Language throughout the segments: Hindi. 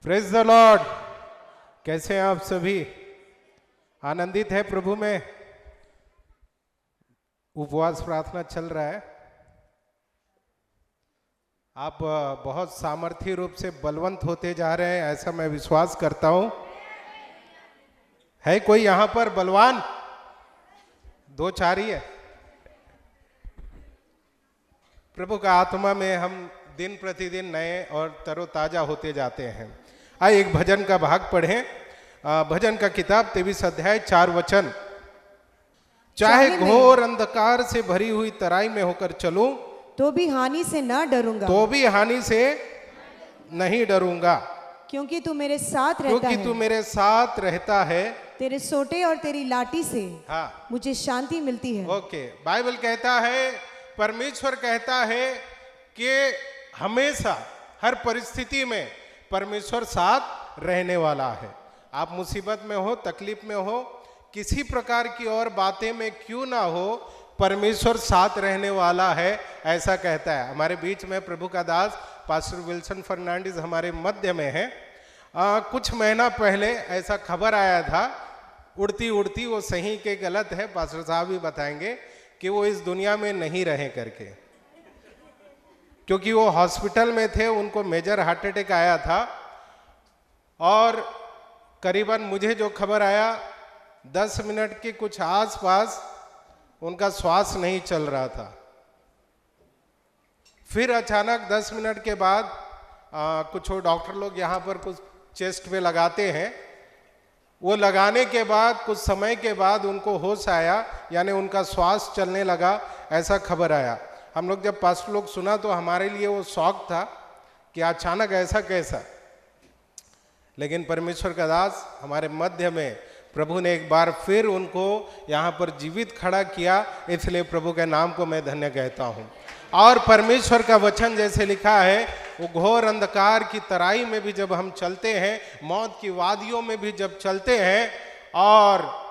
Praise the Lord. कैसे हैं आप सभी? आनंदित है प्रभु में? उपवास प्रार्थना चल रहा है। आप बहुत सामर्थ्य रूप से बलवंत होते जा रहे हैं, ऐसा मैं विश्वास करता हूं। है कोई यहां पर बलवान? दो चार ही है। प्रभु का आत्मा में हम दिन प्रतिदिन नए और तरोताजा होते जाते हैं। आइए एक भजन का भाग पढ़ें। भजन का किताब 23 अध्याय 4 वचन। चाहे घोर अंधकार से भरी हुई तराई में होकर चलूं, तो भी हानि से न डरूंगा। तो भी हानि से नहीं डरूंगा, क्योंकि तू मेरे साथ रहता क्योंकि है। तू मेरे साथ रहता है। तेरे सोटे और तेरी लाठी से हाँ, मुझे शांति मिलती है। ओके। बाइबल कहता है, परमेश्वर कहता है कि हमेशा हर परिस्थिति में परमेश्वर साथ रहने वाला है। आप मुसीबत में हो, तकलीफ में हो, किसी प्रकार की और बातें में क्यों ना हो, परमेश्वर साथ रहने वाला है, ऐसा कहता है। हमारे बीच में प्रभु का दास पास्टर विल्सन फर्नांडिस हमारे मध्य में है। कुछ महीना पहले ऐसा खबर आया था, उड़ती उड़ती, वो सही के गलत है, पास्टर साहब भी बताएंगे, कि वो इस दुनिया में नहीं रहे करके, क्योंकि वो हॉस्पिटल में थे, उनको मेजर हार्ट अटैक आया था। और करीबन मुझे जो खबर आया 10 मिनट के कुछ आसपास उनका श्वास नहीं चल रहा था। फिर अचानक 10 मिनट के बाद कुछ डॉक्टर लोग यहाँ पर कुछ चेस्ट पे लगाते हैं, वो लगाने के बाद कुछ समय के बाद उनको होश आया, यानी उनका श्वास चलने लगा, ऐसा खबर आया। हम लोग जब पास्टर लोग सुना तो हमारे लिए वो शौक था कि अचानक ऐसा कैसा। लेकिन परमेश्वर का दास हमारे मध्य में, प्रभु ने एक बार फिर उनको यहाँ पर जीवित खड़ा किया, इसलिए प्रभु के नाम को मैं धन्य कहता हूँ। और परमेश्वर का वचन जैसे लिखा है, वो घोर अंधकार की तराई में भी जब हम चलते हैं, मौत की वादियों में भी जब चलते हैं, और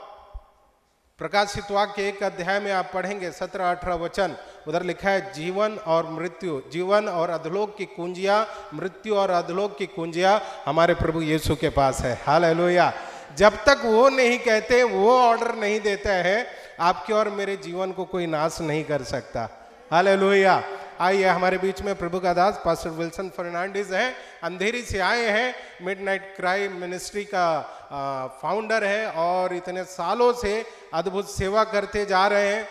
प्रकाशित वाक्य 1 अध्याय में आप पढ़ेंगे 17-18 वचन, उधर लिखा है जीवन और मृत्यु, जीवन और अधलोक की कुंजियां, मृत्यु और अधलोक की कुंजियां हमारे प्रभु यीशु के पास है। हालेलुया। जब तक वो नहीं कहते, वो ऑर्डर नहीं देता है, आपके और मेरे जीवन को कोई नाश नहीं कर सकता। हालेलुया। आइए, हमारे बीच में प्रभु का दास पास्टर विल्सन फर्नांडिस हैं, अंधेरी से आए हैं, मिडनाइट क्राई मिनिस्ट्री का फाउंडर है, और इतने सालों से अद्भुत सेवा करते जा रहे हैं।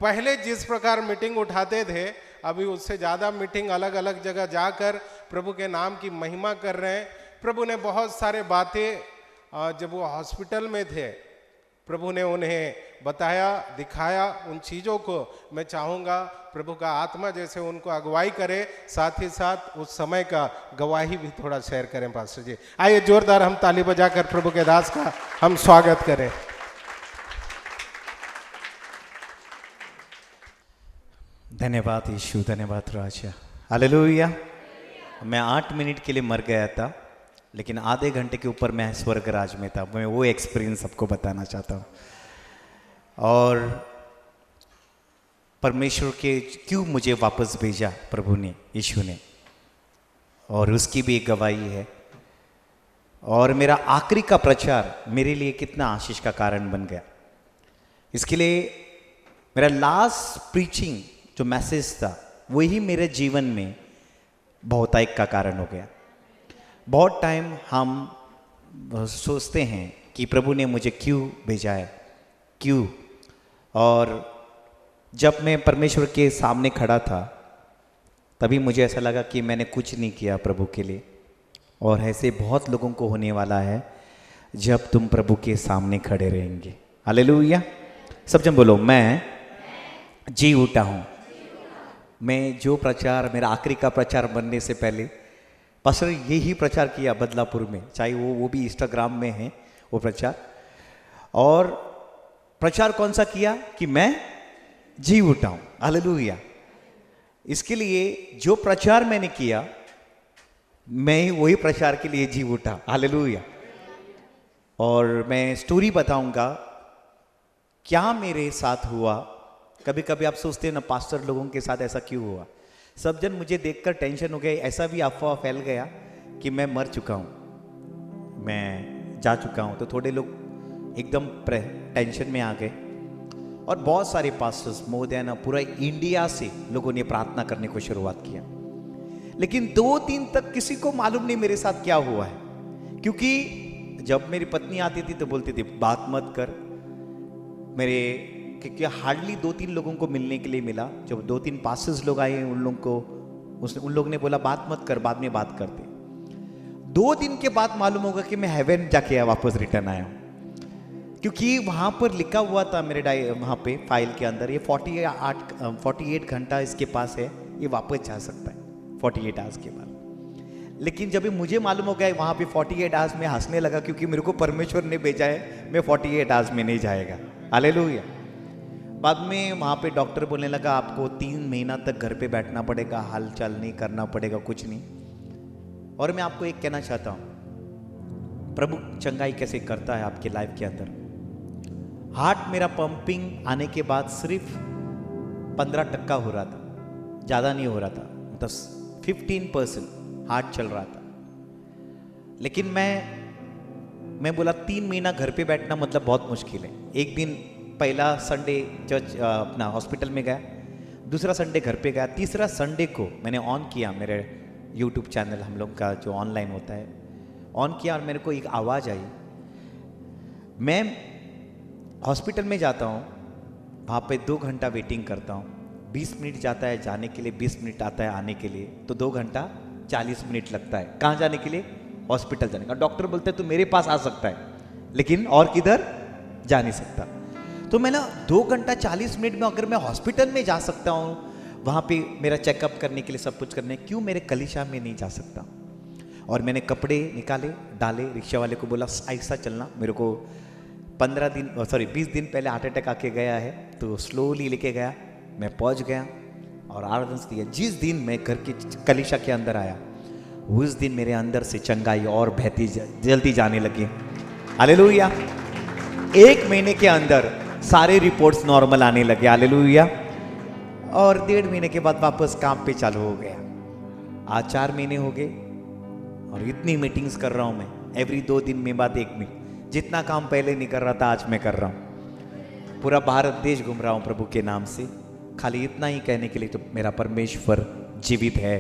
पहले जिस प्रकार मीटिंग उठाते थे, अभी उससे ज़्यादा मीटिंग अलग अलग जगह जाकर प्रभु के नाम की महिमा कर रहे हैं। प्रभु ने बहुत सारे बातें, जब वो हॉस्पिटल में थे, प्रभु ने उन्हें बताया, दिखाया उन चीज़ों को। मैं चाहूँगा प्रभु का आत्मा जैसे उनको अगुवाई करे, साथ ही साथ उस समय का गवाही भी थोड़ा शेयर करें। पास्टर जी आइए, जोरदार हम ताली बजाकर प्रभु के दास का हम स्वागत करें। धन्यवाद यीशु, धन्यवाद राजा। हालेलुया। मैं 8 मिनट के लिए मर गया था, लेकिन आधे घंटे के ऊपर मैं स्वर्ग राज में था। मैं वो एक्सपीरियंस सबको बताना चाहता हूँ। और परमेश्वर के क्यों मुझे वापस भेजा प्रभु ने, यीशु ने, और उसकी भी एक गवाही है। और मेरा आखिरी का प्रचार मेरे लिए कितना आशीष का कारण बन गया। इसके लिए मेरा लास्ट प्रीचिंग जो मैसेज था, वही मेरे जीवन में बहुतायक का कारण हो गया। बहुत टाइम हम सोचते हैं कि प्रभु ने मुझे क्यों भेजा है, क्यों। और जब मैं परमेश्वर के सामने खड़ा था, तभी मुझे ऐसा लगा कि मैंने कुछ नहीं किया प्रभु के लिए। और ऐसे बहुत लोगों को होने वाला है जब तुम प्रभु के सामने खड़े रहेंगे। हालेलुया। सब जन बोलो, मैं जी उठा हूँ। मैं जो प्रचार, मेरा आखिरी का प्रचार बनने से पहले पास्टर यही प्रचार किया बदलापुर में, चाहे वो भी इंस्टाग्राम में है वो प्रचार। और प्रचार कौन सा किया कि मैं जी उठा हूँ। हालेलुया। इसके लिए जो प्रचार मैंने किया, मैं वही प्रचार के लिए जी उठा। हालेलुया। और मैं स्टोरी बताऊंगा क्या मेरे साथ हुआ। कभी कभी आप सोचते हैं ना, पास्टर लोगों के साथ ऐसा क्यों हुआ। सब जन मुझे देखकर टेंशन हो गए, ऐसा भी अफवाह फैल गया कि मैं मर चुका हूँ। मैं जा चुका हूँ, तो थोड़े लोग एकदम टेंशन में आ गए और बहुत सारे पास्टर्स मोर देन पूरा इंडिया से लोगों ने प्रार्थना करने को शुरुआत किया। लेकिन 2 दिन तक किसी को मालूम नहीं मेरे साथ क्या हुआ है, क्योंकि जब मेरी पत्नी आती थी तो बोलती थी बात मत कर मेरे, क्योंकि हार्डली 2-3 लोगों को मिलने के लिए मिला। जब 2-3 पास्टर्स लोग आए उन लोगों ने बोला बात मत कर, बाद में बात करते। 2 दिन के बाद मालूम होगा कि मैं हेवन जाके वापस रिटर्न आया हूँ, क्योंकि वहां पर लिखा हुआ था मेरे वहां पे फाइल के अंदर ये 48 घंटा इसके पास है, ये वापस जा सकता है 48 आवर्स के बाद। लेकिन जब मुझे मालूम हो गया वहां पे 48 आवर्स में हंसने लगा, क्योंकि मेरे को परमेश्वर ने भेजा है, मैं 48 आवर्स में नहीं जाएगा। हालेलुया। बाद में वहां पे डॉक्टर बोलने लगा आपको 3 महीना तक घर पे बैठना पड़ेगा, हाल चाल नहीं करना पड़ेगा, कुछ नहीं। और मैं आपको एक कहना चाहता हूं, प्रभु चंगाई कैसे करता है आपके लाइफ के अंदर। हार्ट मेरा पंपिंग आने के बाद सिर्फ 15% हो रहा था, ज़्यादा नहीं हो रहा था, मतलब 15% हार्ट चल रहा था। लेकिन मैं बोला 3 महीना घर पे बैठना मतलब बहुत मुश्किल है। एक दिन पहला संडे चर्च अपना हॉस्पिटल में गया, दूसरा संडे घर पे गया, तीसरा संडे को मैंने ऑन किया मेरे यूट्यूब चैनल हम लोग का जो ऑनलाइन होता है, ऑन किया और मेरे को एक आवाज़ आई। मैं हॉस्पिटल में जाता हूँ, वहाँ पे 2 घंटा वेटिंग करता हूँ, 20 मिनट जाता है जाने के लिए, 20 मिनट आता है आने के लिए, तो 2 घंटा 40 मिनट लगता है। कहाँ जाने के लिए? हॉस्पिटल जाने का। डॉक्टर बोलते हैं तू मेरे पास आ सकता है, लेकिन और किधर जा नहीं सकता। तो मैं ना 2 घंटा 40 मिनट में अगर मैं हॉस्पिटल में जा सकता हूँ, वहाँ पे मेरा चेकअप करने के लिए, सब कुछ करने, क्यों मेरे कलीसिया में नहीं जा सकता? और मैंने कपड़े निकाले, डाले, रिक्शा वाले को बोला ऐसा चलना। मेरे को 20 दिन पहले हार्ट अटैक आके गया है, तो स्लोली लेके गया, मैं पहुंच गया और आराधना दिया। जिस दिन मैं घर के कलीसिया के अंदर आया, उस दिन मेरे अंदर से चंगाई और बहती जल्दी जाने लगी। हालेलुया। 1 महीने के अंदर सारे रिपोर्ट्स नॉर्मल आने लगे। हालेलुया। और 1.5 महीने के बाद वापस काम पे चालू हो गया। आज 4 महीने हो गए और इतनी मीटिंग्स कर रहा हूं मैं, एवरी 2 दिन में बाद 1 मीटिंग। जितना काम पहले नहीं कर रहा था आज मैं कर रहा हूं। पूरा भारत देश घूम रहा हूं प्रभु के नाम से, खाली इतना ही कहने के लिए तो मेरा परमेश्वर जीवित है,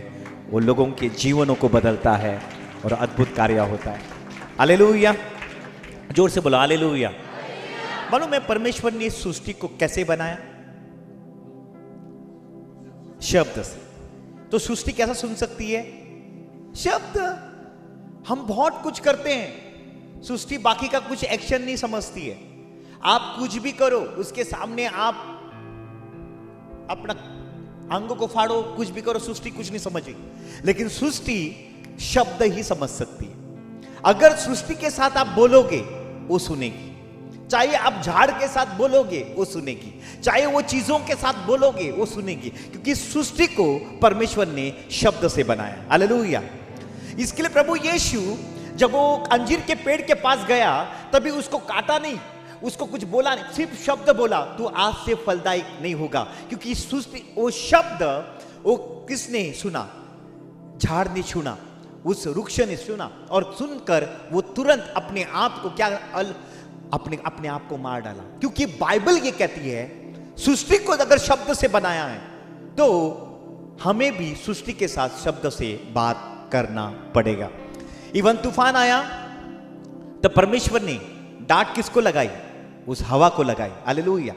वो लोगों के जीवनों को बदलता है और अद्भुत कार्य होता है। हालेलुया। जोर से बोलो हालेलुया। मालूम है परमेश्वर ने इस सृष्टि को कैसे बनाया? शब्द से। तो सृष्टि कैसा सुन सकती है? शब्द। हम बहुत कुछ करते हैं, सृष्टि बाकी का कुछ एक्शन नहीं समझती है। आप कुछ भी करो, उसके सामने आप अपना अंगों को फाड़ो, कुछ भी करो, सृष्टि कुछ नहीं समझी। लेकिन सृष्टि शब्द ही समझ सकती है। अगर सृष्टि के साथ आप बोलोगे वो सुनेगी, चाहे आप झाड़ के साथ बोलोगे वो सुनेगी, चाहे वो चीजों के साथ बोलोगे वो सुनेगी, क्योंकि सृष्टि को परमेश्वर ने शब्द से बनाया। हालेलुया। इसके लिए प्रभु यीशु जब वो अंजीर के पेड़ के पास गया, तभी उसको काटा नहीं, उसको कुछ बोला नहीं, सिर्फ शब्द बोला, तू आज से फलदायक नहीं होगा। क्योंकि सृष्टि वो शब्द वो किसने सुना? झाड़ ने सुना, उस वृक्ष ने सुना, और सुनकर वो तुरंत अपने आप को क्या अपने आप को मार डाला। क्योंकि बाइबल ये कहती है सृष्टि को अगर शब्द से बनाया है तो हमें भी सृष्टि के साथ शब्द से बात करना पड़ेगा। इवन तूफान आया तो परमेश्वर ने डांट किसको लगाई? उस हवा को लगाई। हालेलुया।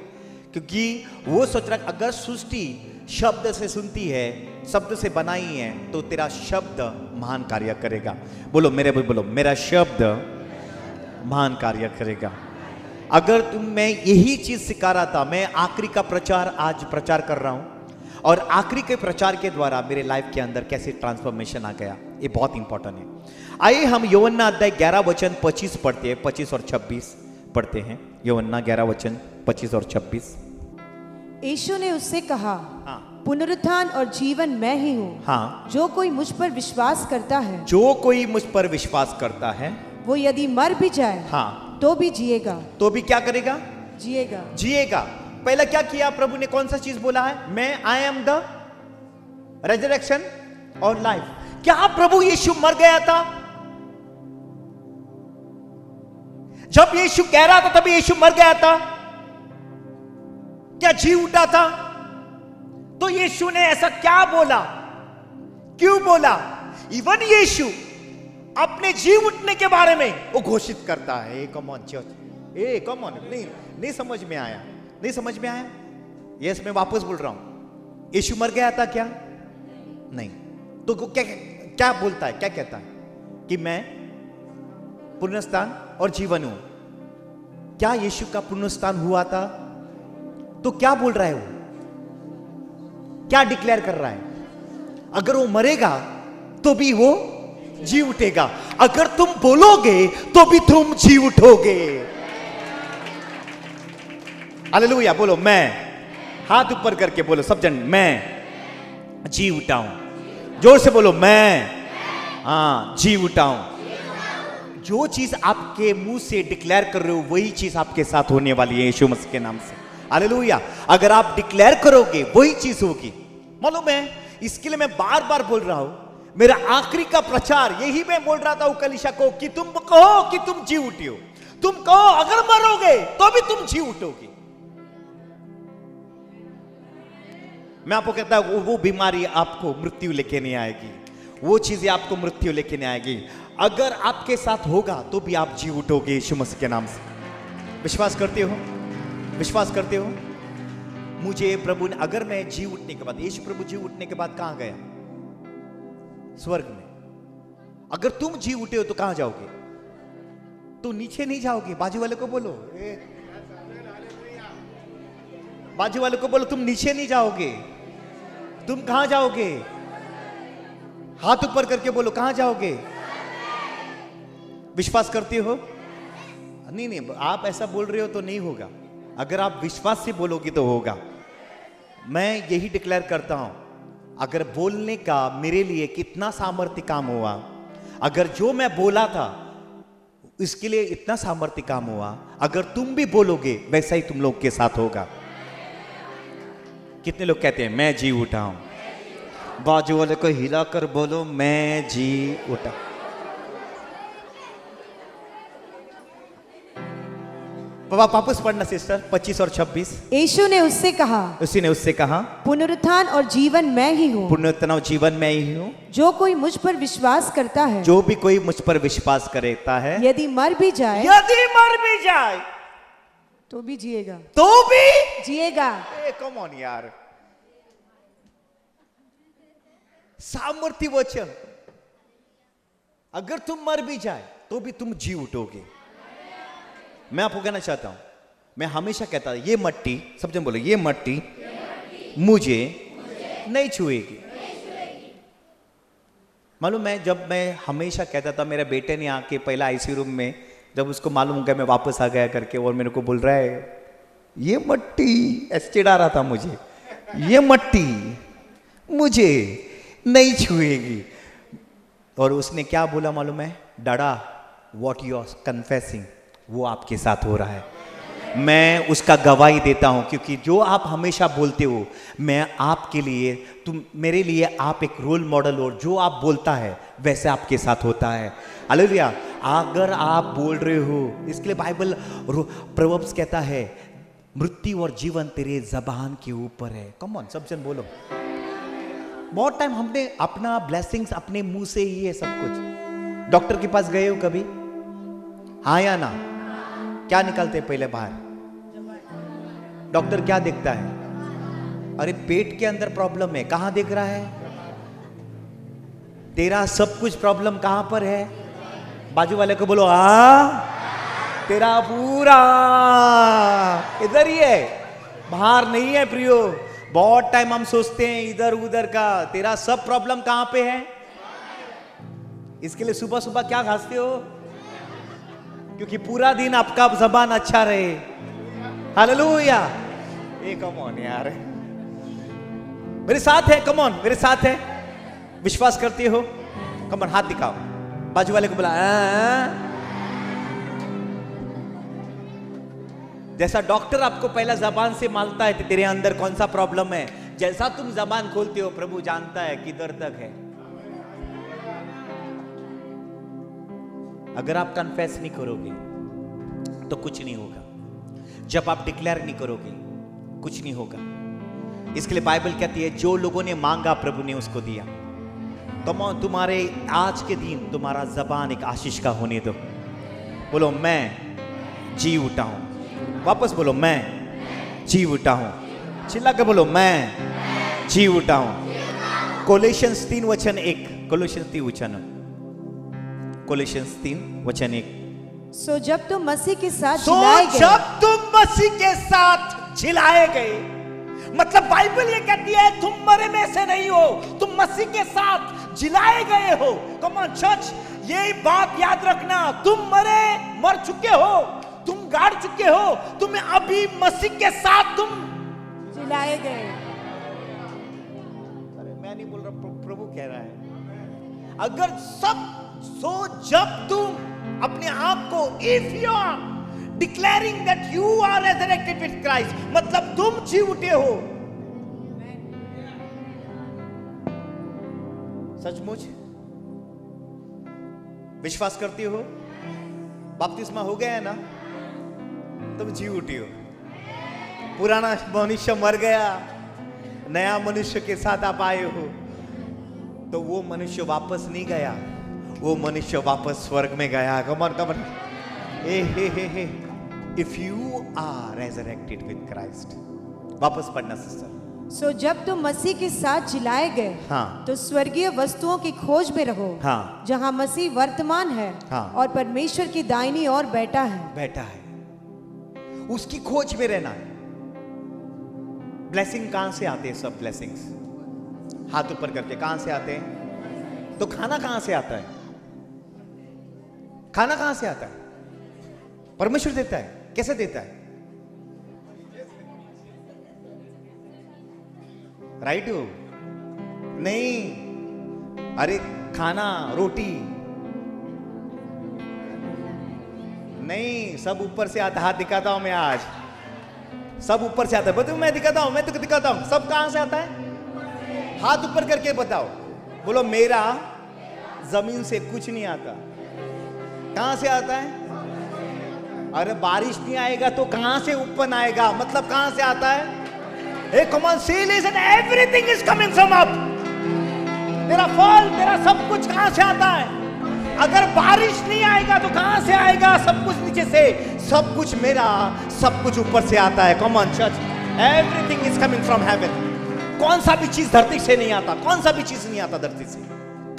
क्योंकि वो सोच रहा अगर सृष्टि शब्द से सुनती है, शब्द से बनाई है, तो तेरा शब्द महान कार्य करेगा। बोलो मेरा शब्द महान कार्य करेगा। अगर मैं यही चीज सिखा रहा था, मैं आखिरी का प्रचार आज प्रचार कर रहा हूं, और आखिरी के प्रचार के द्वारा मेरे लाइफ के अंदर कैसे ट्रांसफॉर्मेशन आ गया, ये बहुत इंपॉर्टेंट है। आइए हम यूहन्ना अध्याय 11 वचन 25 पढ़ते हैं, 25 और 26 पढ़ते हैं। यूहन्ना 11 वचन 25 और 26। यीशु ने उससे कहा, हाँ, पुनरुत्थान और जीवन मैं ही हूँ। हाँ, जो कोई मुझ पर विश्वास करता है, जो कोई मुझ पर विश्वास करता है, वो यदि मर भी जाए, हाँ, तो भी जिएगा। तो भी क्या करेगा? जिएगा। जिएगा। पहला क्या किया प्रभु ने? कौन सा चीज बोला है? मैं आई एम द रेजरेक्शन और लाइफ। क्या प्रभु यीशु मर गया था? जब यीशु कह रहा था तभी यीशु मर गया था क्या जी उठा था? तो यीशु ने ऐसा क्या बोला, क्यों बोला? इवन यीशु अपने जी उठने के बारे में वो घोषित करता है। Come on church, come on, नहीं समझ में आया, नहीं समझ में आया? यस, मैं वापस बोल रहा हूं। यीशु मर गया था क्या? नहीं। तो क्या क्या बोलता है, क्या कहता है? कि मैं पुनरुत्थान और जीवन हूं। क्या यीशु का पुनरुत्थान हुआ था? तो क्या बोल रहा है वो, क्या डिक्लेयर कर रहा है? अगर वो मरेगा तो भी वो जी उठेगा, अगर तुम बोलोगे तो भी तुम जी उठोगे। हालेलुया बोलो। मैं, हाथ ऊपर करके बोलो सब जन, मैं जी उठा हूं। जोर से बोलो, मैं जी उठा हूं। जो चीज आपके मुंह से डिक्लेयर कर रहे हो वही चीज आपके साथ होने वाली है यीशु मसीह के नाम से। हालेलुया। अगर आप डिक्लेयर करोगे वही चीज होगी। मालूम है, इसके लिए मैं बार बार बोल रहा हूं, मेरा आखिरी का प्रचार यही मैं बोल रहा था कलीसिया को कि तुम कहो कि तुम जी उठे हो, तुम कहो अगर मरोगे तो भी तुम जी उठोगे। मैं आपको कहता हूं वो बीमारी आपको मृत्यु लेके नहीं आएगी, वो चीजें आपको मृत्यु लेके नहीं आएगी। अगर आपके साथ होगा तो भी आप जी उठोगे यीशु मसीह के नाम से। विश्वास करते हो? विश्वास करते हो? मुझे प्रभु ने, अगर मैं जी उठने के बाद, यीशु प्रभु जी उठने के बाद कहां गया? स्वर्ग में। अगर तुम जी उठे हो तो कहां जाओगे? तो नीचे नहीं जाओगे। बाजू वाले को बोलो, बाजू वाले को बोलो तुम नीचे नहीं जाओगे। तुम कहां जाओगे? हाथ ऊपर करके बोलो, कहां जाओगे? विश्वास करते हो? नहीं, आप ऐसा बोल रहे हो तो नहीं होगा। अगर आप विश्वास से बोलोगे तो होगा। मैं यही डिक्लेयर करता हूं, अगर बोलने का मेरे लिए कितना सामर्थ्य काम हुआ, अगर जो मैं बोला था इसके लिए इतना सामर्थ्य काम हुआ, अगर तुम भी बोलोगे वैसा ही तुम लोग के साथ होगा। कितने लोग कहते हैं मैं जी उठा हूं? बाजू वाले को हिलाकर बोलो, मैं जी उठा। वापस पढ़ना सिस्टर, 25 और 26। यीशु ने उससे कहा, उसी ने उससे कहा, पुनरुत्थान और जीवन मैं ही हूँ। पुनरुत्थान और जीवन मैं ही हूँ। जो कोई मुझ पर विश्वास करता है, जो भी कोई मुझ पर विश्वास करता है, यदि मर भी जाए, यदि मर भी जाए तो भी जिएगा, तो भी जिएगा। कम ऑन यार, सामर्थ्य वचन। अगर तुम मर भी जाए तो भी तुम जी उठोगे। मैं आपको कहना चाहता हूं, मैं हमेशा कहता था ये मट्टी, सब जन बोलो ये मट्टी मुझे नहीं छुएगी। मालूम मैं जब मैं हमेशा कहता था, मेरे बेटे ने आके पहला आईसीयू रूम में जब उसको मालूम हो गया मैं वापस आ गया करके, और मेरे को बोल रहा है ये मट्टी, ऐसे चिढ़ा रहा था मुझे, ये मट्टी मुझे नहीं छुएगी। और उसने क्या बोला मालूम है? डाडा, व्हाट यू आर कन्फेसिंग वो आपके साथ हो रहा है। मैं उसका गवाही देता हूं, क्योंकि जो आप हमेशा बोलते हो, मैं आपके लिए, तुम मेरे लिए आप एक रोल मॉडल हो। जो आप बोलता है वैसे आपके साथ होता है। हालेलुया। अगर आप बोल रहे हो, इसके लिए बाइबल प्रोवर्ब्स कहता है मृत्यु और जीवन तेरे जबान के ऊपर है। कम ऑन सब जन बोलो। बहुत टाइम हमने अपना ब्लेसिंग्स अपने मुंह से ही है सब कुछ। डॉक्टर के पास गए हो कभी? हाँ या ना? क्या निकालते हैं पहले बाहर? डॉक्टर क्या देखता है? अरे पेट के अंदर प्रॉब्लम है, कहां देख रहा है? तेरा सब कुछ प्रॉब्लम कहां पर है? बाजू वाले को बोलो तेरा पूरा इधर ही है, बाहर नहीं है प्रियो। बहुत टाइम हम सोचते हैं इधर उधर का, तेरा सब प्रॉब्लम कहां पे है? इसके लिए सुबह सुबह क्या खाते हो? क्योंकि पूरा दिन आपका जबान अच्छा रहे। हालेलुया। कम ऑन यार, मेरे साथ है, कम ऑन मेरे साथ है। विश्वास करते हो? कम ऑन हाथ दिखाओ, बाजू वाले को बोला जैसा डॉक्टर आपको पहला जबान से मालता है तेरे अंदर कौन सा प्रॉब्लम है, जैसा तुम जबान खोलते हो प्रभु जानता है किधर तक है। अगर आप कन्फेस नहीं करोगे, तो कुछ नहीं होगा। जब आप डिक्लेयर नहीं करोगे कुछ नहीं होगा। इसके लिए बाइबल कहती है जो लोगों ने मांगा प्रभु ने उसको दिया। तुम्हारे आज के दिन तुम्हारा जबान एक आशीष का होने दो। बोलो मैं जी उठा हूं। वापस बोलो मैं जी उठा हूं। चिल्ला के बोलो मैं जी उठा हूं। कोलोसियंस 3:1। कोलोसियंस 3:1। कोलोसियंस 3:1। सो जब तुम मसीह के साथ जिलाए गए, जब तुम मसीह के साथ जिलाए गए, मतलब बाइबल ये कहती है तुम मरे में से नहीं हो, तुम मसीह के साथ जिलाए गए हो। कम ऑन चर्च, ये बात याद रखना। तुम मर चुके हो, तुम गाड़ चुके हो, तुम्हें अभी मसीह के साथ तुम जिलाए गए। अरे मैं नहीं बोल रहा, प्रभु कह रहा है। अगर जब तुम अपने आप को, if you are declaring that you are resurrected with Christ, मतलब तुम जी उठे हो सचमुच, विश्वास करती हो, बपतिस्मा हो गया है ना, तुम जी उठी हो। पुराना मनुष्य मर गया, नया मनुष्य के साथ आप आए हो। तो वो मनुष्य वापस नहीं गया, वो मनुष्य वापस स्वर्ग में गया। Come on come on, hey if you are resurrected with Christ. वापस पढ़ना सिस्टर। सो जब तुम मसीह के साथ जिलाए गए, हाँ। तो स्वर्गीय वस्तुओं की खोज में रहो, हाँ। जहां मसीह वर्तमान है, हाँ। और परमेश्वर की दाहिनी ओर बैठा है। उसकी खोज में रहना है। ब्लेसिंग कहां से आते हैं? सब ब्लेसिंग्स हाथ ऊपर करके कहां से आते हैं? तो खाना कहां से आता है? खाना कहां से आता है? परमेश्वर देता है। कैसे देता है? राइट हो? नहीं, अरे खाना रोटी नहीं, सब ऊपर से आता। हाथ दिखाता हूं मैं आज, सब ऊपर से आता है। बताओ, मैं दिखाता हूं, मैं तो दिखाता हूं। सब कहां से आता है? हाथ ऊपर करके बताओ, बोलो मेरा जमीन से कुछ नहीं आता। कहां से आता है? अरे बारिश नहीं आएगा तो कहां से ऊपर आएगा? मतलब कहां से आता है? Hey, come on, see, listen, everything is coming from up. तेरा फल, तेरा सब कुछ कहां से आता है? अगर बारिश नहीं आएगा तो कहां से आएगा? सब कुछ नीचे से। सब कुछ मेरा, सब कुछ ऊपर से आता है। Come on, church, everything is coming from heaven. कौन सा भी चीज धरती से नहीं आता, कौन सा भी चीज नहीं आता धरती से,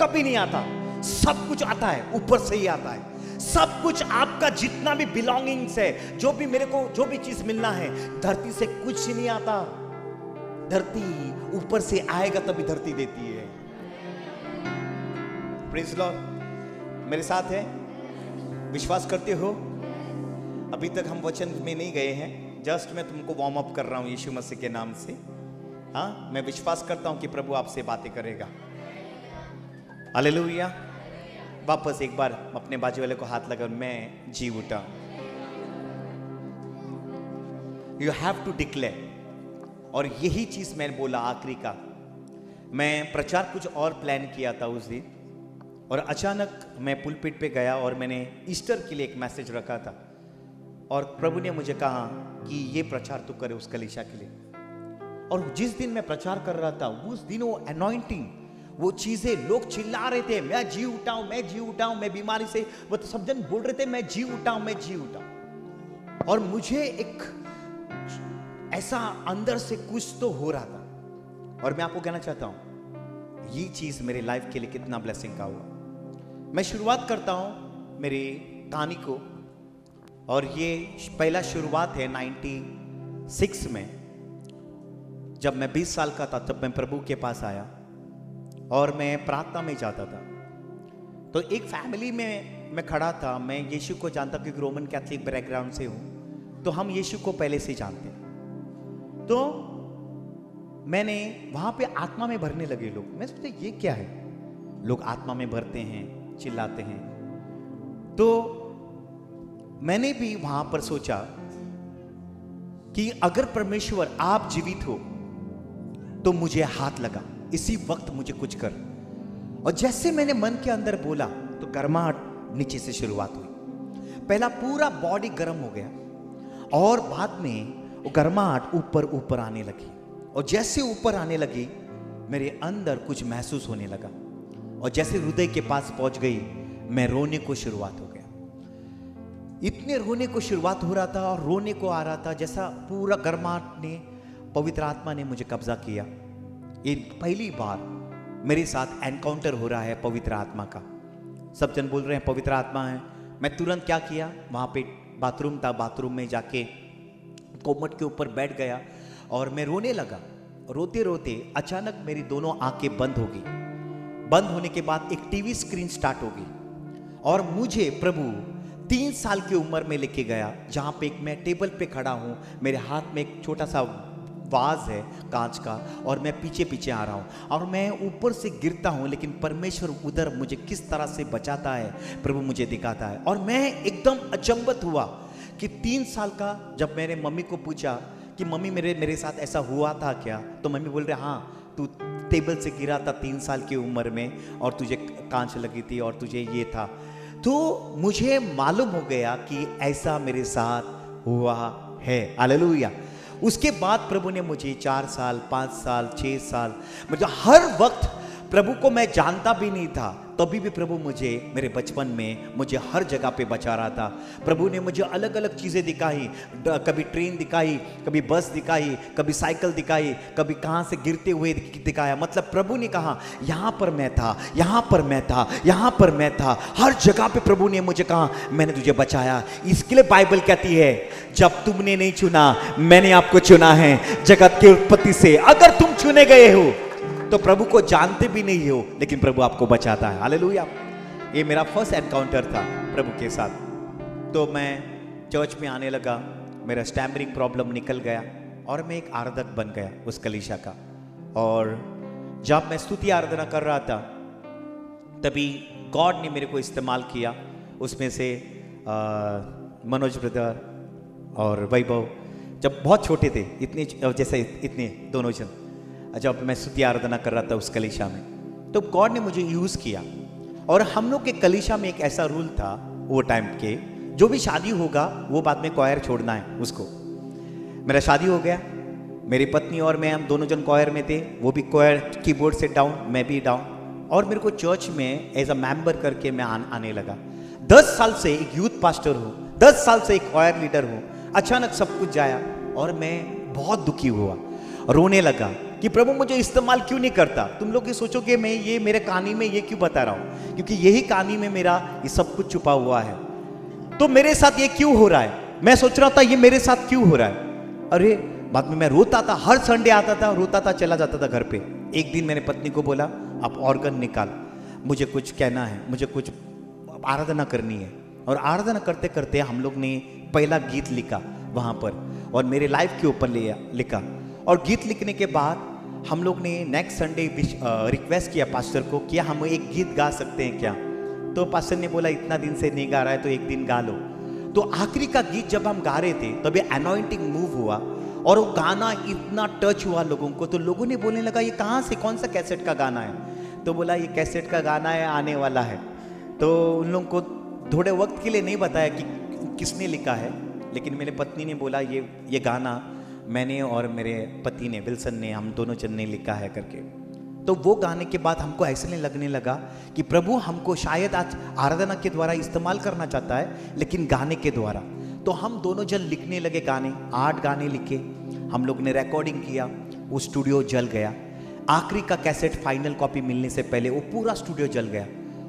कभी नहीं आता। सब कुछ आता है, ऊपर से ही आता है। सब कुछ आपका जितना भी बिलोंगिंग्स है, जो भी मेरे को जो भी चीज मिलना है, धरती से कुछ नहीं आता। धरती ऊपर से आएगा तभी धरती देती है। Praise Lord. मेरे साथ है? विश्वास करते हो? अभी तक हम वचन में नहीं गए हैं, जस्ट मैं तुमको वार्म अप कर रहा हूं यीशु मसीह के नाम से। हाँ, मैं विश्वास करता हूं कि प्रभु आपसे बातें करेगा। हालेलुया। वापस एक बार अपने बाजू वाले को हाथ लगा, मैं जी उठा। You have to declare. और यही चीज मैंने बोला आखिरी का। मैं प्रचार कुछ और प्लान किया था उस दिन, और अचानक मैं पुलपिट पे गया और मैंने ईस्टर के लिए एक मैसेज रखा था, और प्रभु ने मुझे कहा कि ये प्रचार तू करे उस कलीसिया के लिए। और जिस दिन मैं प्रचार कर रहा था उस दिन वो अनॉइंटिंग, वो चीजें, लोग चिल्ला रहे थे, मैं जी उठा हूं, मैं जी उठा हूं, मैं बीमारी से, वो तो सब जन बोल रहे थे मैं जी उठा हूं, मैं जी उठा हूं। और मुझे एक ऐसा अंदर से कुछ तो हो रहा था। और मैं आपको कहना चाहता हूं ये चीज मेरे लाइफ के लिए कितना ब्लेसिंग का हुआ। मैं शुरुआत करता हूं मेरी कहानी को, और ये पहला शुरुआत है 96 में। जब मैं 20 साल का था तब मैं प्रभु के पास आया और मैं प्रार्थना में जाता था। तो एक फैमिली में मैं खड़ा था। मैं यीशु को जानता क्योंकि रोमन कैथलिक बैकग्राउंड से हूं, तो हम यीशु को पहले से जानते हैं। तो मैंने वहां पे आत्मा में भरने लगे लोग। मैं सोचता ये क्या है, लोग आत्मा में भरते हैं, चिल्लाते हैं। तो मैंने भी वहां पर सोचा कि अगर परमेश्वर आप जीवित हो तो मुझे हाथ लगा, इसी वक्त मुझे कुछ कर। और जैसे मैंने मन के अंदर बोला तो गर्माहट नीचे से शुरुआत हुई। पहला पूरा बॉडी गर्म हो गया और बाद में वो गर्माहट ऊपर ऊपर आने लगी, और जैसे ऊपर आने लगी मेरे अंदर कुछ महसूस होने लगा, और जैसे हृदय के पास पहुंच गई मैं रोने को शुरुआत हो गया। इतने रोने को शुरुआत हो रहा था और रोने को आ रहा था जैसा पूरा गर्माहट ने, पवित्र आत्मा ने मुझे कब्जा किया। ये पहली बार मेरे साथ एनकाउंटर हो रहा है पवित्र आत्मा का। सब जन बोल रहे हैं पवित्र आत्मा है। मैं तुरंत क्या किया, वहां पे बाथरूम था, बाथरूम में जाके कोमट के ऊपर बैठ गया और मैं रोने लगा। रोते रोते अचानक मेरी दोनों आंखें बंद हो गई। बंद होने के बाद एक टीवी स्क्रीन स्टार्ट हो गई और मुझे प्रभु 3 साल की उम्र में लेके गया, जहां पे एक मैं टेबल पे खड़ा हूं, मेरे हाथ में एक छोटा सा वाज है कांच का और मैं पीछे पीछे आ रहा हूं और मैं ऊपर से गिरता हूं, लेकिन परमेश्वर उधर मुझे किस तरह से बचाता है, प्रभु मुझे दिखाता है। और मैं एकदम अचंभित हुआ कि 3 साल का, जब मैंने मम्मी को पूछा कि मम्मी मेरे साथ ऐसा हुआ था क्या, तो मम्मी बोल रहे हाँ तू टेबल से गिरा था 3 साल की उम्र में और तुझे कांच लगी थी और तुझे ये था। तो मुझे मालूम हो गया कि ऐसा मेरे साथ हुआ है। हालेलुया। उसके बाद प्रभु ने मुझे 4 साल 5 साल 6 साल, मतलब हर वक्त प्रभु को मैं जानता भी नहीं था, तभी भी प्रभु मुझे मेरे बचपन में मुझे हर जगह पे बचा रहा था। प्रभु ने मुझे अलग अलग चीज़ें दिखाई, कभी ट्रेन दिखाई, कभी बस दिखाई, कभी साइकिल दिखाई, कभी कहाँ से गिरते हुए दिखाया। मतलब प्रभु ने कहा यहाँ पर मैं था, यहाँ पर मैं था, यहाँ पर मैं था, हर जगह पे प्रभु ने मुझे कहा मैंने तुझे बचाया। इसके लिए बाइबल कहती है जब तुमने नहीं चुना मैंने आपको चुना है जगत की उत्पत्ति से। अगर तुम चुने गए हो तो प्रभु को जानते भी नहीं हो, लेकिन प्रभु आपको बचाता है। हालेलुया। ये मेरा फर्स्ट एनकाउंटर था प्रभु के साथ। तो मैं चर्च में आने लगा, मेरा स्टैमरिंग प्रॉब्लम निकल गया और मैं एक आराधक बन गया उस कलीसिया का। और जब मैं स्तुति आराधना कर रहा था तभी गॉड ने मेरे को इस्तेमाल किया। उसमें से मनोज ब्रदर और वैभव जब बहुत छोटे थे, इतने जैसे इतने दोनों जन, जब मैं स्तुति आराधना कर रहा था उस कलीसिया में, तो गॉड ने मुझे यूज़ किया। और हम लोग के कलीसिया में एक ऐसा रूल था वो टाइम के, जो भी शादी होगा वो बाद में क्वायर छोड़ना है उसको। मेरा शादी हो गया, मेरी पत्नी और मैं, हम दोनों जन क्वायर में थे। वो भी क्वायर कीबोर्ड से डाउन, मैं भी डाउन। और मेरे को चर्च में एज अ मेंबर करके मैं आने लगा। 10 साल से एक यूथ पास्टर हूँ, 10 साल से एक क्वायर लीडर हूँ। अचानक सब कुछ जाया और मैं बहुत दुखी हुआ, रोने लगा कि प्रभु मुझे इस्तेमाल क्यों नहीं करता। तुम लोग ये सोचोगे मैं ये मेरे कहानी में ये क्यों बता रहा हूँ, क्योंकि यही कहानी में मेरा ये सब कुछ छुपा हुआ है। तो मेरे साथ ये क्यों हो रहा है, मैं सोच रहा था ये मेरे साथ क्यों हो रहा है। अरे बाद में मैं रोता था, हर संडे आता था, रोता था, चला जाता था घर पे। एक दिन मैंने पत्नी को बोला आप ऑर्गन निकाल, मुझे कुछ कहना है, मुझे कुछ आराधना करनी है। और आराधना करते करते हम लोग ने पहला गीत लिखा वहाँ पर और मेरे लाइफ के ऊपर लिखा। और गीत लिखने के बाद हम लोग ने नेक्स्ट संडे रिक्वेस्ट किया पास्टर को, क्या हम एक गीत गा सकते हैं क्या। तो पास्टर ने बोला इतना दिन से नहीं गा रहा है तो एक दिन गा लो। तो आखिरी का गीत जब हम गा रहे थे तभी अनॉइंटिंग मूव हुआ और वो गाना इतना टच हुआ लोगों को। तो लोगों ने बोलने लगा ये कहाँ से, कौन सा कैसेट का गाना है। तो बोला ये कैसेट का गाना है, आने वाला है। तो उन लोगों को थोड़े वक्त के लिए नहीं बताया कि किसने लिखा है, लेकिन मेरे पत्नी ने बोला ये गाना मैंने और मेरे पति ने, विल्सन ने, हम दोनों जन ने लिखा है करके। तो वो गाने के बाद हमको ऐसे नहीं लगने लगा कि प्रभु हमको शायद आज आराधना के द्वारा इस्तेमाल करना चाहता है, लेकिन गाने के द्वारा। तो हम दोनों जन लिखने लगे गाने, 8 गाने लिखे। हम लोग ने रिकॉर्डिंग किया, वो स्टूडियो जल गया। आखिरी का कैसेट फाइनल कॉपी मिलने से पहले वो पूरा स्टूडियो जल गया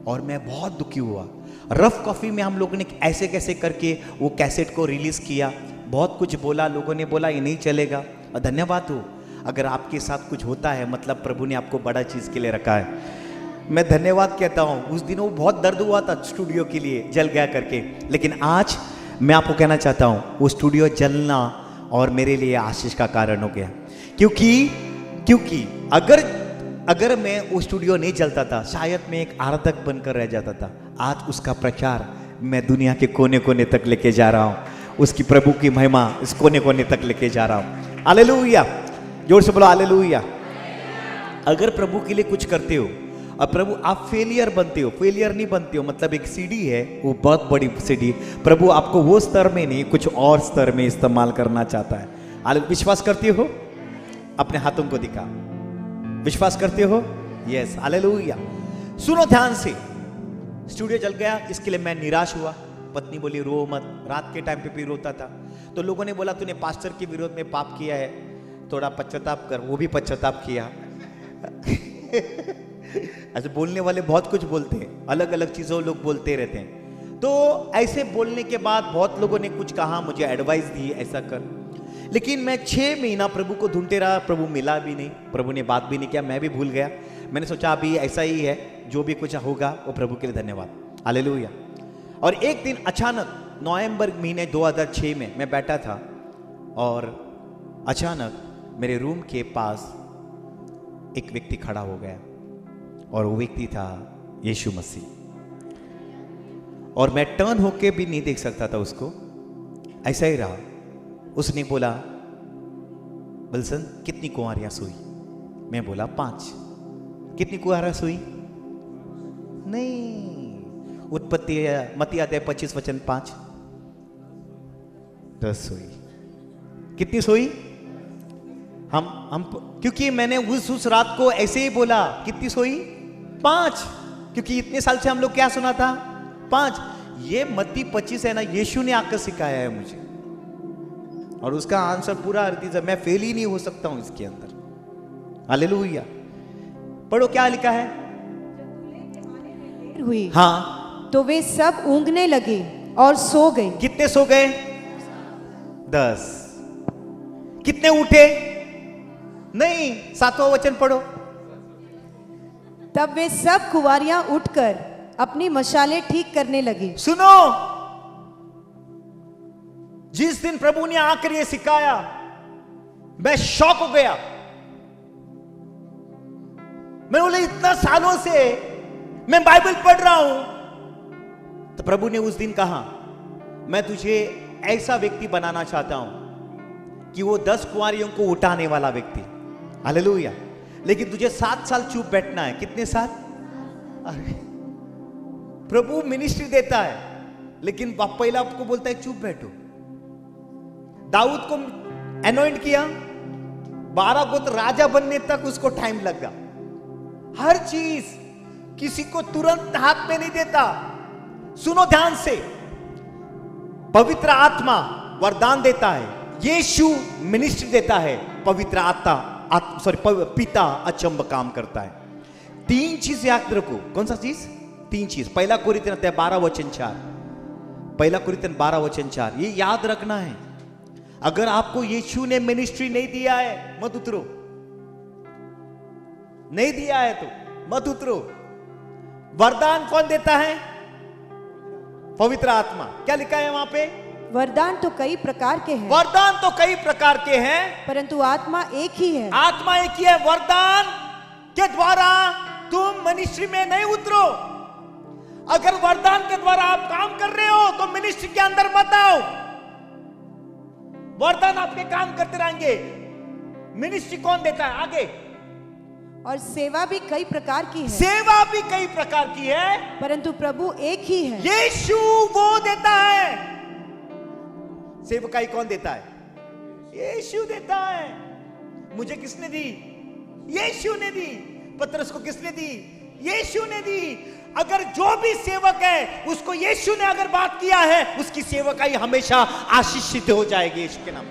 और मैं बहुत दुखी हुआ। रफ कॉफी में हम लोगों ने ऐसे कैसे करके वो कैसेट को रिलीज किया, बहुत कुछ बोला, लोगों ने बोला ये नहीं चलेगा। और धन्यवाद हो, अगर आपके साथ कुछ होता है मतलब प्रभु ने आपको बड़ा चीज़ के लिए रखा है। मैं धन्यवाद कहता हूँ। उस दिन वो बहुत दर्द हुआ था स्टूडियो के लिए, जल गया करके, लेकिन आज मैं आपको कहना चाहता हूँ वो स्टूडियो जलना और मेरे लिए आशीष का कारण हो गया। क्योंकि अगर मैं वो स्टूडियो नहीं जलता था शायद मैं एक आराधक बनकर रह जाता था। आज उसका प्रचार मैं दुनिया के कोने कोने तक लेके जा रहा हूँ, उसकी प्रभु की महिमा इस कोने कोने तक लेके जा रहा हूँ। हालेलुया, जोर से बोलो हालेलुया। अगर प्रभु के लिए कुछ करते हो और प्रभु आप फेलियर बनते हो, फेलियर नहीं बनते हो, मतलब एक सीढ़ी है, वो बहुत बड़ी सीढ़ी। प्रभु आपको वो स्तर में नहीं, कुछ और स्तर में इस्तेमाल करना चाहता है। आप विश्वास करते हो? अपने हाथों को दिखा, विश्वास करते हो? Yes, hallelujah. सुनो ध्यान से। स्टूडियो जल गया, इसके लिए मैं निराश हुआ। पत्नी बोली रो मत, रात के टाइम पे भी रोता था। तो लोगों ने बोला तूने पास्टर के विरोध में पाप किया है, थोड़ा पश्चाताप कर। वो भी पश्चाताप किया। ऐसे बोलने वाले बहुत कुछ बोलते हैं, अलग अलग चीजों लोग बोलते रहते हैं। तो ऐसे बोलने के बाद बहुत लोगों ने कुछ कहा, मुझे एडवाइस दी ऐसा कर। लेकिन मैं 6 महीना प्रभु को ढूंढते रहा, प्रभु मिला भी नहीं, प्रभु ने बात भी नहीं किया, मैं भी भूल गया। मैंने सोचा अभी ऐसा ही है, जो भी कुछ होगा वो प्रभु के लिए धन्यवाद, हालेलुया। और एक दिन अचानक नवंबर महीने 2006 में मैं बैठा था और अचानक मेरे रूम के पास एक व्यक्ति खड़ा हो गया और वो व्यक्ति था यीशु मसीह। और मैं टर्न होके भी नहीं देख सकता था उसको, ऐसा ही रहा। उसने बोला विल्सन कितनी कुंवारियां सोई? मैं बोला 5। कितनी कुंवारियां सोई? नहीं, उत्पत्ति मत्ती अध्याय 25 वचन 5, 10 सोई। कितनी सोई? हम क्योंकि मैंने उस रात को ऐसे ही बोला, कितनी सोई? 5। क्योंकि इतने साल से हम लोग क्या सुना था? 5। ये मत्ती 25 है ना, यीशु ने आकर सिखाया है मुझे, और उसका आंसर पूरा अर्थ है, मैं फेल ही नहीं हो सकता हूं इसके अंदर, हालेलुया। पढ़ो क्या लिखा है। हुई हाँ, तो वे सब ऊँघने लगे और सो गए। कितने सो गए? 10। कितने उठे? नहीं, 7वां वचन पढ़ो। तब वे सब कुंवारियां उठकर अपनी मशालें ठीक करने लगी। सुनो, जिस दिन प्रभु ने आकर ये सिखाया, मैं शॉक हो गया। मैं बोले इतना सालों से मैं बाइबल पढ़ रहा हूं। तो प्रभु ने उस दिन कहा, मैं तुझे ऐसा व्यक्ति बनाना चाहता हूं कि वो 10 कुंवारियों को उठाने वाला व्यक्ति, हालेलुया। लेकिन तुझे 7 साल चुप बैठना है। कितने साल? अरे प्रभु मिनिस्ट्री देता है, लेकिन पहला आपको बोलता है चुप बैठो। दाऊद को अनॉइंट किया, 12 को तो राजा बनने तक उसको टाइम लगा। हर चीज किसी को तुरंत हाथ में नहीं देता। सुनो ध्यान से, पवित्र आत्मा वरदान देता है, यीशु मिनिस्ट्री देता है, पवित्र आत्मा पिता अचंभ काम करता है। 3 चीज याद रखो। कौन सा चीज? 3 चीज। 1 कोरिन्थियन 12 वचन 4, 1 कोरिन्थियन 12 वचन 4, ये याद रखना है। अगर आपको यीशु ने मिनिस्ट्री नहीं दिया है, मत उतरो। नहीं दिया है तो मत उतरो। वरदान कौन देता है? पवित्र आत्मा। क्या लिखा है वहां पे? वरदान तो कई प्रकार के हैं, वरदान तो कई प्रकार के हैं, परंतु आत्मा एक ही है। आत्मा एक ही है। वरदान के द्वारा तुम मिनिस्ट्री में नहीं उतरो। अगर वरदान के द्वारा आप काम कर रहे हो तो मिनिस्ट्री के अंदर मत आओ। वरदान आपके काम करते रहेंगे। मिनिस्ट्री कौन देता है? आगे। और सेवा भी कई प्रकार की है, सेवा भी कई प्रकार की है, परंतु प्रभु एक ही है। यीशु वो देता है। सेवकाई कौन देता है? यीशु देता है। मुझे किसने दी? यीशु ने दी। पतरस को किसने दी? यीशु ने दी। अगर जो भी सेवक है उसको यीशु ने अगर बात किया है, उसकी सेवकाई हमेशा आशीषित हो जाएगी यीशु के नाम।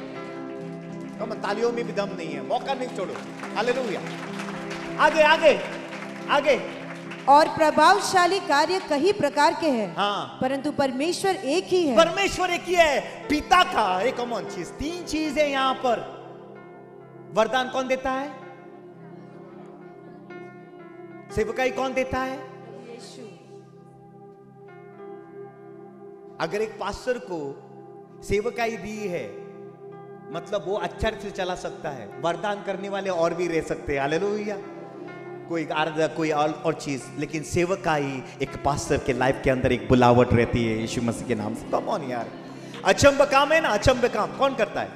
कम तालियों में भी दम नहीं है, मौका नहीं छोड़ो। हालेलुया। आगे आगे आगे। और प्रभावशाली कार्य कई प्रकार के हैं, हाँ, परंतु परमेश्वर एक ही है। परमेश्वर एक ही है, पिता का एक कॉमन चीज। 3 चीज है यहां पर। वरदान कौन देता है? सेवकाई कौन देता है? यीशु। अगर एक पास्टर को सेवकाई दी है, मतलब वो अच्छा से चला सकता है। वरदान करने वाले और भी रह सकते हैं, हालेलुया। कोई आराधना, कोई और चीज, लेकिन सेवकाई एक पास्टर के लाइफ के अंदर एक बुलावट रहती है यीशु मसीह के नाम से। कम ऑन यार, अचंभ काम है ना। अचंभ काम कौन करता है?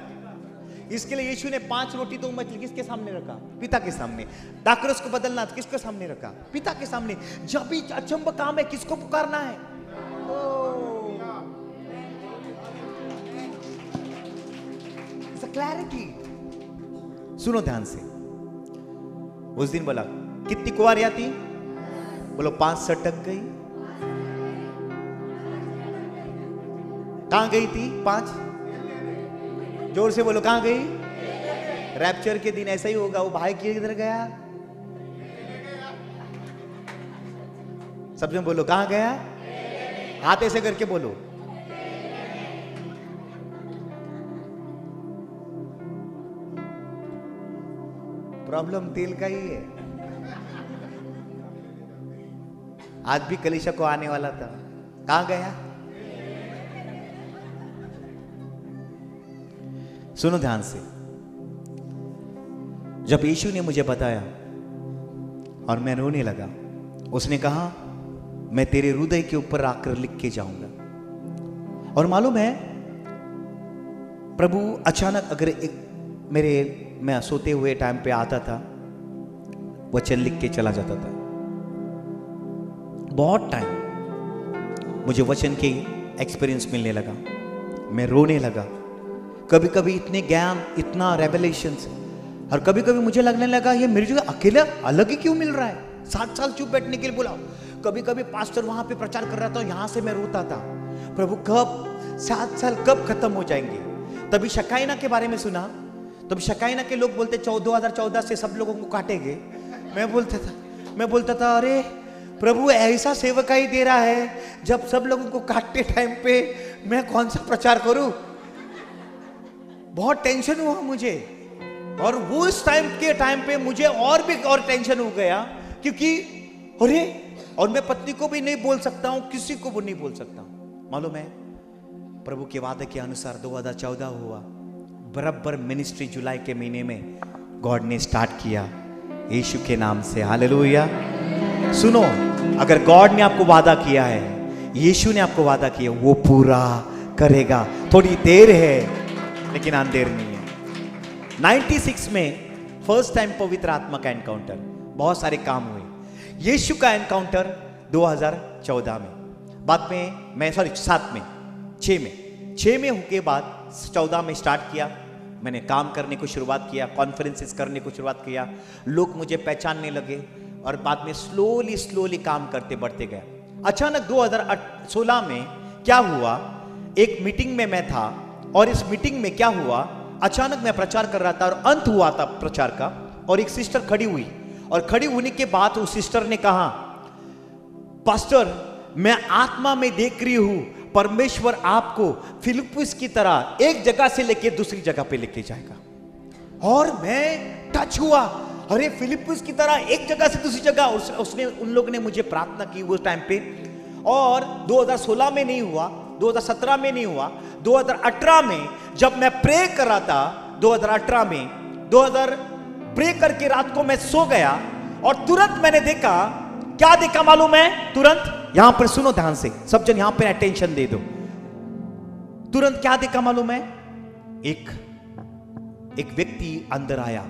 इसके लिए यीशु ने 5 रोटी 2 मछली किसके सामने रखा? पिता के सामने। दाखरस को बदलना किसके सामने रखा? पिता के सामने। जब भी अचंभ काम है किसको पुकारना है? क्लैरिटी। सुनो ध्यान से। उस दिन बोला कितनी कुंवारियां थी? बोलो 5 सटक गई। कहां गई थी 5? जोर से बोलो, कहां गई? रैप्चर के दिन ऐसा ही होगा, वो भाई किधर गया? सब जन बोलो, कहां गया? हाथ ऐसे करके बोलो। प्रॉब्लम तेल का ही है। आज भी कलीसिया को आने वाला था, कहां गया? सुनो ध्यान से। जब यीशु ने मुझे बताया और मैं रोने लगा, उसने कहा मैं तेरे हृदय के ऊपर आकर लिख के जाऊंगा। और मालूम है प्रभु अचानक अगर मैं सोते हुए टाइम पे आता था, वचन लिख के चला जाता था। बहुत टाइम मुझे वचन के एक्सपीरियंस मिलने लगा, मैं रोने लगा। कभी कभी इतने ज्ञान, इतना रेवलेशंस, और कभी कभी मुझे लगने लगा ये मेरी जगह अकेला अलग ही क्यों मिल रहा है? 7 साल चुप बैठने के लिए बोला। कभी कभी पास्टर वहां पे प्रचार कर रहा था, यहां से मैं रोता था, प्रभु कब 7 साल कब खत्म हो जाएंगे? तभी शकाइना के बारे में सुना, तब शकाइना के लोग बोलते 2014 से सब लोगों को काटेंगे। मैं बोलता था अरे प्रभु ऐसा सेवकाई दे रहा है, जब सब लोगों को काटते टाइम पे मैं कौन सा प्रचार करूं? बहुत टेंशन हुआ मुझे। और वो इस टाइम पे मुझे और भी टेंशन हो गया, क्योंकि अरे, और मैं पत्नी को भी नहीं बोल सकता हूं, किसी को भी नहीं बोल सकता हूं। मालूम है प्रभु के वादे के अनुसार 2014 हुआ, बराबर मिनिस्ट्री जुलाई के महीने में गॉड ने स्टार्ट किया यीशु के नाम से। हालेलुया। सुनो, अगर गॉड ने आपको वादा किया है, यीशु ने आपको वादा किया, वो पूरा करेगा। थोड़ी देर है लेकिन अंधेर नहीं है। 96 में फर्स्ट टाइम पवित्र आत्मा का एनकाउंटर, बहुत सारे काम हुए। यीशु का एनकाउंटर 2014 में, बाद में मैं 6 में होके बाद 14 में स्टार्ट किया। मैंने काम करने को शुरुआत किया, कॉन्फ्रेंसेस करने को शुरुआत किया, लोग मुझे पहचानने लगे, और बाद में स्लोली काम करते बढ़ते गया। अचानक 2016 में क्या हुआ, एक मीटिंग में मैं था, और इस मीटिंग में क्या हुआ, अचानक मैं प्रचार कर रहा था और अंत हुआ था प्रचार का, और एक सिस्टर खड़ी हुई, और खड़ी होने के बाद उस सिस्टर ने कहा, पास्टर मैं आत्मा में देख रही हूं परमेश्वर आपको फिलिप्पुस की तरह एक जगह से लेके दूसरी जगह पे लेके जाएगा। और मैं टच हुआ, अरे फिलिप्पुस की तरह एक जगह से दूसरी जगह। उसने उन लोगों ने मुझे प्रार्थना की उस टाइम पे, और 2016 में नहीं हुआ, 2017 में नहीं हुआ, 2018 में जब मैं प्रे कर रहा था, 2018 में 2000 प्रे करके रात को मैं सो गया, और तुरंत मैंने देखा, क्या देखा मालूम है? तुरंत यहां पर सुनो ध्यान से, सब जन यहां पर अटेंशन दे दो। तुरंत क्या देखा मालूम है? एक व्यक्ति अंदर आया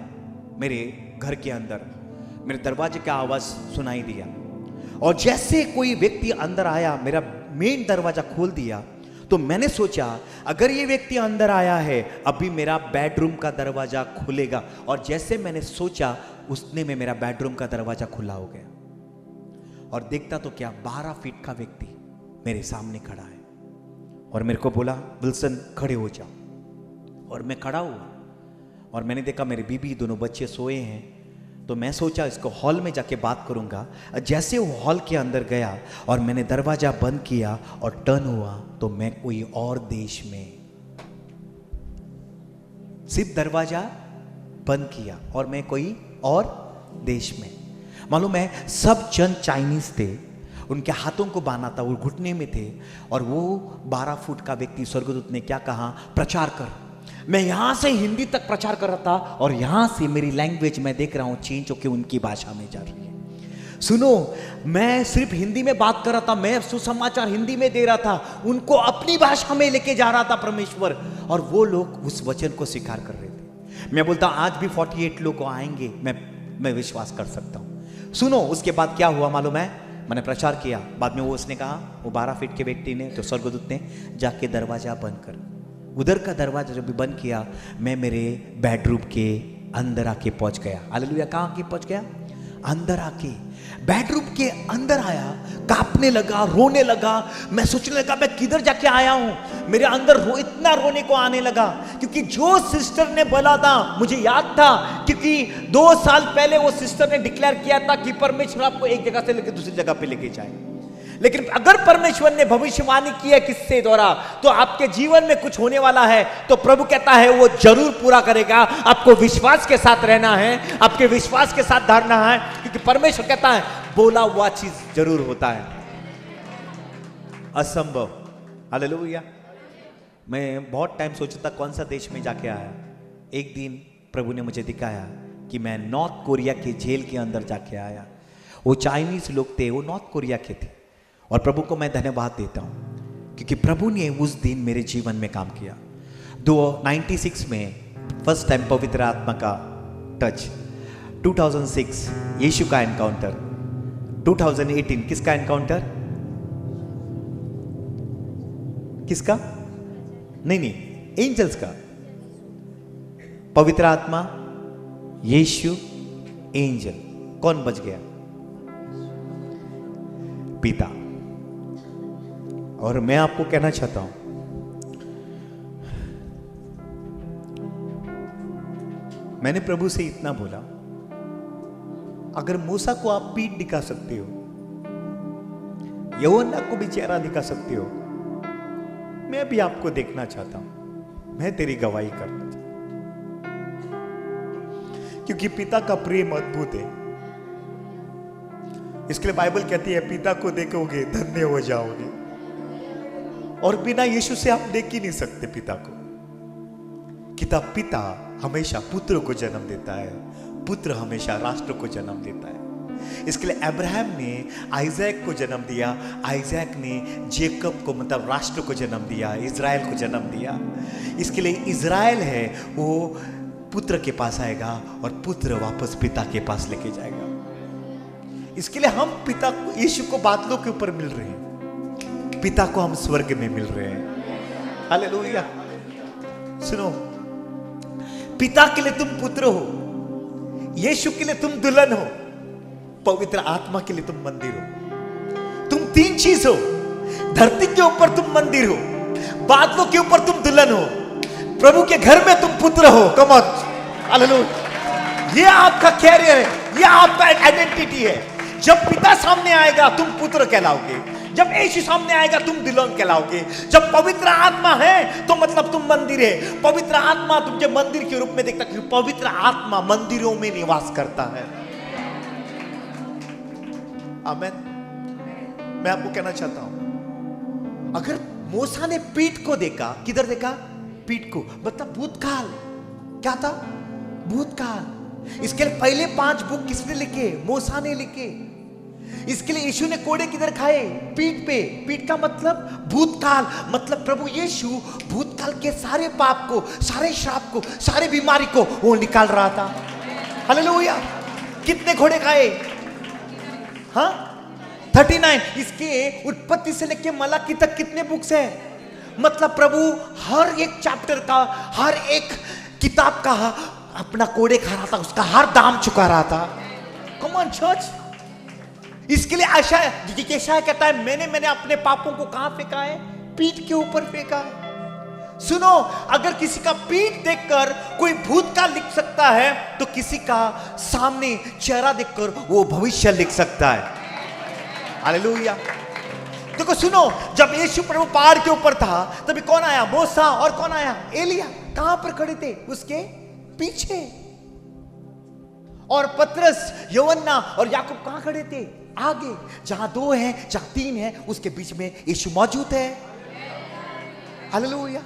मेरे घर के अंदर, मेरे दरवाजे का आवाज सुनाई दिया, और जैसे कोई व्यक्ति अंदर आया, मेरा मेन दरवाजा खोल दिया, तो मैंने सोचा अगर ये व्यक्ति अंदर आया है, अभी मेरा बेडरूम का दरवाजा खुलेगा। और जैसे मैंने सोचा, उसने में मेरा बेडरूम का दरवाजा खुला हो गया, और देखता तो क्या, 12 फीट का व्यक्ति मेरे सामने खड़ा है, और मेरे को बोला विल्सन खड़े हो जाओ। और मैं खड़ा हुआ, और मैंने देखा मेरे बीबी, दोनों बच्चे सोए हैं। तो मैं सोचा इसको हॉल में जाके बात करूंगा। जैसे वो हॉल के अंदर गया और मैंने दरवाजा बंद किया और टर्न हुआ, तो मैं कोई और देश में, सिर्फ दरवाजा बंद किया और मैं कोई और देश में। मालूम है सब जन चाइनीज थे, उनके हाथों को बांधा था, वो घुटने में थे, और वो 12 फुट का व्यक्ति स्वर्गदूत ने क्या कहा, प्रचार कर। मैं यहां से हिंदी तक प्रचार कर रहा था, और यहां से मेरी लैंग्वेज मैं देख रहा हूं चेंज होकर उनकी भाषा में जा रही है। सुनो, मैं सिर्फ हिंदी में बात कर रहा था, मैं सुसमाचार हिंदी में दे रहा था, उनको अपनी भाषा में लेके जा रहा था परमेश्वर, और वो लोग उस वचन को स्वीकार कर रहे थे। मैं बोलता हूं आज भी 48 लोग आएंगे, मैं विश्वास कर सकता हूं। सुनो उसके बाद क्या हुआ मालूम है? मैंने प्रचार किया, बाद में वो उसने कहा, वो 12 फीट के व्यक्ति ने, तो स्वर्गदूत ने जाके दरवाजा बंद कर, उधर का दरवाजा जब भी बंद किया, मैं मेरे बेडरूम के अंदर आके पहुंच गया। हालेलुया। कहां आके पहुंच गया? अंदर आके बेडरूम के अंदर आया, कांपने लगा, रोने लगा। मैं सोचने लगा मैं किधर जाके आया हूं। मेरे अंदर इतना रोने को आने लगा, क्योंकि जो सिस्टर ने बोला था मुझे याद था, क्योंकि 2 साल पहले वो सिस्टर ने डिक्लेयर किया था कि परमेश्वर आपको एक जगह से लेकर दूसरी जगह पे लेके जाए। लेकिन अगर परमेश्वर ने भविष्यवाणी की है किससे द्वारा, तो आपके जीवन में कुछ होने वाला है, तो प्रभु कहता है वो जरूर पूरा करेगा। आपको विश्वास के साथ रहना है, आपके विश्वास के साथ धारना है, क्योंकि परमेश्वर कहता है बोला हुआ चीज जरूर होता है, असंभव। हालेलुया। मैं बहुत टाइम सोचता कौन सा देश में जाके आया। एक दिन प्रभु ने मुझे दिखाया कि मैं नॉर्थ कोरिया के जेल के अंदर जाके आया। वो चाइनीज लोग थे, वो नॉर्थ कोरिया के थे। और प्रभु को मैं धन्यवाद देता हूं, क्योंकि प्रभु ने उस दिन मेरे जीवन में काम किया। 96 में फर्स्ट टाइम पवित्र आत्मा का टच, 2006 यीशु का एनकाउंटर, 2018 किसका एनकाउंटर? किसका? नहीं, एंजल्स का। पवित्र आत्मा, यीशु, एंजल, कौन बच गया? पिता। और मैं आपको कहना चाहता हूं, मैंने प्रभु से इतना बोला, अगर मूसा को आप पीठ दिखा सकते हो, यूहन्ना को भी चेहरा दिखा सकते हो, मैं भी आपको देखना चाहता हूं। मैं तेरी गवाही करना चाहता हूं, क्योंकि पिता का प्रेम अद्भुत है। इसके लिए बाइबल कहती है पिता को देखोगे धन्य हो जाओगे। और बिना यीशु से आप देख ही नहीं सकते पिता को। किताब पिता हमेशा पुत्र को जन्म देता है, पुत्र हमेशा राष्ट्र को जन्म देता है। इसके लिए अब्राहम ने आइजैक को जन्म दिया, आइजैक ने जेकब को मतलब राष्ट्र को जन्म दिया, इजराइल को जन्म दिया। इसके लिए इजराइल है वो पुत्र के पास आएगा और पुत्र वापस पिता के पास लेके जाएगा। इसके लिए हम पिता को, यीशु को बादलों के ऊपर मिल रहे हैं, पिता को हम स्वर्ग में मिल रहे हैं। हालेलुया। सुनो, पिता के लिए तुम पुत्र हो, यीशु के लिए तुम दुल्हन हो, पवित्र आत्मा के लिए तुम मंदिर हो। तुम 3 चीज हो। धरती के ऊपर तुम मंदिर हो, बादलों के ऊपर तुम दुल्हन हो, प्रभु के घर में तुम पुत्र हो। Come on, hallelujah. ये आपका कैरियर है, ये आपका आइडेंटिटी है। जब पिता सामने आएगा तुम पुत्र कहलाओगे, जब यीशु सामने आएगा तुम दुल्हन कहलाओगे। जब पवित्र आत्मा है तो मतलब तुम मंदिर है। पवित्र आत्मा तुझे मंदिर के रूप में देखता, क्योंकि पवित्र आत्मा मंदिरों में निवास करता है। आमीन। मैं आपको कहना चाहता हूं, अगर मूसा ने पीठ को देखा, किधर देखा? पीठ को, मतलब भूतकाल। क्या था? भूतकाल। इसके लिए पहले 5 बुक किसने लिखे? मूसा ने लिखे। इसके लिए यीशु ने कोड़े किधर खाए? पीठ पे। पीठ का मतलब भूतकाल, मतलब प्रभु यीशु भूतकाल के सारे पाप को, सारे श्राप को, सारे बीमारी को वो निकाल रहा था। हालेलुया। कितने घोड़े खाए? हाँ, 39। इसके उत्पत्ति से लेके मलाकी तक कितने बुक्स है? मतलब प्रभु हर एक चैप्टर का, हर एक किताब का अपना कोड़े खा रहा था, उसका हर दाम चुका रहा था। Come on church. इसके लिए यशायाह कहता है मैंने अपने पापों को कहां फेंका है? पीठ के ऊपर फेंका है। सुनो, अगर किसी का पीठ देखकर कोई भूतकाल लिख सकता है, तो किसी का सामने चेहरा देखकर वो भविष्य लिख सकता है। हालेलुया। देखो सुनो, जब यीशु प्रभु पहाड़ के ऊपर था तभी कौन आया? मूसा। और कौन आया? एलिया। कहां पर खड़े थे? उसके पीछे। और पतरस, यूहन्ना और याकूब कहां खड़े थे? आगे। जहां 2 हैं, जहां 3 हैं, उसके बीच में यीशु मौजूद है। हालेलुया।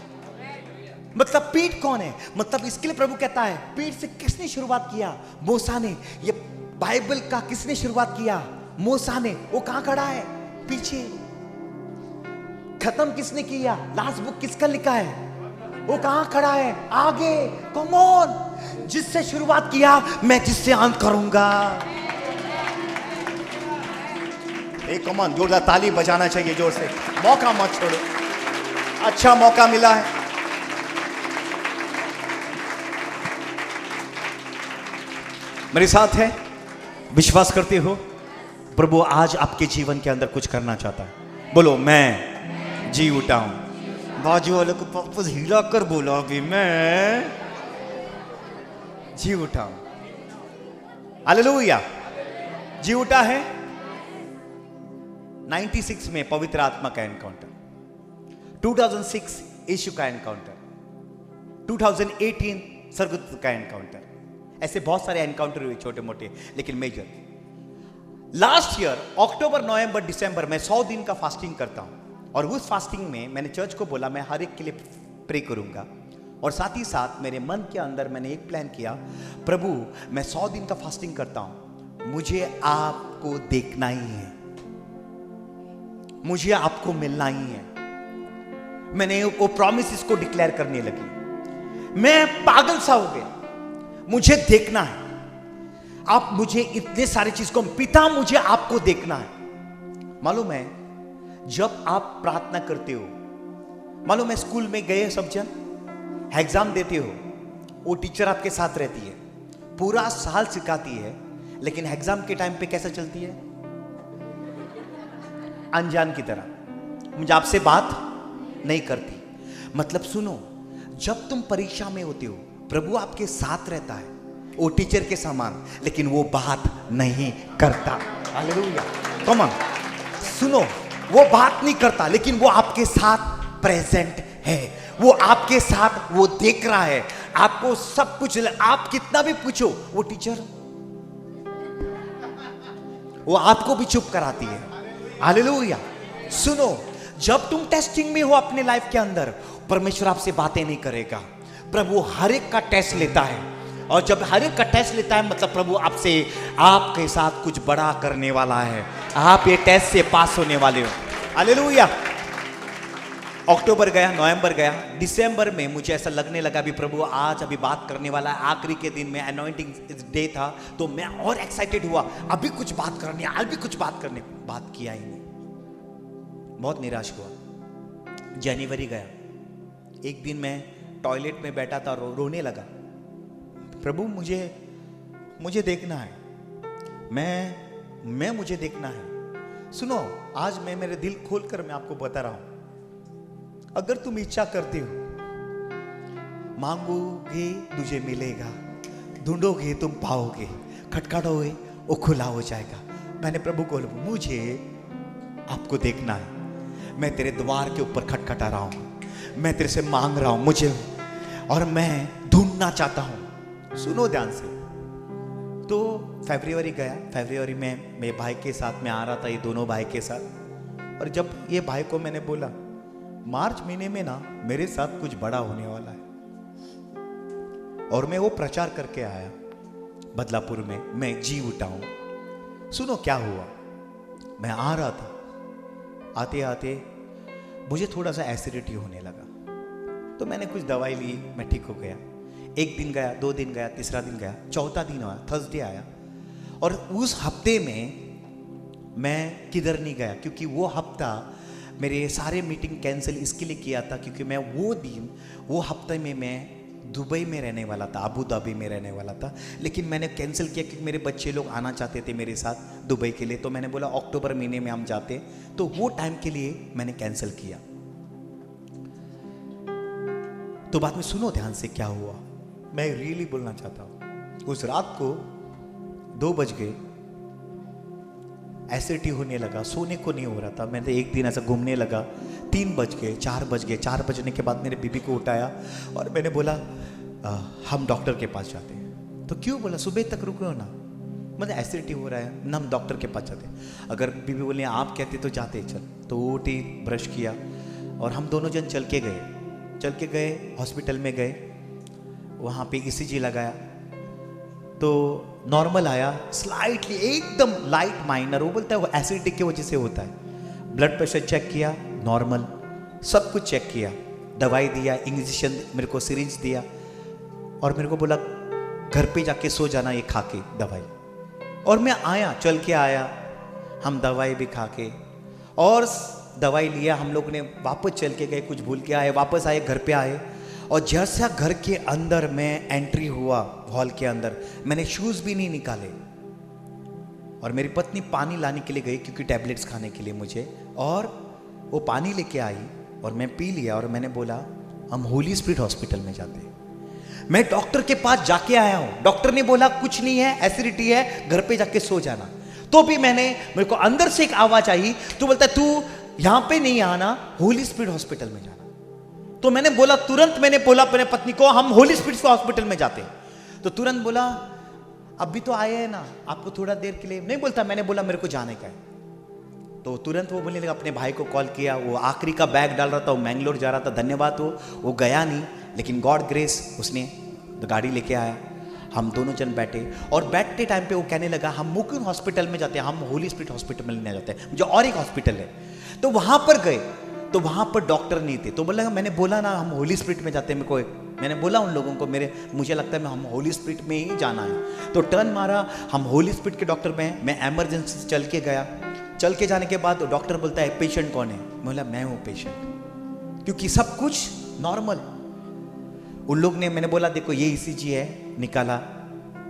मतलब पीठ कौन है? मतलब इसके लिए प्रभु कहता है पीठ से किसने शुरुआत किया? मूसा ने। ये बाइबल का किसने शुरुआत किया? मूसा ने। वो कहां खड़ा है? पीछे। खत्म किसने किया? लास्ट बुक किसका लिखा है? वो कहां खड़ा है? आगे। कम ऑन, जिससे शुरुआत किया मैं जिससे अंत करूंगा। एक कम ऑन, जोरदार ताली बजाना चाहिए जोर से। मौका मत छोड़ो, अच्छा मौका मिला है। मेरे साथ है, विश्वास करते हो प्रभु आज आपके जीवन के अंदर कुछ करना चाहता है? बोलो मैं जी उठा हूं। बाजू वाले को वापस हिला कर बोला अभी, मैं जी उठा हूं। हालेलुया, जी उठा है। 96 में पवित्र आत्मा का एनकाउंटर, 2006 यीशु का एनकाउंटर, 2018 स्वर्गदूत का एनकाउंटर। ऐसे बहुत सारे एनकाउंटर हुए छोटे मोटे, लेकिन मेजर। लास्ट ईयर अक्टूबर नवंबर दिसंबर में 100 दिन का फास्टिंग करता हूं, और उस फास्टिंग में मैंने चर्च को बोला मैं हर एक के लिए प्रे करूंगा, और साथ ही साथ मेरे मन के अंदर मैंने एक प्लान किया, प्रभु मैं 100 दिन का फास्टिंग करता हूं, मुझे आपको देखना ही है, मुझे आपको मिलना ही है। मैंने वो प्रॉमिस इसको डिक्लेयर करने लगी। मैं पागल सा हो गया, मुझे देखना है, आप मुझे इतने सारी चीज को, पिता मुझे आपको देखना है। मालूम है जब आप प्रार्थना करते हो, मालूम है स्कूल में गए सब जन, एग्जाम देते हो, वो टीचर आपके साथ रहती है, पूरा साल सिखाती है, लेकिन एग्जाम के टाइम पे कैसा चलती है? अनजान की तरह, मुझे आपसे बात नहीं करती। मतलब सुनो, जब तुम परीक्षा में होते हो प्रभु आपके साथ रहता है, वो टीचर के समान, लेकिन वो बात नहीं करता। हालेलुया, कम ऑन, सुनो, वो बात नहीं करता, लेकिन वो आपके साथ प्रेजेंट है, वो आपके साथ, वो देख रहा है आपको सब कुछ। आप कितना भी पूछो, वो टीचर वो आपको भी चुप कराती है। हालेलुया, सुनो, जब तुम टेस्टिंग में हो अपने लाइफ के अंदर, परमेश्वर आपसे बातें नहीं करेगा, प्रभु हर एक का टेस्ट लेता है, और जब हर एक का टेस्ट लेता है मतलब प्रभु आपसे, आपके साथ कुछ बड़ा करने वाला है, आप ये टेस्ट से पास होने वाले हो। हालेलुया। अक्टूबर गया, नवंबर गया, दिसंबर में मुझे ऐसा लगने लगा भी प्रभु आज अभी बात करने वाला है। आखिरी के दिन में अनॉइंटिंग डे था, तो मैं और एक्साइटेड हुआ, अभी कुछ बात करनी है, अभी कुछ बात करनी। बात किया ही नहीं, बहुत निराश हुआ। जनवरी गया, एक दिन मैं टॉयलेट में बैठा था, रोने लगा, प्रभु मुझे देखना है, मैं मुझे देखना है। सुनो, आज मैं मेरे दिल खोलकर मैं आपको बता रहा हूं, अगर तुम इच्छा करते हो, मांगोगे तुझे मिलेगा, ढूंढोगे तुम पाओगे, खटखटाओगे वो खुला हो जाएगा। मैंने प्रभु को बोला, मुझे आपको देखना है, मैं तेरे द्वार के ऊपर खटखटा रहा हूं, मैं तेरे से मांग रहा हूं मुझे, और मैं ढूंढना चाहता हूं। सुनो ध्यान से। तो फरवरी गया, फरवरी में मेरे भाई के साथ में आ रहा था, ये दोनों भाई के साथ, और जब ये भाई को मैंने बोला मार्च महीने में ना मेरे साथ कुछ बड़ा होने वाला है, और मैं वो प्रचार करके आया बदलापुर में, मैं जी उठा हूं। सुनो क्या हुआ, मैं आ रहा था, आते आते मुझे थोड़ा सा एसिडिटी होने लगा, तो मैंने कुछ दवाई ली, मैं ठीक हो गया। एक दिन गया, 2 दिन गया, तीसरा दिन गया, चौथा दिन आया, थर्सडे आया, और उस हफ्ते में मैं किधर नहीं गया, क्योंकि वो हफ्ता मेरे सारे मीटिंग कैंसिल इसके लिए किया था, क्योंकि मैं वो दिन, वो हफ्ते में मैं दुबई में रहने वाला था, अबू धाबी में रहने वाला था, लेकिन मैंने कैंसिल किया क्योंकि मेरे बच्चे लोग आना चाहते थे मेरे साथ दुबई के लिए। तो मैंने बोला अक्टूबर महीने में हम जाते, तो वो टाइम के लिए मैंने कैंसिल किया। तो बाद में सुनो ध्यान से क्या हुआ, मैं रियली बोलना चाहता हूं। उस रात को 2 बज गए, एसिडिटी होने लगा, सोने को नहीं हो रहा था। मैंने एक दिन ऐसा घूमने लगा, 3 बज गए, 4 बज गए। 4 बजने के बाद मेरे बीबी को उठाया और मैंने बोला हम डॉक्टर के पास जाते हैं। तो क्यों? बोला सुबह तक रुको ना, मतलब एसिडिटी हो रहा है ना, हम डॉक्टर के पास जाते हैं। अगर बीबी बोले आप कहते तो जाते, चल। तो वो उठी, ब्रश किया, और हम दोनों जन चल के गए हॉस्पिटल में गए, वहाँ पे ECG लगाया तो नॉर्मल आया, स्लाइटली एकदम लाइट माइनर, वो बोलता है वो एसिडिटी की वजह से होता है। ब्लड प्रेशर चेक किया, नॉर्मल, सब कुछ चेक किया। दवाई दिया, इंजेक्शन मेरे को सिरिंज दिया और मेरे को बोला घर पे जाके सो जाना ये खा के दवाई। और मैं आया, चल के आया, हम दवाई भी खा के और दवाई लिया, हम लोग ने वापस चल के गए, कुछ भूल के आए, वापस आए, घर पे आए। और जैसा घर के अंदर मैं एंट्री हुआ हॉल के अंदर, मैंने शूज़ भी नहीं निकाले और मेरी पत्नी पानी लाने के लिए गई क्योंकि टैबलेट्स खाने के लिए मुझे, और वो पानी लेके आई और मैं पी लिया और मैंने बोला हम होली स्पिरिट हॉस्पिटल में जाते हैं। मैं डॉक्टर के पास जाके आया हूं, डॉक्टर ने बोला कुछ नहीं है, एसिडिटी है, घर पे जाके सो जाना। तो भी मेरे को अंदर से एक आवाज आई, तो बोलता है तू यहां पे नहीं आना, होली स्पिरिट हॉस्पिटल में जाना। तो मैंने बोला, तुरंत मैंने बोला अपने पत्नी को हम होली स्पिरिट हॉस्पिटल में जाते हैं। तो तुरंत बोला अभी तो आए हैं ना, आपको थोड़ा देर के लिए नहीं बोलता, मैंने बोला मेरे को जाने का है। तो तुरंत वो बोलने लगा, अपने भाई को कॉल किया, वो आखिरी का बैग डाल रहा था, वो मैंगलोर जा रहा था, धन्यवाद वो गया नहीं, लेकिन गॉड ग्रेस उसने गाड़ी लेके आया। हम दोनों जन बैठे और बैठते टाइम पे वो कहने लगा हम मुकुंद हॉस्पिटल में जाते हैं, हम होली स्पिरिट हॉस्पिटल में लेने जाते हैं, जो और एक हॉस्पिटल है। तो वहां पर गए तो वहां पर डॉक्टर नहीं थे। तो बोला मैंने बोला ना हम होली स्पिरिट में जाते हैं, मैंने बोला उन लोगों को मुझे लगता है हम होली स्पिरिट में ही जाना है। तो टर्न मारा, हम होली स्पिरिट के डॉक्टर में, मैं एमरजेंसी चल के गया। चल के जाने के बाद डॉक्टर बोलता है पेशेंट कौन है? बोला मैं हूं पेशेंट, क्योंकि सब कुछ नॉर्मल। उन लोग ने, मैंने बोला देखो ये ईसीजी है, निकाला,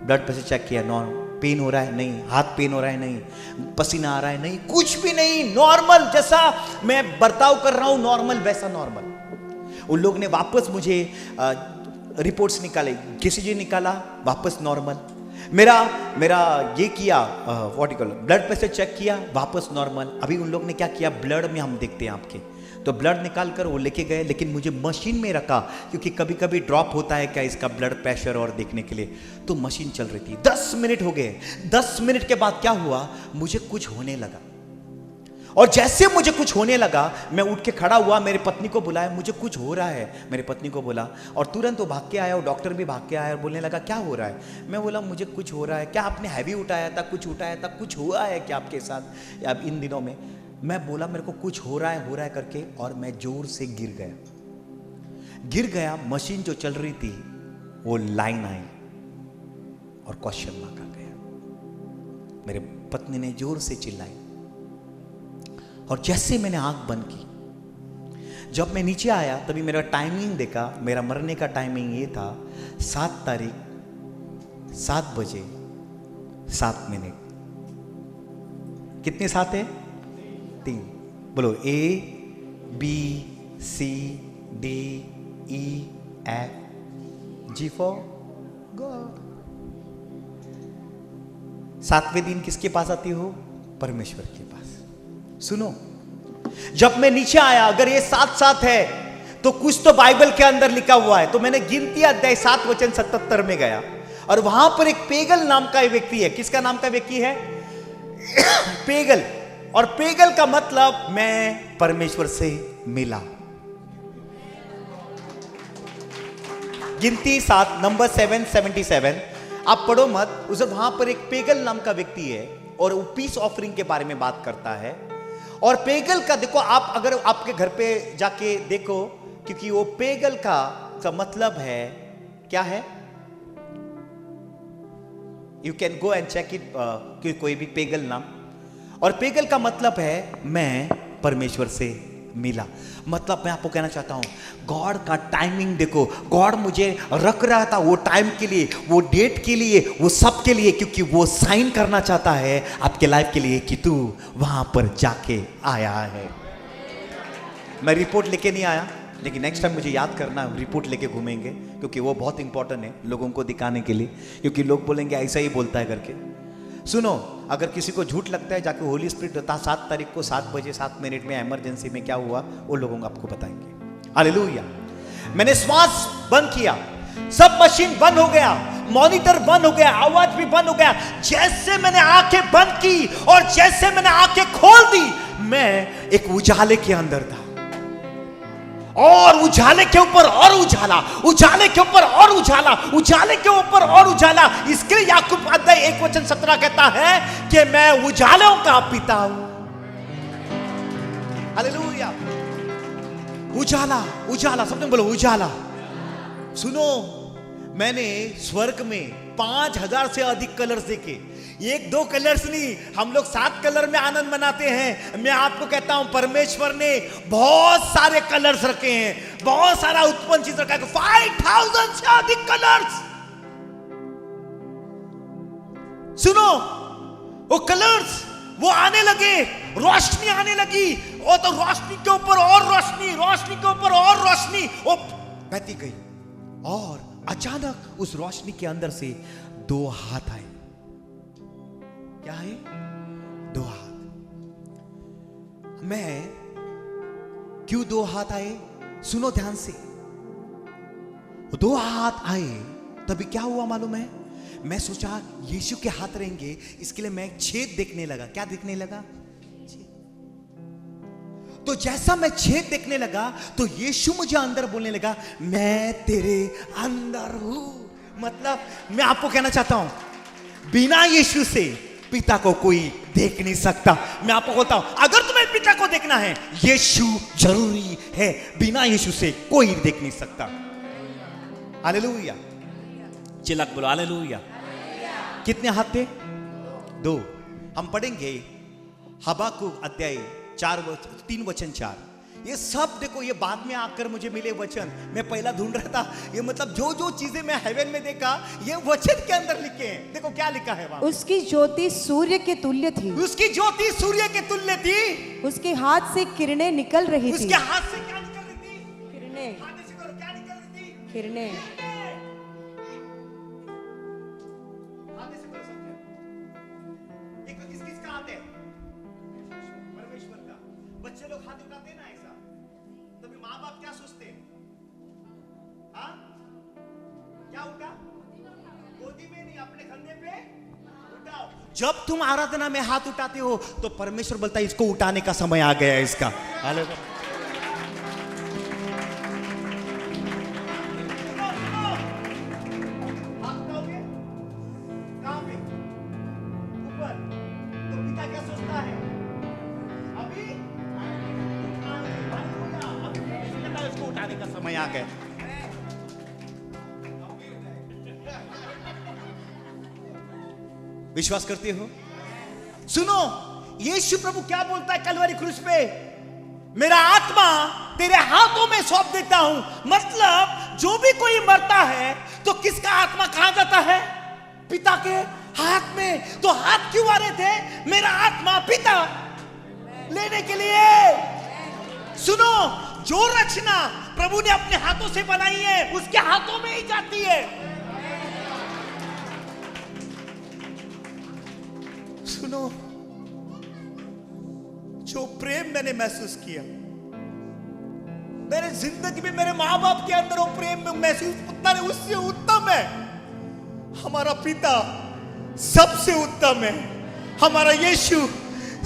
ब्लड प्रेशर चेक किया, नॉर्मल, पेन हो रहा है नहीं, हाथ पेन हो रहा है नहीं, पसीना आ रहा है नहीं, कुछ भी नहीं, नॉर्मल, जैसा मैं बर्ताव कर रहा हूं नॉर्मल वैसा नॉर्मल। उन लोग ने वापस मुझे रिपोर्ट्स निकाले, केसीजी निकाला, वापस नॉर्मल। मेरा ये किया, what you call, blood pressure check किया, वापस नॉर्मल। अभी उन लोग ने क्या किया, ब्लड में हम देखते हैं आपके, तो ब्लड निकाल कर वो लेके गए, लेकिन मुझे मशीन में रखा क्योंकि कभी कभी ड्रॉप होता है क्या इसका ब्लड प्रेशर और देखने के लिए। तो मशीन चल रही थी, 10 मिनट हो गए। 10 मिनट के बाद क्या हुआ, मुझे कुछ होने लगा, और जैसे मुझे कुछ होने लगा मैं उठ के खड़ा हुआ, मेरी पत्नी को बुलाया, मुझे कुछ हो रहा है, मेरी पत्नी को बोला, और तुरंत वो भाग के आया, और डॉक्टर भी भाग के आया और बोलने लगा क्या हो रहा है? मैं बोला मुझे कुछ हो रहा है। क्या आपने हैवी उठाया था, कुछ उठाया था, कुछ हुआ है क्या आपके साथ अब इन दिनों में? मैं बोला मेरे को कुछ हो रहा है करके, और मैं जोर से गिर गया। मशीन जो चल रही थी वो लाइन आई और क्वेश्चन मार्क आ गया। मेरे पत्नी ने जोर से चिल्लाई, और जैसे मैंने आंख बंद की, जब मैं नीचे आया तभी मेरा टाइमिंग देखा, मेरा मरने का टाइमिंग ये था 7 तारीख 7 बजे 7 मिनट। कितने 7 है? 3। बोलो ABCDEF G फॉर गॉड। 7वें दिन किसके पास आती हो? परमेश्वर के पास। सुनो, जब मैं नीचे आया, अगर ये 7-7 है तो कुछ तो बाइबल के अंदर लिखा हुआ है। तो मैंने गिनती अध्याय 7 वचन 77 में गया, और वहां पर एक पेगल नाम का व्यक्ति है। किसका नाम का व्यक्ति है? पेगल। और पेगल का मतलब मैं परमेश्वर से मिला। गिनती 7 नंबर 777 आप पढ़ो मत, उसे वहां पर एक पेगल नाम का व्यक्ति है, और वो पीस ऑफरिंग के बारे में बात करता है। और पेगल का देखो, आप अगर आपके घर पे जाके देखो, क्योंकि वो पेगल का मतलब है क्या है, you can go and check it, कोई भी पेगल नाम, और पेगल का मतलब है मैं परमेश्वर से मिला। मतलब मैं आपको कहना चाहता हूं, गॉड का टाइमिंग देखो, गॉड मुझे रख रहा था वो टाइम के लिए, वो डेट के लिए, वो सब के लिए, क्योंकि वो साइन करना चाहता है आपके लाइफ के लिए कि तू वहां पर जाके आया है। मैं रिपोर्ट लेके नहीं आया, लेकिन नेक्स्ट टाइम मुझे याद करना, रिपोर्ट लेके घूमेंगे, क्योंकि वो बहुत इंपॉर्टेंट है लोगों को दिखाने के लिए, क्योंकि लोग बोलेंगे ऐसा ही बोलता है करके। सुनो, अगर किसी को झूठ लगता है, जाके होली स्पिरिट होता 7 तारीख को 7 बजे 7 मिनट में इमरजेंसी में क्या हुआ, वो लोगों को आपको बताएंगे। हालेलुया। मैंने श्वास बंद किया, सब मशीन बंद हो गया, मॉनिटर बंद हो गया, आवाज भी बंद हो गया। जैसे मैंने आंखें बंद की और जैसे मैंने आंखें खोल दी, मैं एक उजाले के अंदर था, और उजाले के ऊपर और उजाला, उजाले के ऊपर और उजाला, उजाले के ऊपर और उजाला। इसके लिए याकूब अध्याय 1 वचन 17 कहता है कि मैं उजालों का पिता हूं। हालेलुया। उजाला, उजाला, सबने बोलो उजाला। सुनो, मैंने स्वर्ग में 5000 से अधिक कलर्स देखे। एक दो कलर्स नहीं, हम लोग 7 कलर में आनंद मनाते हैं। मैं आपको कहता हूं परमेश्वर ने बहुत सारे कलर्स रखे हैं, बहुत सारा उत्पन्न चीज रखा है। 5000 से अधिक कलर्स। सुनो, वो कलर्स वो आने लगे, रोशनी आने लगी, और तो रोशनी के ऊपर और रोशनी, रोशनी के ऊपर और रोशनी वो बहती गई। और अचानक उस रोशनी के अंदर से 2 हाथ आए। क्या है? 2 हाथ। मैं क्यों 2 हाथ आए? सुनो ध्यान से। 2 हाथ आए तभी क्या हुआ मालूम है? मैं सोचा यीशु के हाथ रहेंगे, इसके लिए मैं एक छेद देखने लगा। क्या देखने लगा? तो जैसा मैं छेद देखने लगा तो यीशु मुझे अंदर बोलने लगा, मैं तेरे अंदर हूं। मतलब मैं आपको कहना चाहता हूं, बिना यीशु से पिता को कोई देख नहीं सकता। मैं आपको बोलता हूं, अगर तुम्हें पिता को देखना है, यीशु जरूरी है। बिना यीशु से कोई देख नहीं सकता। हालेलुया। चिल्ला के बोलो हालेलुया। कितने हाथ थे? 2। हम पढ़ेंगे हबाकुक अध्याय 3 वचन 4। ये सब देखो, ये बाद में आकर मुझे मिले वचन। मैं पहला ढूंढ रहा था, ये मतलब जो जो चीजें मैं हेवन में देखा, ये वचन के अंदर लिखे हैं। देखो क्या लिखा है वहां। उसकी ज्योति सूर्य के तुल्य थी। उसकी ज्योति सूर्य के तुल्य थी। उसके हाथ से किरणें निकल रही थी। उसके हाथ से क्या निकल रही थी? किरणें। हाथ से करो, क्या निकल रही थी? किरणें। हाथ से करो सब। एक किसका हाथ है? परमेश्वर का। बच्चे लोग हाथ उठाते हैं ना ऐसा, तभी माँ बाप क्या सोचते हैं? हाँ, क्या उठा? गोदी में नहीं, अपने कंधे पे उठाओ। जब तुम आराधना में हाथ उठाते हो तो परमेश्वर बोलता है इसको उठाने का समय आ गया है इसका। हालेलुया। समय आ गया। विश्वास करते हो? सुनो, यीशु प्रभु क्या बोलता है कलवरी क्रूस पे? मेरा आत्मा तेरे हाथों में सौंप देता हूं। मतलब जो भी कोई मरता है तो किसका आत्मा कहां जाता है? पिता के हाथ में। तो हाथ क्यों आ रहे थे? मेरा आत्मा पिता लेने के लिए। सुनो, जो रचना प्रभु ने अपने हाथों से बनाई है उसके हाथों में ही जाती है। सुनो, जो प्रेम मैंने महसूस किया मेरे जिंदगी में, मेरे मां बाप के अंदर वो प्रेम महसूस उतना नहीं, उससे उत्तम है। हमारा पिता सबसे उत्तम है, हमारा यीशु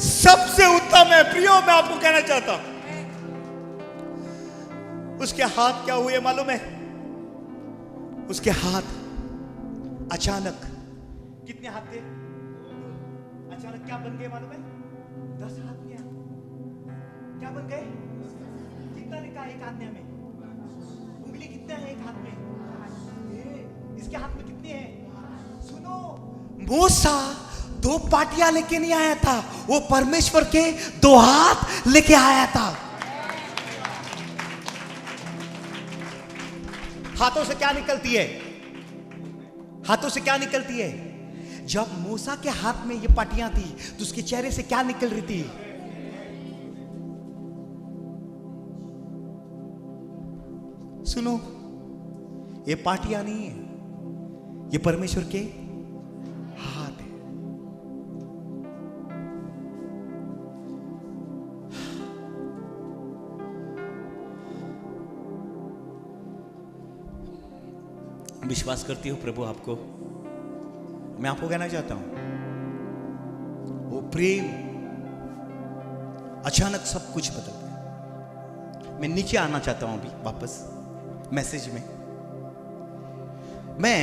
सबसे उत्तम है। प्रियो, मैं आपको कहना चाहता हूं, उसके हाथ क्या हुए मालूम है? उसके हाथ अचानक, कितने हाथ थे? अचानक क्या बन गए मालूम है? 10 हाथ क्या? क्या बन गए? कितना लिखा है एक हाथ में? उंगली कितना है एक हाथ में? इसके हाथ में कितने हैं? सुनो, मूसा 2 पाटियां लेके नहीं आया था, वो परमेश्वर के 2 हाथ लेके आया था। हाथों से क्या निकलती है? हाथों से क्या निकलती है? जब मूसा के हाथ में ये पाटियां थी तो उसके चेहरे से क्या निकल रही थी? सुनो, ये पाटियां नहीं है, ये परमेश्वर के हाथ है। विश्वास करती हो प्रभु आपको? मैं आपको कहना चाहता हूं, वो प्रेम अचानक सब कुछ बदल गया। मैं नीचे आना चाहता हूं अभी वापस मैसेज में। मैं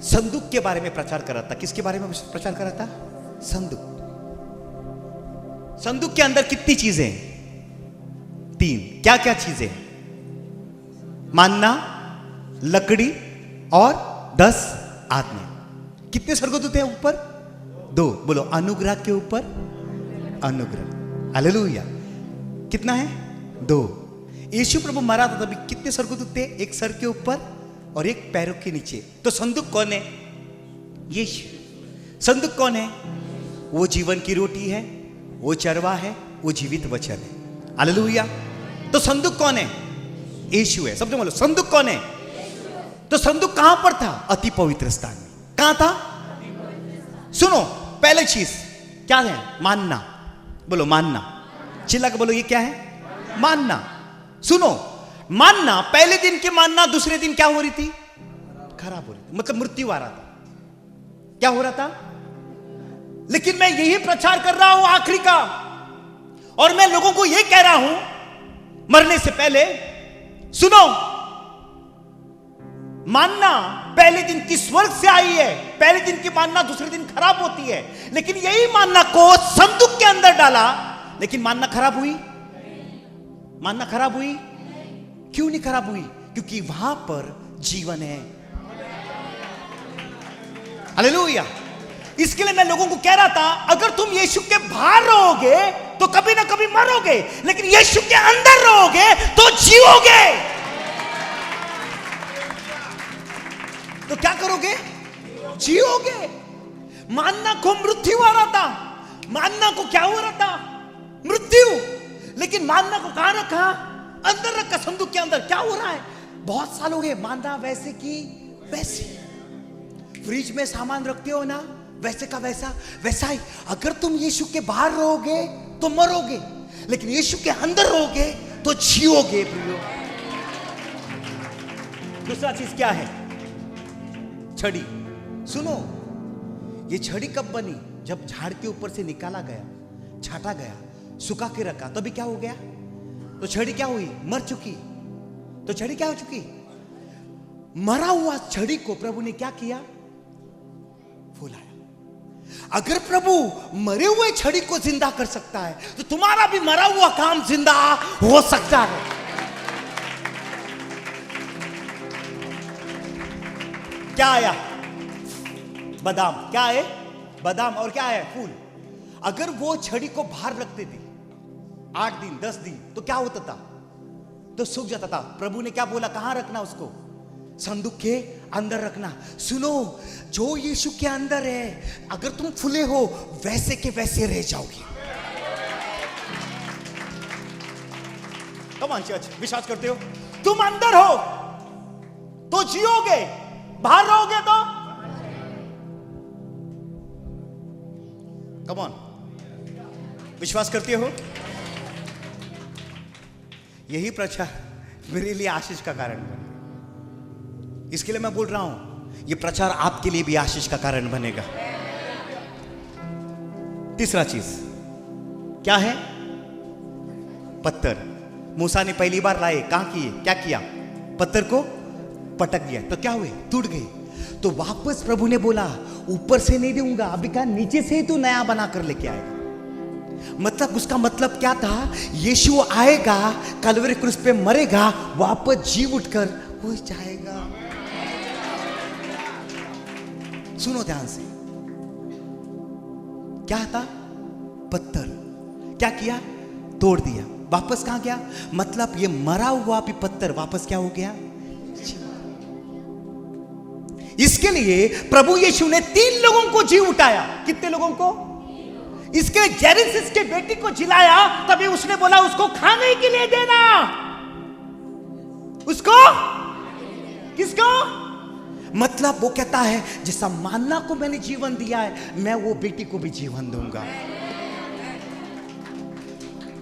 संदूक के बारे में प्रचार कर रहा था। किसके बारे में प्रचार कर रहा था? संदूक। संदूक के अंदर कितनी चीजें? 3, क्या क्या चीजें? मानना, लकड़ी और 10 आदमी। कितने स्वर्गदूत हैं ऊपर? 2। बोलो, अनुग्रह के ऊपर अनुग्रह। हालेलुया। कितना है? 2। यीशु प्रभु मरा था तभी कितने स्वर्गदूत थे? एक सर के ऊपर और एक पैरों के नीचे। तो संदूक कौन है? यीशु। संदूक कौन है? वो जीवन की रोटी है, वो चरवा है, वो जीवित वचन है। हालेलुया। तो संदूक कौन है? यीशु है। सबसे बोलो, संदूक कौन है? तो संदूक कहां पर था? अति पवित्र स्थान में। कहां था? सुनो, पहले चीज क्या है? मानना। बोलो, मानना। चिल्ला के बोलो, ये क्या है? मानना। सुनो, मानना, पहले दिन के मानना दूसरे दिन क्या हो रही थी? खराब हो रही थी, मतलब मृत्यु आ रहा था। क्या हो रहा था? लेकिन मैं यही प्रचार कर रहा हूं आखिरी का, और मैं लोगों को यह कह रहा हूं मरने से पहले, सुनो, मानना पहले दिन की स्वर्ग से आई है। पहले दिन की मानना दूसरे दिन खराब होती है, लेकिन यही मानना को संदूक के अंदर डाला, लेकिन मानना खराब हुई? मानना खराब हुई? क्यों नहीं खराब हुई? क्योंकि वहां पर जीवन है। हालेलुया। इसके लिए मैं लोगों को कह रहा था, अगर तुम यीशु के बाहर रहोगे तो कभी ना कभी मरोगे, लेकिन यीशु के अंदर रहोगे तो जीवोगे। तो क्या करोगे? जियोगे। मानना को मृत्यु आ रहा था। मानना को क्या हो रहा था? मृत्यु। लेकिन मानना को कहां रखा? अंदर रखा, संदूक के अंदर। क्या हो रहा है? बहुत साल हो गए, मानना वैसे की वैसी। फ्रिज में सामान रखते हो ना, वैसे का वैसा वैसा ही। अगर तुम यीशु के बाहर रहोगे तो मरोगे, लेकिन यीशु के अंदर रहोगे तो जियोगे प्रियो। दूसरा चीज क्या है? छड़ी। सुनो, ये छड़ी कब बनी? जब झाड़ के ऊपर से निकाला गया, छाटा गया, सुखा के रखा, तभी क्या हो गया? तो छड़ी क्या हुई? मर चुकी। तो छड़ी क्या हो चुकी? मरा हुआ छड़ी को प्रभु ने क्या किया? फुलाया। अगर प्रभु मरे हुए छड़ी को जिंदा कर सकता है, तो तुम्हारा भी मरा हुआ काम जिंदा हो सकता है। क्या आया? बादाम। क्या है? बादाम। और क्या है? फूल। अगर वो छड़ी को बाहर रखते थे 8 दिन 10 दिन, तो क्या होता था? तो सूख जाता था। प्रभु ने क्या बोला? कहां रखना उसको? संदूक के अंदर रखना। सुनो, जो यीशु के अंदर है, अगर तुम फूले हो वैसे के वैसे रह जाओगे। कम ऑन चर्च, विश्वास करते हो? तुम अंदर हो तो जियोगे, बाहर रहोगे तो? कम ऑन, विश्वास करते हो? यही प्रचार मेरे लिए आशीष का कारण बने। इसके लिए मैं बोल रहा हूं, यह प्रचार आपके लिए भी आशीष का कारण बनेगा। तीसरा चीज क्या है? पत्थर। मूसा ने पहली बार लाए, कहां किए? क्या किया? पत्थर को पटक दिया, तो क्या हुए? टूट गए। तो वापस प्रभु ने बोला, ऊपर से नहीं दूंगा, अभी कहा नीचे से ही तू नया बना कर लेके आएगा। मतलब उसका मतलब क्या था? यीशु आएगा, कलवरी क्रूस पे मरेगा, वापस जी उठकर हो जाएगा। सुनो ध्यान से, क्या था? पत्थर। क्या किया? तोड़ दिया। वापस कहां गया? मतलब ये मरा हुआ भी पत्थर वापस क्या हो गया? इसके लिए प्रभु यीशु ने 3 लोगों को जी उठाया। कितने लोगों को? इसके लिए जेरिसिस के बेटी को जिलाया, तभी उसने बोला उसको खाने के लिए देना। उसको? किसको? मतलब वो कहता है, जैसा मानना को मैंने जीवन दिया है, मैं वो बेटी को भी जीवन दूंगा।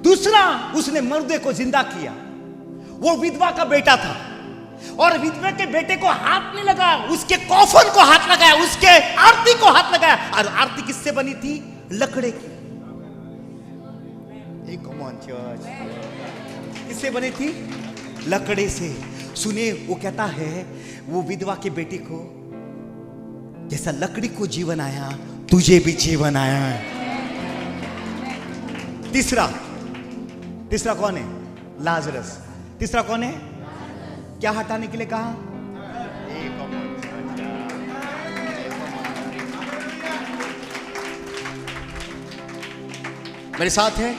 दूसरा, उसने मुर्दे को जिंदा किया। वो विधवा का बेटा था, और विधवा के बेटे को हाथ नहीं लगाया, उसके कॉफन को हाथ लगाया, उसके आरती को हाथ लगाया। और आरती किससे बनी थी? लकड़े की। कम ऑन चर्च, किससे बनी थी? लकड़े से। सुनिए, वो कहता है वो विधवा के बेटे को, जैसा लकड़ी को जीवन आया, तुझे भी जीवन आया है। तीसरा कौन है? लाजरस। तीसरा कौन है? क्या हटाने के लिए कहा? मेरे साथ है?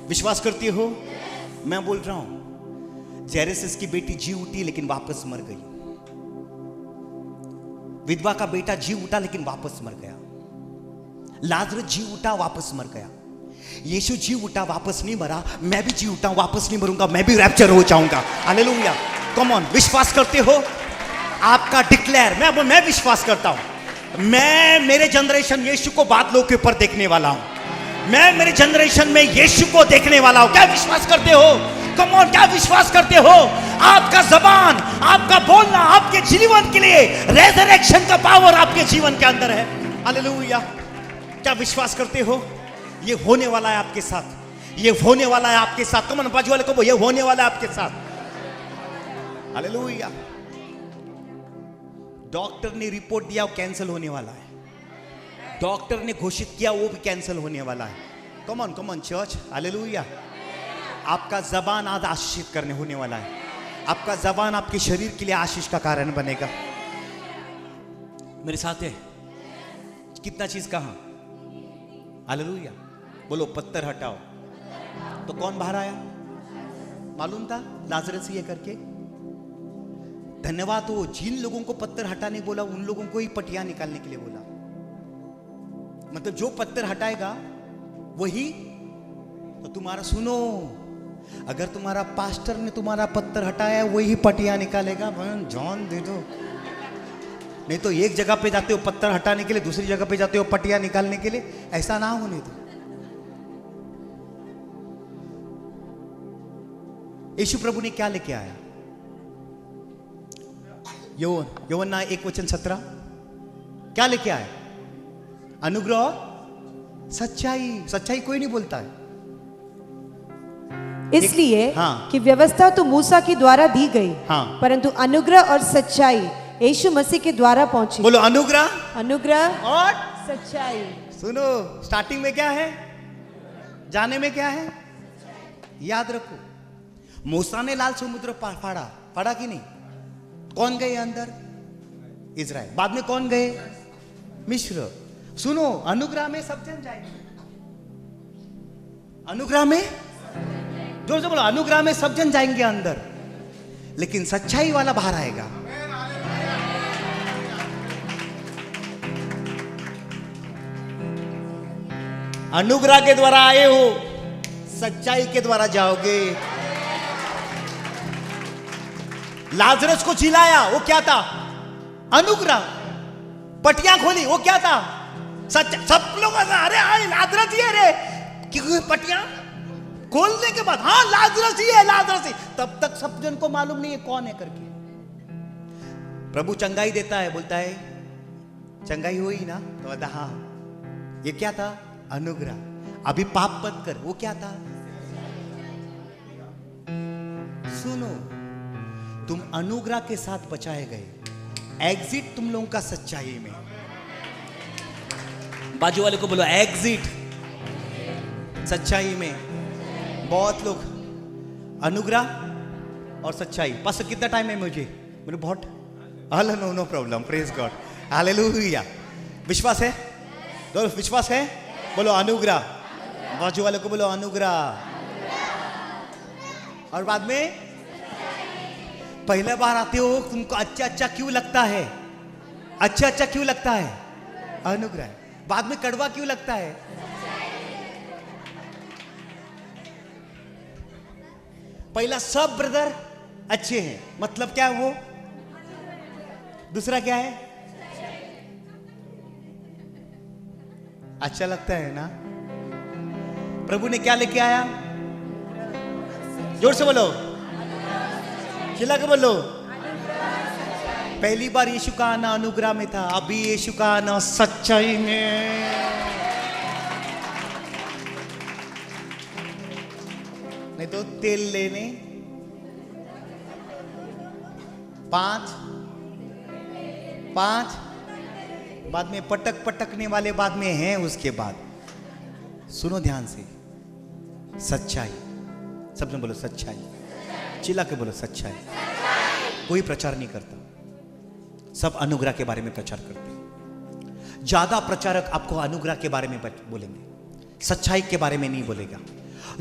विश्वास करती हो? मैं बोल रहा हूं, जेरेसिस की बेटी जी उठी लेकिन वापस मर गई। विधवा का बेटा जी उठा लेकिन वापस मर गया। लाजरस जी उठा, वापस मर गया। यीशु जी उठा, वापस नहीं मरा। मैं भी जी उठा, वापस नहीं मरूंगा, मैं भी रैप्चर हो जाऊंगा। हालेलुया। कम ऑन, विश्वास करते हो? आपका डिक्लेयर, मैं विश्वास करता हूं। मैं मेरे जनरेशन यीशु को बादलों के ऊपर देखने वाला हूं। मैं मेरे जनरेशन में यीशु को देखने वाला हूं। क्या विश्वास करते हो? कम ऑन, क्या विश्वास करते हो? आपका जबान, आपका बोलना आपके जीवन के लिए रेजरेक्शन का पावर आपके जीवन के अंदर है। हालेलुया। क्या विश्वास करते हो? ये होने वाला है आपके साथ, ये होने वाला है आपके साथ। कम ऑन, बाजू वाले को, ये होने वाला है आपके साथ। हालेलुया। डॉक्टर ने रिपोर्ट दिया, वो कैंसिल होने वाला है। डॉक्टर ने घोषित किया, वो भी कैंसिल होने वाला है। Come on church. हालेलुया। आपका जबान आज आशीषित करने होने वाला है। आपका जबान आपके शरीर के लिए आशीष का कारण बनेगा। मेरे साथ है? कितना चीज कहां? हालेलुया। बोलो, पत्थर हटाओ। तो कौन बाहर आया? मालूम था? लाजरस ये करके। धन्यवाद हो, जिन लोगों को पत्थर हटाने बोला उन लोगों को ही पटिया निकालने के लिए बोला। मतलब जो पत्थर हटाएगा वही तो तुम्हारा, सुनो, अगर तुम्हारा पास्टर ने तुम्हारा पत्थर हटाया वही पटिया निकालेगा। जॉन दे दो। नहीं तो एक जगह पे जाते हो पत्थर हटाने के लिए, दूसरी जगह पे जाते हो पटिया निकालने के लिए। ऐसा ना होने दो। यीशु प्रभु ने क्या लेके आया? यौवन्ना 1:17 क्या लेके आया? अनुग्रह और सच्चाई। सच्चाई कोई नहीं बोलता है। इसलिए हाँ। कि व्यवस्था तो मूसा के द्वारा दी गई, हाँ। परंतु अनुग्रह और सच्चाई यीशु मसीह के द्वारा पहुंची। बोलो, अनुग्रह और सच्चाई। सुनो, स्टार्टिंग में क्या है? जाने में क्या है? याद रखो, मूसा ने लाल समुद्र फाड़ा कि नहीं? कौन गए अंदर? इजराइल। बाद में कौन गए? मिस्र। सुनो, अनुग्रह में सब जन जाएंगे। अनुग्रह में, जोर से बोलो, अनुग्रह में सब जन जाएंगे अंदर, लेकिन सच्चाई वाला बाहर आएगा। अनुग्रह के द्वारा आए हो, सच्चाई के द्वारा जाओगे। लाजरस को जिलाया, वो क्या था? अनुग्रह। पटियां खोली, वो क्या था? सच। सब लोग अरे हाँ लाजरस ही है रे, क्योंकि पटियां खोलने के बाद हाँ लाजरस ही है, लाजरस ही। तब तक सब जन को मालूम नहीं है कौन है करके। प्रभु चंगाई देता है, बोलता है चंगाई हुई ना, तो बता हाँ। ये क्या था? अनुग्रह। अभी पाप मत कर, वो क्या था? सुनो, तुम अनुग्रह के साथ बचाए गए, एग्जिट तुम लोगों का सच्चाई में। बाजू वाले को बोलो, एग्जिट सच्चाई में। बहुत लोग अनुग्रह और सच्चाई। पास कितना टाइम है मुझे? मेरे बहुत no problem, praise God, hallelujah. विश्वास है? तो विश्वास है? बोलो अनुग्रह। बाजू वाले को बोलो अनुग्रह। और बाद में पहले बार आते हो, तुमको अच्छा अच्छा क्यों लगता है? अच्छा अच्छा क्यों लगता है? अनुग्रह। बाद में कड़वा क्यों लगता है? पहला सब ब्रदर अच्छे हैं, मतलब क्या है वो? दूसरा क्या है? अच्छा लगता है ना? प्रभु ने क्या लेके आया? जोर से बोलो, चिल्ला के बोलो। पहली बार यीशु का आना अनुग्रह में था, अभी यीशु का आना सच्चाई में। नहीं तो तेल लेने 5 बाद में पटकने वाले बाद में हैं। उसके बाद सुनो ध्यान से, सच्चाई सबने बोलो सच्चाई, चिल्ला के बोलो सच्चाई। कोई प्रचार नहीं करता, सब अनुग्रह के बारे में प्रचार करते हैं। ज्यादा प्रचारक आपको अनुग्रह के बारे में बोलेंगे, सच्चाई के बारे में नहीं बोलेगा।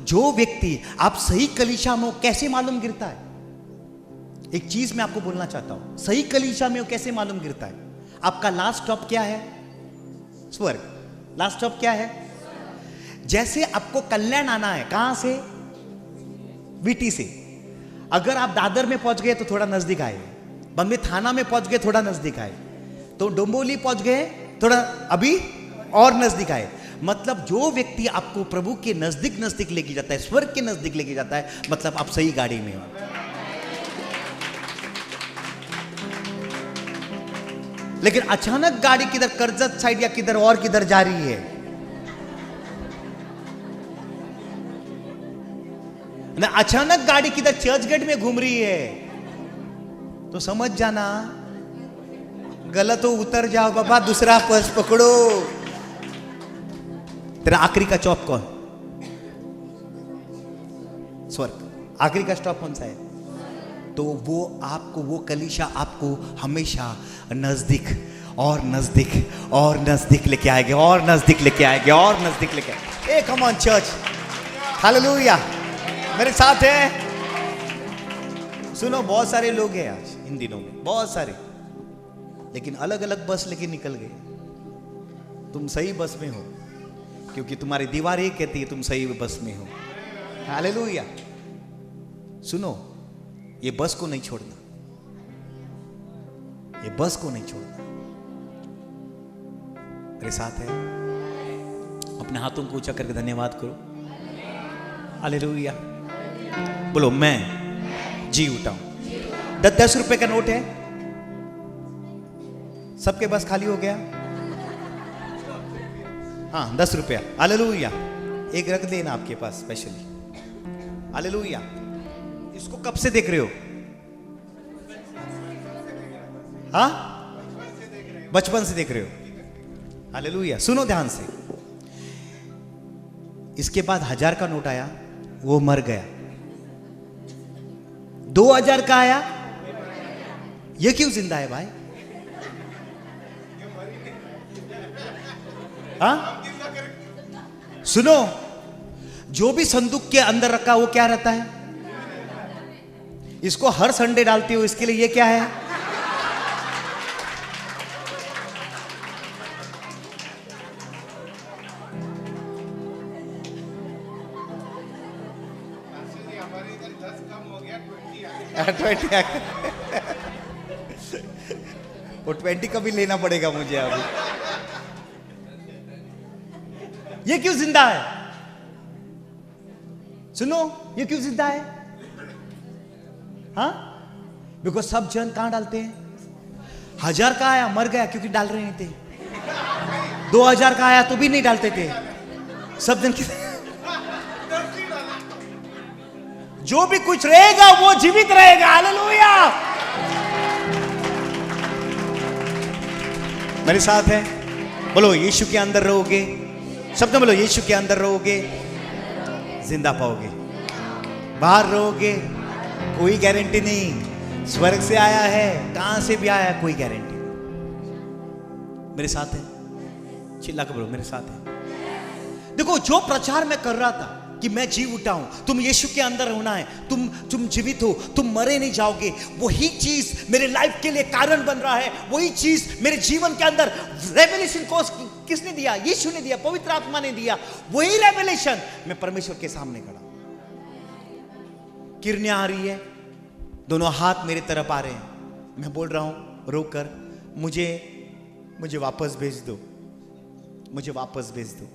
जो व्यक्ति आप सही कलीसिया में कैसे मालूम गिरता है, एक चीज मैं आपको बोलना चाहता हूं, सही कलीसिया में कैसे मालूम गिरता है। आपका लास्ट स्टॉप क्या है? स्वर्ग। लास्ट स्टॉप क्या है? जैसे आपको कल्याण आना है, कहां से? वीटी से। अगर आप दादर में पहुंच गए तो थोड़ा नजदीक आए, बम्बे थाना में पहुंच गए थोड़ा नजदीक आए, तो डोंबोली पहुंच गए थोड़ा अभी और नजदीक आए। मतलब जो व्यक्ति आपको प्रभु के नजदीक नजदीक लेके जाता है, स्वर्ग के नजदीक लेके जाता है, मतलब आप सही गाड़ी में हो। लेकिन अचानक गाड़ी किधर कर्जत साइड या किधर और किधर जा रही है ना, अचानक गाड़ी किधर चर्च गेट में घूम रही है, तो समझ जाना गलत हो, उतर जाओ बाबा, दूसरा बस पकड़ो। तेरा आखिरी का स्टॉप कौन? स्वर्ग। आखिरी का स्टॉप कौन सा है? तो वो आपको, वो कलीसिया आपको हमेशा नजदीक और नजदीक और नजदीक लेके आएंगे, और नजदीक लेके आएंगे, और नजदीक लेके आएंगे। Come on church, hallelujah. मेरे साथ है। सुनो, बहुत सारे लोग हैं आज इन दिनों में, बहुत सारे, लेकिन अलग अलग बस लेके निकल गए। तुम सही बस में हो, क्योंकि तुम्हारी दीवार ये कहती है तुम सही बस में हो। हालेलुया। सुनो, ये बस को नहीं छोड़ना, ये बस को नहीं छोड़ना। मेरे साथ है। अपने हाथों को ऊंचा करके धन्यवाद करो। हालेलुया। बोलो, मैं जी उठा हूं। 10 रुपए का नोट है, सबके पास खाली हो गया? हाँ, 10 रुपया। हालेलुया। एक रख देना आपके पास स्पेशली। हालेलुया। इसको कब से देख रहे हो? हाँ, बचपन से देख रहे हो। हालेलुया। सुनो ध्यान से, इसके बाद 1000 का नोट आया, वो मर गया। 2000 का आया, ये क्यों जिंदा है भाई? हाँ, सुनो, जो भी संदूक के अंदर रखा वो क्या रहता है? इसको हर संडे डालती हो, इसके लिए ये क्या है? हमारे इधर 10 कम हो गया, 20 आ गया। वो 20 का भी लेना पड़ेगा मुझे अभी। ये क्यों जिंदा है? सुनो, ये क्यों जिंदा है? हाँ, बिकॉज सब जन कहां डालते हैं? 1000 का आया, मर गया क्योंकि डाल रहे नहीं थे। 2000 का आया तो भी नहीं डालते थे सब जन। जो भी कुछ रहेगा वो जीवित रहेगा। हालेलुया। मेरे साथ है। बोलो, यीशु के अंदर रहोगे। सबने बोलो, यीशु के अंदर रहोगे, जिंदा पाओगे। बाहर रहोगे, कोई गारंटी नहीं। स्वर्ग से आया है, कहां से भी आया, कोई गारंटी नहीं। मेरे साथ है? चिल्ला के बोलो, मेरे साथ है। देखो, जो प्रचार मैं कर रहा था कि मैं जी उठा हूं, तुम यीशु के अंदर होना है, तुम जीवित हो, तुम मरे नहीं जाओगे, वही चीज मेरे लाइफ के लिए कारण बन रहा है। वही चीज मेरे जीवन के अंदर रेवलेशन को किसने दिया? यीशु ने दिया, पवित्र आत्मा ने दिया। वही रेवलेशन मैं परमेश्वर के सामने खड़ा, किरणें आ रही है, दोनों हाथ मेरे तरफ आ रहे हैं। मैं बोल रहा हूं रोकर, मुझे वापस भेज दो, मुझे वापस भेज दो।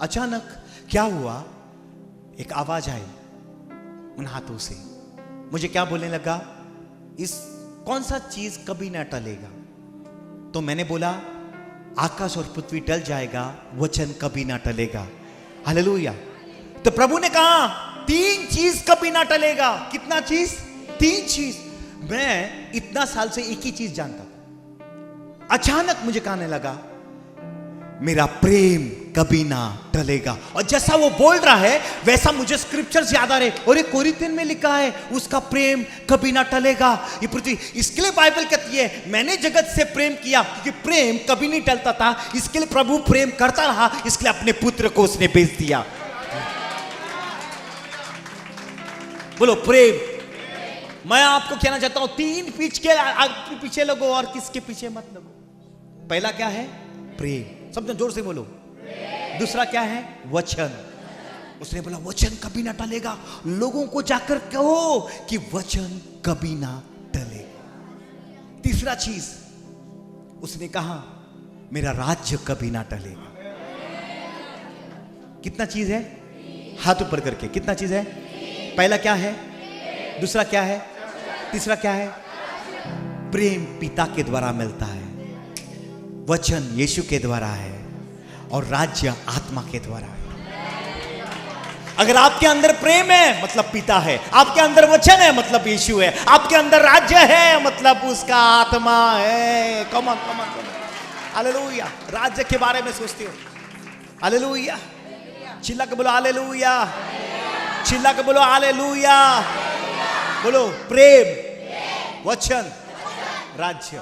अचानक क्या हुआ? एक आवाज आई उन हाथों से। मुझे क्या बोलने लगा? इस कौन सा चीज कभी ना टलेगा। तो मैंने बोला, आकाश और पृथ्वी टल जाएगा, वचन कभी ना टलेगा। हालेलुया। तो प्रभु ने कहा 3 चीज कभी ना टलेगा। कितना चीज? 3 चीज। मैं इतना साल से एक ही चीज जानता था। अचानक मुझे कहने लगा मेरा प्रेम कभी ना टलेगा। और जैसा वो बोल रहा है वैसा मुझे स्क्रिप्चर्स याद आ रहे। और ये कोरिन्थियन में लिखा है उसका प्रेम कभी ना टलेगा। ये पृथ्वी, इसके लिए बाइबल कहती है मैंने जगत से प्रेम किया, क्योंकि प्रेम कभी नहीं टलता था। इसके लिए प्रभु प्रेम करता रहा, इसलिए अपने पुत्र को उसने भेज दिया। बोलो प्रेम। मैं आपको कहना चाहता हूं 3 पीछे लगो और किसके पीछे मत लगो। पहला क्या है? प्रेम। सब जोर से बोलो। दूसरा क्या है? वचन। उसने बोला वचन कभी ना टलेगा। लोगों को जाकर कहो कि वचन कभी ना टलेगा। तीसरा चीज उसने कहा मेरा राज्य कभी ना टलेगा। कितना चीज है? हाथ ऊपर करके, कितना चीज है? पहला क्या है? दूसरा क्या है? तीसरा क्या है? प्रेम पिता के द्वारा मिलता है, वचन यीशु के द्वारा है, और राज्य आत्मा के द्वारा है। अगर आपके अंदर प्रेम है मतलब पिता है, आपके अंदर वचन है मतलब यीशु है, आपके अंदर राज्य है मतलब उसका आत्मा है। Come on come on come on, hallelujah. राज्य के बारे में सोचते हो? हालेलुया। चिल्ला के बोलो हालेलुया। चिल्ला के बोलो हालेलुया। बोलो प्रेम, वचन, राज्य।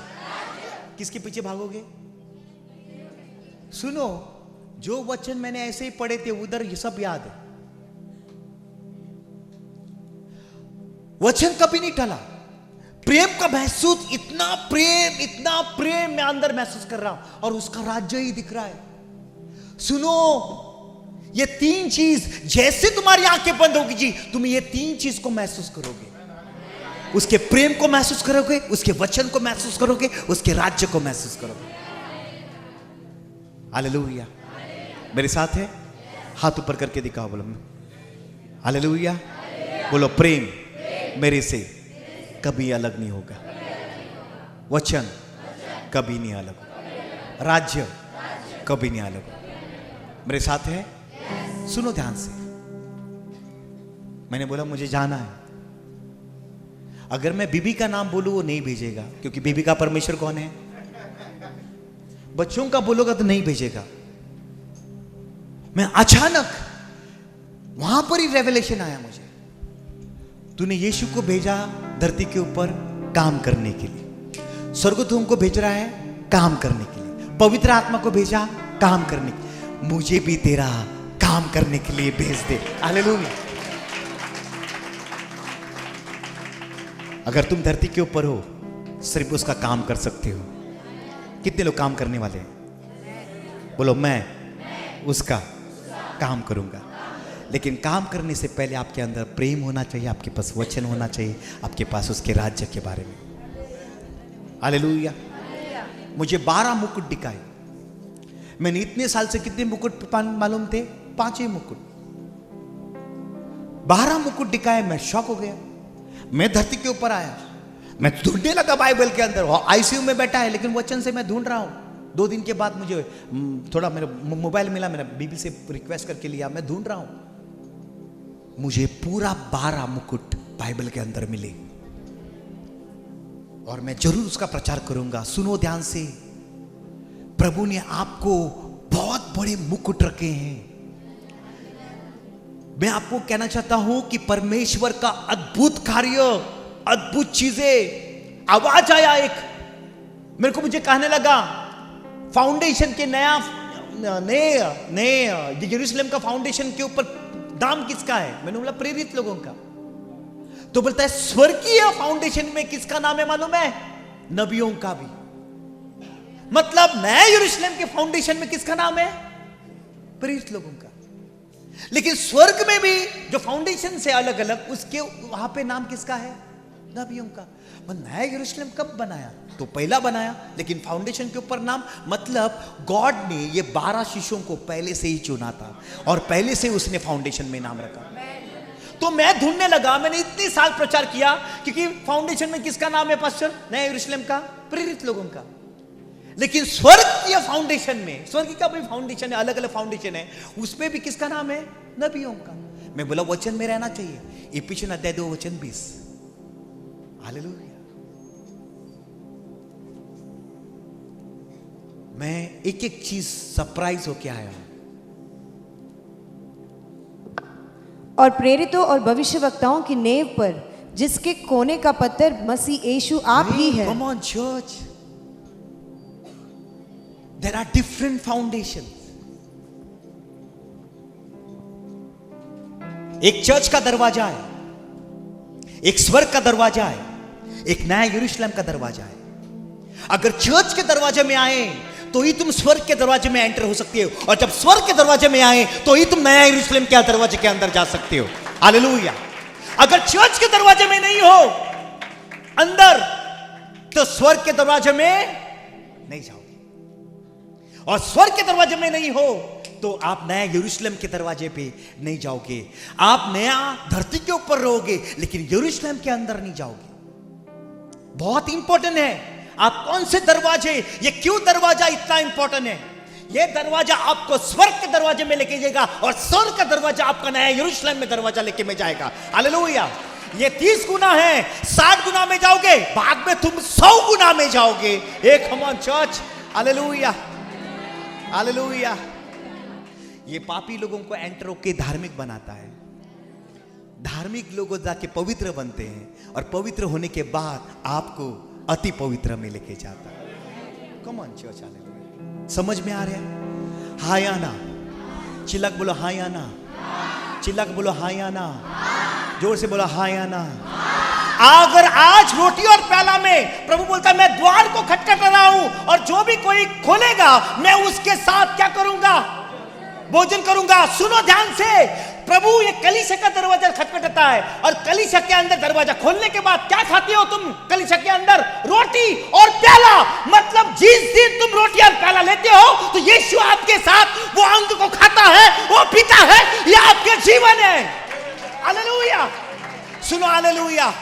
किसके पीछे भागोगे? सुनो, जो वचन मैंने ऐसे ही पढ़े थे उधर ये सब याद है। वचन कभी नहीं टला। प्रेम का महसूस, इतना प्रेम मैं अंदर महसूस कर रहा हूं, और उसका राज्य ही दिख रहा है। सुनो, ये 3 चीज जैसे तुम्हारी आंखें बंद होगी जी, तुम ये 3 चीज को महसूस करोगे। उसके प्रेम को महसूस करोगे, उसके वचन को महसूस करोगे, उसके राज्य को महसूस करोगे। हालेलुया। मेरे साथ है? हाथ ऊपर करके दिखाओ, बोलो हालेलुया। बोलो प्रेम मेरे से कभी अलग नहीं होगा, वचन कभी नहीं अलग होगा, राज्य कभी नहीं अलग होगा। मेरे साथ है? सुनो ध्यान से। मैंने बोला मुझे जाना है। अगर मैं बीबी का नाम बोलूं वो नहीं भेजेगा, क्योंकि बीबी का परमेश्वर कौन है? बच्चों का बोलोगा तो नहीं भेजेगा। मैं अचानक वहां पर ही रेवलेशन आया मुझे, तूने यीशु को भेजा धरती के ऊपर काम करने के लिए, स्वर्गदूत को भेज रहा है काम करने के लिए, पवित्र आत्मा को भेजा काम करने के लिए, मुझे भी तेरा काम करने के लिए भेज दे। हालेलुया। अगर तुम धरती के ऊपर हो सिर्फ उसका काम कर सकते हो। कितने लोग काम करने वाले हैं? बोलो मैं उसका काम करूंगा। लेकिन काम करने से पहले आपके अंदर प्रेम होना चाहिए, आपके पास वचन होना चाहिए, आपके पास उसके राज्य के बारे में। हालेलुया। मुझे 12 मुकुट दिखाए। मैंने इतने साल से कितने मुकुट मालूम थे? 5 ही मुकुट। 12 मुकुट दिखाए। मैं शॉक हो गया। मैं धरती के ऊपर आया, मैं ढूंढने लगा बाइबल के अंदर। आईसीयू में बैठा है लेकिन वचन से मैं ढूंढ रहा हूं। 2 दिन के बाद मुझे थोड़ा मेरा मोबाइल मिला, मेरा बीबी से रिक्वेस्ट करके लिया, मैं ढूंढ रहा हूं। मुझे पूरा 12 मुकुट बाइबल के अंदर मिले, और मैं जरूर उसका प्रचार करूंगा। सुनो ध्यान से, प्रभु ने आपको बहुत बड़े मुकुट रखे हैं। मैं आपको कहना चाहता हूं कि परमेश्वर का अद्भुत कार्य, अद्भुत चीजें। आवाज आया एक, मुझे कहने लगा फाउंडेशन के नए यरूशलेम का फाउंडेशन के ऊपर दाम किसका है? मैंने बोला प्रेरित लोगों का। तो बोलता है स्वर्गीय फाउंडेशन में किसका नाम है मालूम है? नबियों का भी। मतलब नए यरूशलेम के फाउंडेशन में किसका नाम है? प्रेरित लोगों का। लेकिन स्वर्ग में भी जो फाउंडेशन से अलग अलग, उसके वहां पे नाम किसका है? नबियों का। नया यरूशलेम कब बनाया? तो पहला बनाया, लेकिन फाउंडेशन के ऊपर नाम। मतलब गॉड ने ये 12 शिष्यों को पहले से ही चुना था, और पहले से उसने फाउंडेशन में नाम रखा। तो मैं ढूंढने लगा। मैंने इतने साल प्रचार किया, क्योंकि फाउंडेशन में किसका नाम है पास्टर? नया यरूशलेम का, प्रेरित लोगों का। लेकिन स्वर्ग या फाउंडेशन में, स्वर्ग का भी फाउंडेशन है, अलग अलग फाउंडेशन है, उसमें भी किसका नाम है? नबियों का। मैं बोला वचन में रहना चाहिए। इफिसियन अध्याय 2 वचन 20। हालेलुया। मैं एक एक चीज सरप्राइज होके आया हूं। और प्रेरितों और भविष्यवक्ताओं की नेव पर, जिसके कोने का पत्थर मसीह यीशु आप ही है। Come on, church. There are different foundations. एक चर्च का दरवाजा है, एक स्वर्ग का दरवाजा है, एक नया यरूशलेम का दरवाजा है। अगर चर्च के दरवाजे में आए तो ही तुम स्वर्ग के दरवाजे में एंटर हो सकते हो, और जब स्वर्ग के दरवाजे में आए तो ही तुम नया यरूशलेम के दरवाजे के अंदर जा सकते हो। हालेलुया। अगर चर्च के दरवाजे में नहीं हो अंदर, तो स्वर्ग के दरवाजे में नहीं जाओगे, और स्वर्ग के दरवाजे में नहीं हो तो आप नया यरूशलेम के दरवाजे पे नहीं जाओगे। आप नया धरती के ऊपर रहोगे, लेकिन यरूशलेम के अंदर नहीं जाओगे। बहुत इंपॉर्टेंट है आप कौन से दरवाजे, ये क्यों दरवाजा इतना इंपॉर्टेंट है। ये दरवाजा आपको स्वर्ग के दरवाजे में लेके जाएगा, और स्वर्ग का दरवाजा आपका नया यरूशलेम में दरवाजा लेके में जाएगा। हालेलुया। ये 30 गुना है, 60 गुना में जाओगे, बाद में तुम 100 गुना में जाओगे। एक come on church. Hallelujah, hallelujah. ये पापी लोगों को एंटर होके धार्मिक बनाता है। धार्मिक लोग जाके पवित्र बनते हैं, और पवित्र होने के बाद आपको अति पवित्र में लेके जाता है। Come on church. हालेलुया। समझ में आ रहा है? हाय आना, चिल्लाक बोलो हाय आना, चिल्लाक बोलो हाय आना, जोर से बोलो हाय आना। अगर आज रोटी और प्याला में प्रभु बोलता है मैं द्वार को खटखटा रहा हूं, और जो भी कोई खोलेगा मैं उसके साथ क्या करूंगा? भोजन करूंगा। सुनो ध्यान से, प्रभु ये कलीसिया का दरवाजा खटखटाता है, और कलीसिया के अंदर दरवाजा खोलने के बाद क्या खाते हो तुम? कलीसिया के अंदर रोटी और प्याला। मतलब जिस दिन तुम रोटी और प्याला लेते हो तो यीशु आपके साथ वो अंग को खाता है, वो पीता है, ये आपके जीवन है। हालेलुया। सुनो, हालेलुया।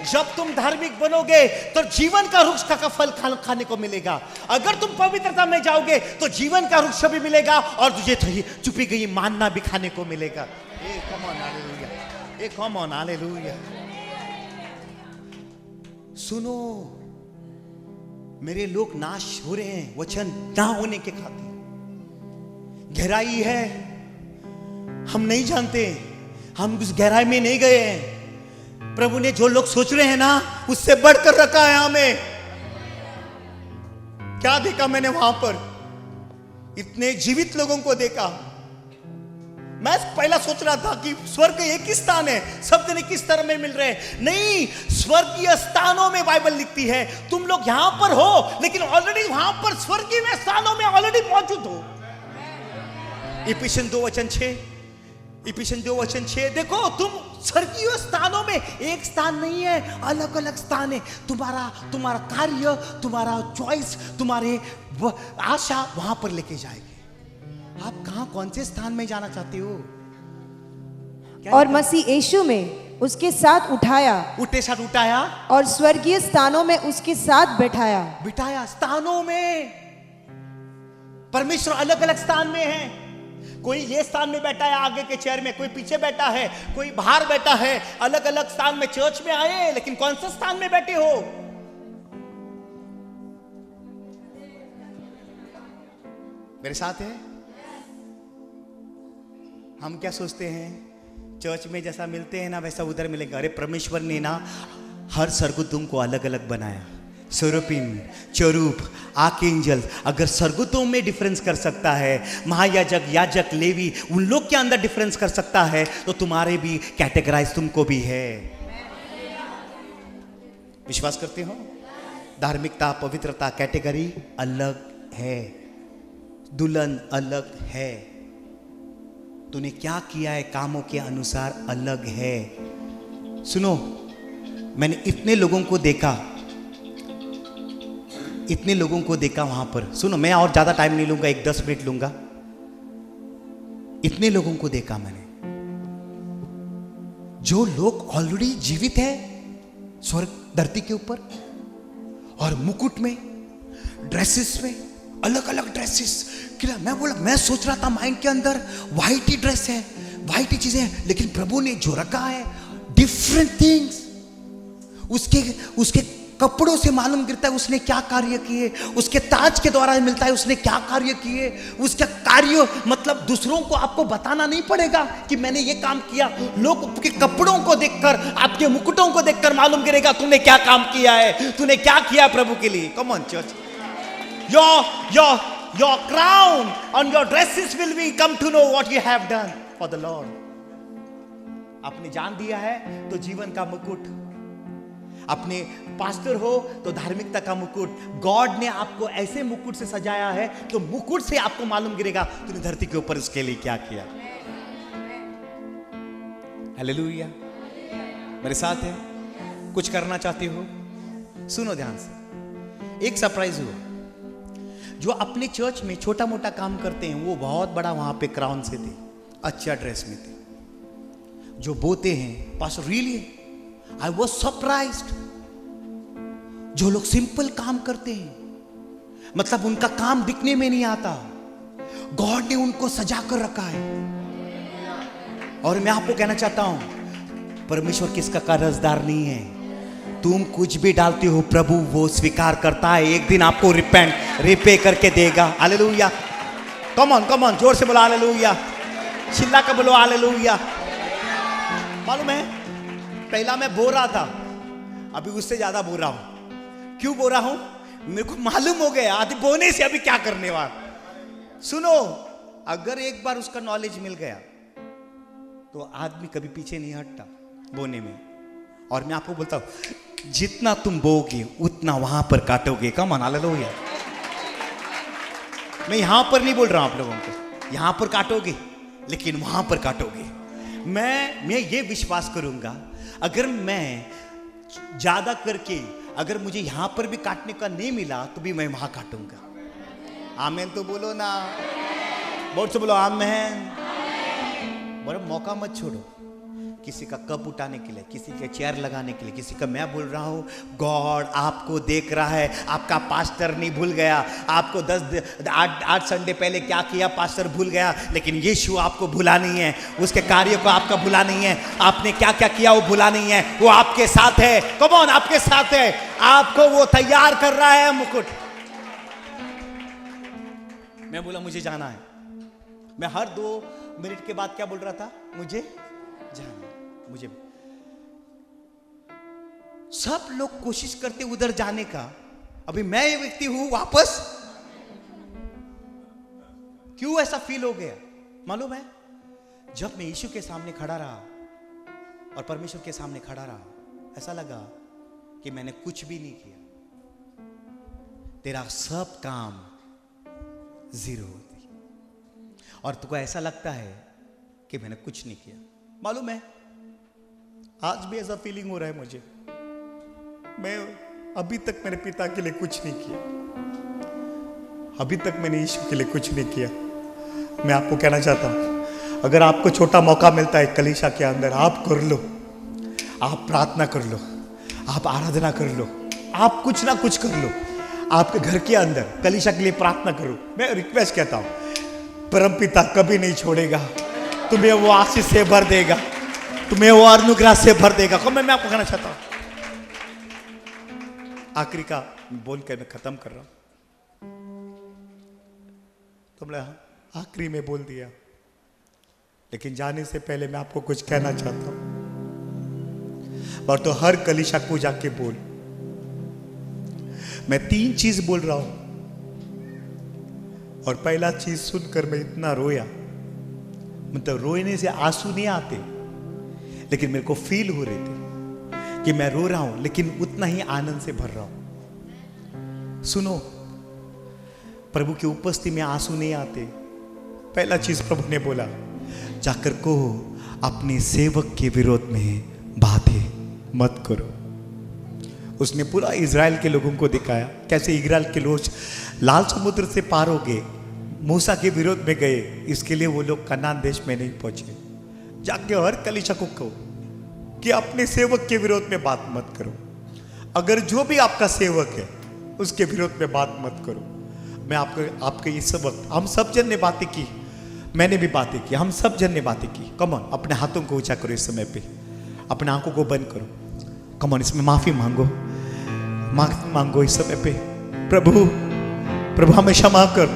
जब तुम धार्मिक बनोगे तो जीवन का वृक्ष का फल खाने को मिलेगा। अगर तुम पवित्रता में जाओगे तो जीवन का वृक्ष भी मिलेगा, और तुझे चुपी गई मानना भी खाने को मिलेगा। Come on hallelujah, come on hallelujah. सुनो, मेरे लोग नाश हो रहे हैं वचन ना होने के खातिर। गहराई है, हम नहीं जानते, हम उस गहराई में नहीं गए हैं। प्रभु ने जो लोग सोच रहे हैं ना, उससे बढ़कर रखा है हमें। क्या देखा मैंने वहां पर? इतने जीवित लोगों को देखा। मैं पहला सोच रहा था कि स्वर्ग एक ही स्थान है, सब जने किस तरह में मिल रहे हैं। नहीं, स्वर्गीय स्थानों में बाइबल लिखती है तुम लोग यहां पर हो, लेकिन ऑलरेडी वहां पर स्वर्गीय में स्थानों में ऑलरेडी मौजूद हो। Ephesians 2:6, Ephesians 2:6। देखो, तुम स्वर्गीय स्थानों में एक स्थान नहीं है, अलग अलग स्थान है। तुम्हारा कार्य, तुम्हारा चॉइस, तुम्हारे आशा वहां पर लेके जाएगी। आप कहां, कौन से स्थान में जाना चाहते हो? और मसीह यीशु में उसके साथ उठाया, और स्वर्गीय स्थानों में उसके साथ बिठाया। स्थानों में परमेश्वर अलग अलग स्थान में है। कोई ये स्थान में बैठा है आगे के चेयर में, कोई पीछे बैठा है, कोई बाहर बैठा है। अलग अलग स्थान में चर्च में आए, लेकिन कौन सा स्थान में बैठे हो? मेरे साथ है? हम क्या सोचते हैं, चर्च में जैसा मिलते हैं ना वैसा उधर मिलेगा। अरे परमेश्वर ने ना हर सरगुदों को अलग अलग बनाया। Seraphim, cherub, archangel. अगर सरगुदों में डिफरेंस कर सकता है महायाजक, याजक, लेवी, उन लोग के अंदर डिफरेंस कर सकता है, तो तुम्हारे भी कैटेगराइज तुमको भी है। विश्वास करते हो? धार्मिकता, पवित्रता, कैटेगरी अलग है, दुल्हन अलग है, तूने क्या किया है कामों के अनुसार अलग है। सुनो, मैंने इतने लोगों को देखा वहां पर। सुनो, मैं और ज्यादा टाइम नहीं लूंगा, 10 मिनट लूंगा। इतने लोगों को देखा मैंने, जो लोग ऑलरेडी जीवित है स्वर्ग धरती के ऊपर, और मुकुट में, ड्रेसेस में, अलग अलग ड्रेसेस। मैं सोच रहा था माइंड के अंदर व्हाइट ही ड्रेस है, व्हाइट ही चीजें हैं, लेकिन प्रभु ने जो रखा है डिफरेंट थिंग्स। उसके कपड़ों से मालूम गिरता है उसने क्या कार्य किए, उसके ताज के द्वारा मिलता है उसने क्या कार्य किए। उसका कार्य मतलब दूसरों को आपको बताना नहीं पड़ेगा कि मैंने ये काम किया। लोग आपके कपड़ों को देखकर, आपके मुकुटों को देखकर मालूम गिरेगा तूने क्या काम किया है, तूने क्या किया प्रभु के लिए। Come on church, your crown on your dresses will be come to know what you have done for the Lord. आपने जान दिया है तो जीवन का मुकुट, अपने पास्टर हो तो धार्मिकता का मुकुट, गॉड ने आपको ऐसे मुकुट से सजाया है तो मुकुट से आपको मालूम गिरेगा तूने धरती के ऊपर उसके लिए क्या किया। हालेलुया, मेरे साथ है। कुछ करना चाहते हो, सुनो ध्यान से। एक सरप्राइज हुआ, जो अपने चर्च में छोटा मोटा काम करते हैं वो बहुत बड़ा वहां पे क्राउन से थे, अच्छा ड्रेस में थे। जो बोते हैं पास, रियली आई वॉज सरप्राइज्ड। जो लोग सिंपल काम करते हैं, मतलब उनका काम दिखने में नहीं आता, गॉड ने उनको सजा कर रखा है। और मैं आपको कहना चाहता हूं, परमेश्वर किसका कर्जदार नहीं है। तुम कुछ भी डालते हो प्रभु वो स्वीकार करता है, एक दिन आपको रिपे करके देगा। हालेलुया, कम ऑन जोर से बोलो हालेलुया, चिल्ला कर बोलो हालेलुया। मालूम है पहला मैं बो रहा था, अभी उससे ज्यादा बो रहा हूं। क्यों बो रहा हूं? मेरे को मालूम हो गया आदि बोने से अभी क्या करने वाला। सुनो, अगर एक बार उसका नॉलेज मिल गया तो आदमी कभी पीछे नहीं हटता बोने में। और मैं आपको बोलता हूं, जितना तुम बोगे उतना वहां पर काटोगे। Come on hallelujah. मैं यहां पर नहीं बोल रहा हूं आप लोगों को, यहां पर काटोगे लेकिन वहां पर काटोगे। मैं ये विश्वास करूंगा, अगर मैं ज्यादा करके अगर मुझे यहां पर भी काटने का नहीं मिला तो भी मैं वहां काटूंगा। आमेन तो बोलो ना, बहुत से बोलो आमेन। बड़ा मौका मत छोड़ो, किसी का कप उठाने के लिए, किसी के चेयर लगाने के लिए, किसी का। मैं बोल रहा हूं गॉड आपको देख रहा है। आपका पास्टर नहीं भूल गया, आपको 8 संडे पहले क्या किया पास्टर भूल गया, लेकिन यीशु आपको भूला नहीं है, उसके कार्य को आपका भूला नहीं है, आपने क्या क्या किया वो भूला नहीं है, वो आपके साथ है। कम ऑन, आपके साथ है, आपको वो तैयार कर रहा है मुकुट। मैं बोला मुझे जाना है। मैं हर 2 मिनट के बाद क्या बोल रहा था, मुझे जाना। मुझे सब लोग कोशिश करते उधर जाने का, अभी मैं ये व्यक्ति हूं वापस। क्यों ऐसा फील हो गया मालूम है? जब मैं यीशु के सामने खड़ा रहा और परमेश्वर के सामने खड़ा रहा, ऐसा लगा कि मैंने कुछ भी नहीं किया, तेरा सब काम 0 होती, और तुमको ऐसा लगता है कि मैंने कुछ नहीं किया। मालूम है आज भी ऐसा फीलिंग हो रहा है मुझे। मैं अभी तक मेरे पिता के लिए कुछ नहीं किया, अभी तक मैंने यीशु के लिए कुछ नहीं किया। मैं आपको कहना चाहता हूं, अगर आपको छोटा मौका मिलता है कलीसिया के अंदर, आप कर लो, आप प्रार्थना कर लो, आप आराधना कर लो, आप कुछ ना कुछ कर लो। आपके घर के अंदर कलीसिया के लिए प्रार्थना करो। मैं रिक्वेस्ट कहता हूं, परमपिता कभी नहीं छोड़ेगा, तुम्हें वो आशीष से भर देगा, तुम्हें वो अनुग्रह से भर देगा। मैं आपको कहना चाहता हूं, आखिरी का बोलकर मैं खत्म कर रहा हूं। तुमने आखिरी में बोल दिया, लेकिन जाने से पहले मैं आपको कुछ कहना चाहता हूं। और तो हर कलीसिया को जाके बोल, मैं 3 चीज बोल रहा हूं। और पहला चीज सुनकर मैं इतना रोया, मतलब रोने से आंसू नहीं आते, लेकिन मेरे को फील हो रहे थे कि मैं रो रहा हूं लेकिन उतना ही आनंद से भर रहा हूं। सुनो, प्रभु की उपस्थिति में आंसू नहीं आते। पहला चीज प्रभु ने बोला, जाकर कहो अपने सेवक के विरोध में बातें मत करो। उसने पूरा इजराइल के लोगों को दिखाया कैसे इजराइल के लोग लाल समुद्र से पार हो गए, मूसा के विरोध में गए, इसके लिए वो लोग कनान देश में नहीं पहुंचे। जाके हर कलीसिया को कहो कि अपने सेवक के विरोध में बात मत करो। अगर जो भी आपका सेवक है उसके विरोध में बात मत करो। मैं आपके इस वक्त हम सब जन ने बातें की, मैंने भी बातें की, हम सब जन ने बातें की। कम ऑन, अपने हाथों को ऊंचा करो इस समय पे, अपने आंखों को बंद करो। कम ऑन, इसमें माफी मांगो। मांगो इस समय पे, प्रभु प्रभु हमें क्षमा कर।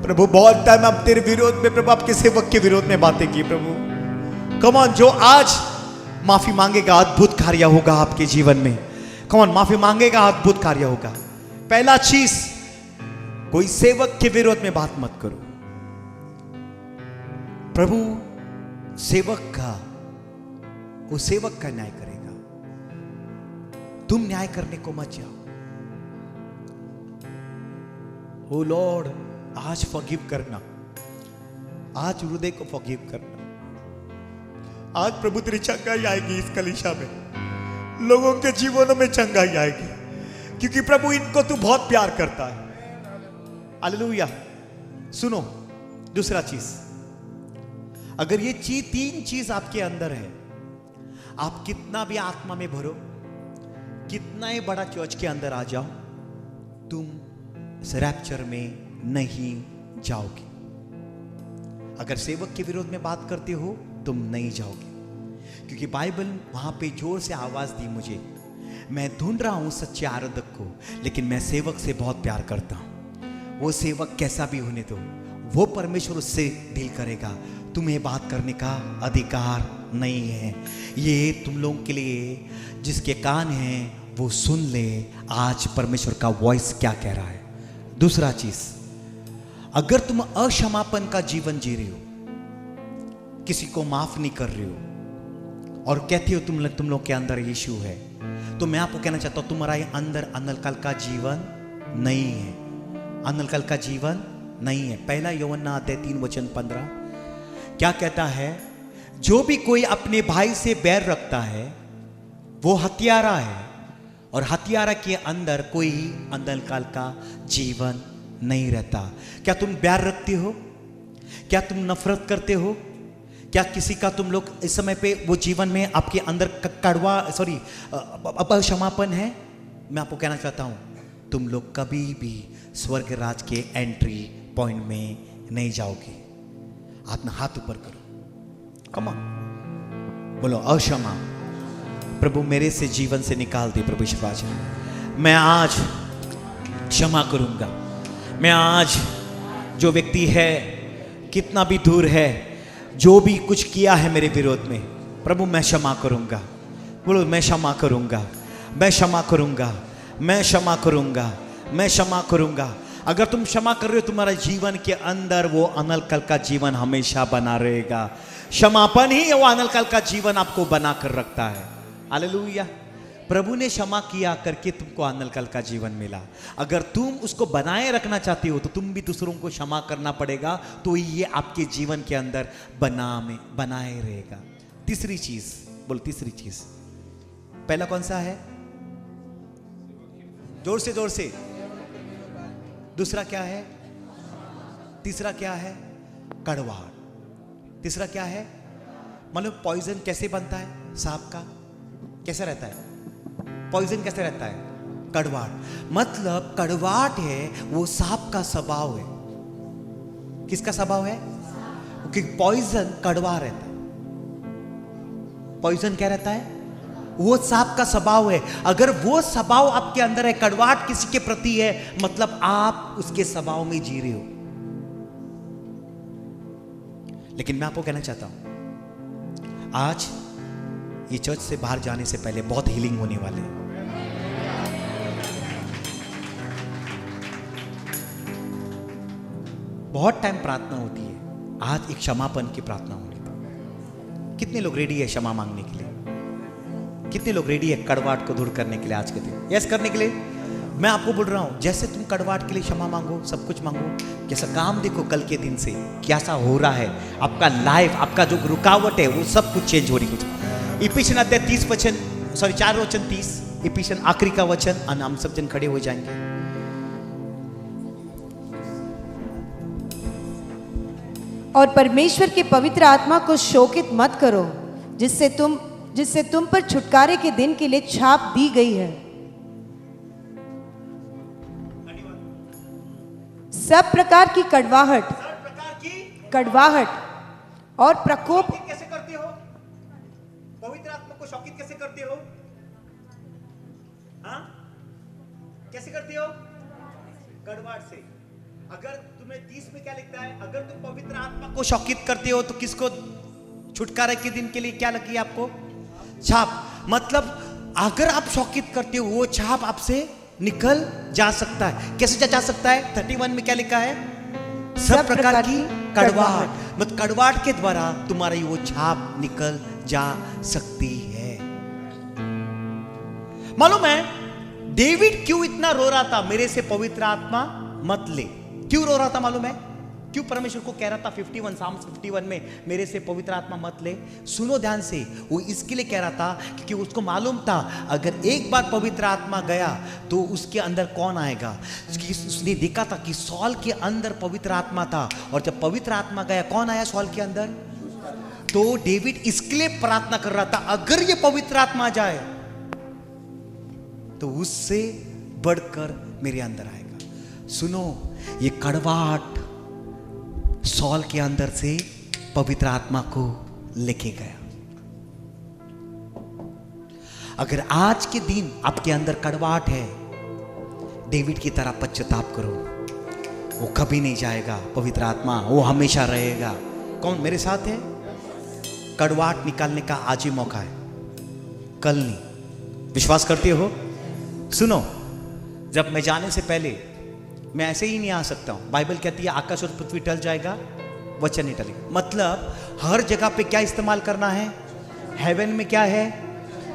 प्रभु बहुत टाइम आप तेरे विरोध में, प्रभु आपके सेवक के विरोध में बातें की प्रभु। कम ऑन, जो आज माफी मांगेगा अद्भुत कार्य होगा आपके जीवन में। कम ऑन, माफी मांगेगा अद्भुत कार्य होगा। पहला चीज, कोई सेवक के विरोध में बात मत करो। प्रभु वो सेवक का न्याय करेगा, तुम न्याय करने को मत जाओ। ओ लॉर्ड, आज फॉरगिव करना, आज हृदय को फॉरगिव करना। आज प्रभु तेरी चंगाई आएगी इस कलीसिया में, लोगों के जीवनों में चंगाई आएगी, क्योंकि प्रभु इनको तू बहुत प्यार करता है। हालेलुया। सुनो, दूसरा चीज, अगर ये तीन चीज आपके अंदर है, आप कितना भी आत्मा में भरो, कितना ही बड़ा चर्च के अंदर आ जाओ, तुम इस रैप्चर में नहीं जाओगे। अगर सेवक के विरोध में बात करते हो, तुम नहीं जाओगे, क्योंकि बाइबल वहां पे जोर से आवाज दी मुझे, मैं ढूंढ रहा हूं सच्चे आराधक को, लेकिन मैं सेवक से बहुत प्यार करता हूं। वो सेवक कैसा भी होने दो, वो परमेश्वर उससे डील करेगा। तुम्हें बात करने का अधिकार नहीं है। ये तुम लोगों के लिए, जिसके कान हैं वो सुन ले, आज परमेश्वर का वॉइस क्या कह रहा है। दूसरा चीज, अगर तुम अक्षमापन का जीवन जी रहे हो, किसी को माफ नहीं कर रहे हो और कहते हो तुम लोग के अंदर यीशु है, तो मैं आपको कहना चाहता हूं, तुम्हारे अंदर अनलकल का जीवन नहीं है। अनलकल का जीवन नहीं है। पहला यूहन्ना अध्याय 3:15 क्या कहता है? जो भी कोई अपने भाई से बैर रखता है वो हत्यारा है, और हत्यारा के अंदर कोई अनलकल का जीवन नहीं रहता। क्या तुम बैर रखते हो? क्या तुम नफरत करते हो? क्या किसी का तुम लोग इस समय पे वो जीवन में आपके अंदर कड़वा अपक्षमापन है? मैं आपको कहना चाहता हूं, तुम लोग कभी भी स्वर्ग राज के एंट्री पॉइंट में नहीं जाओगे। अपना हाथ ऊपर करो, कम ऑन, बोलो अक्षमा प्रभु मेरे से जीवन से निकाल दे। प्रभु यीशु, मैं आज क्षमा करूंगा। मैं आज जो व्यक्ति है, कितना भी दूर है, जो भी कुछ किया है मेरे विरोध में, प्रभु मैं क्षमा करूंगा। बोलो मैं क्षमा करूंगा, मैं क्षमा करूंगा, मैं क्षमा करूंगा, मैं क्षमा करूंगा। अगर तुम क्षमा कर रहे हो, तुम्हारे जीवन के अंदर वो अनलकल का जीवन हमेशा बना रहेगा। क्षमापन ही वो अनलकल का जीवन आपको बना कर रखता है। हालेलुया। प्रभु ने क्षमा किया करके तुमको अनलकल का जीवन मिला। अगर तुम उसको बनाए रखना चाहते हो, तो तुम भी दूसरों को क्षमा करना पड़ेगा, तो ये आपके जीवन के अंदर बनाए रहेगा। तीसरी चीज, बोल तीसरी चीज। पहला कौन सा है? जोर से, जोर से। दूसरा क्या है? तीसरा क्या है? कड़वाहट। तीसरा क्या है? मतलब पॉइजन कैसे बनता है? सांप का कैसे रहता है? पॉइजन कैसे रहता है? कड़वाहट। मतलब कड़वाहट है वो सांप का स्वभाव है। किसका स्वभाव है? क्योंकि पॉइजन कड़वा रहता है। पॉइजन क्या रहता है? वो सांप का स्वभाव है। अगर वो स्वभाव आपके अंदर है, कड़वाहट किसी के प्रति है, मतलब आप उसके स्वभाव में जी रहे हो। लेकिन मैं आपको कहना चाहता हूं, आज ये चर्च से बाहर जाने से पहले बहुत हीलिंग होने वाले है। बहुत टाइम प्रार्थना होती है, आज एक क्षमापन की प्रार्थना होगी। कितने लोग रेडी है क्षमा मांगने के लिए? कितने लोग रेडी है कड़वाहट को दूर करने के लिए आज के दिन? यस करने के लिए मैं आपको बोल रहा हूं, जैसे तुम कड़वाहट के लिए क्षमा मांगो, सब कुछ मांगो, कैसा काम देखो कल के दिन से कैसा हो रहा है आपका लाइफ, आपका जो रुकावट है वो सब कुछ चेंज हो रही कुछ। इफिसियन अध्याय 4 वचन 30, इफिसियन आखिरी का वचन, हम सब जन खड़े हो जाएंगे। और परमेश्वर के पवित्र आत्मा को शोकित मत करो, जिससे तुम पर छुटकारे के दिन के लिए छाप दी गई है। सब प्रकार की कड़वाहट और प्रकोप कैसे करते हो? पवित्र आत्मा को शोकित कैसे करते हो? हाँ? कैसे करते हो? कड़वाहट से। अगर तुम्हें 30 में क्या लिखता है? अगर तुम पवित्र आत्मा को शौकित करते हो तो किसको छुटकारे के दिन के लिए क्या लगी आपको? छाप। मतलब अगर आप शौकित करते हो वो छाप आपसे निकल जा सकता है। कैसे जा सकता है? 31 में क्या लिखा है? सब प्रकार की कड़वाहट। मतलब कड़वाहट के द्वारा तुम्हारी वो छाप निकल जा सकती है। मालूम है डेविड क्यों इतना रो रहा था? मेरे से पवित्र आत्मा मत ले। क्यों रो रहा था मालूम है? क्यों परमेश्वर को कह रहा था 51 साम्स 51 में मेरे से पवित्र आत्मा मत ले? सुनो ध्यान से। वो इसके लिए कह रहा था क्योंकि उसको मालूम था अगर एक बार पवित्र आत्मा गया तो उसके अंदर कौन आएगा। उसने देखा था कि सॉल के अंदर पवित्र आत्मा था और जब पवित्र आत्मा गया कौन आया सॉल के अंदर? तो डेविड इसके लिए प्रार्थना कर रहा था अगर ये पवित्र आत्मा जाए तो उससे बढ़कर मेरे अंदर आएगा। सुनो, ये कड़वाहट सॉल के अंदर से पवित्र आत्मा को लेके गया। अगर आज के दिन आपके अंदर कड़वाहट है, डेविड की तरह पश्चाताप करो, वो कभी नहीं जाएगा। पवित्र आत्मा वो हमेशा रहेगा। कौन मेरे साथ है? कड़वाहट निकालने का आज ही मौका है, कल नहीं। विश्वास करते हो? सुनो, जब मैं जाने से पहले मैं ऐसे ही नहीं आ सकता हूं। बाइबल कहती है आकाश और पृथ्वी टल जाएगा, वचन नहीं टलेगा। मतलब हर जगह पे क्या इस्तेमाल करना है? हेवन में क्या है?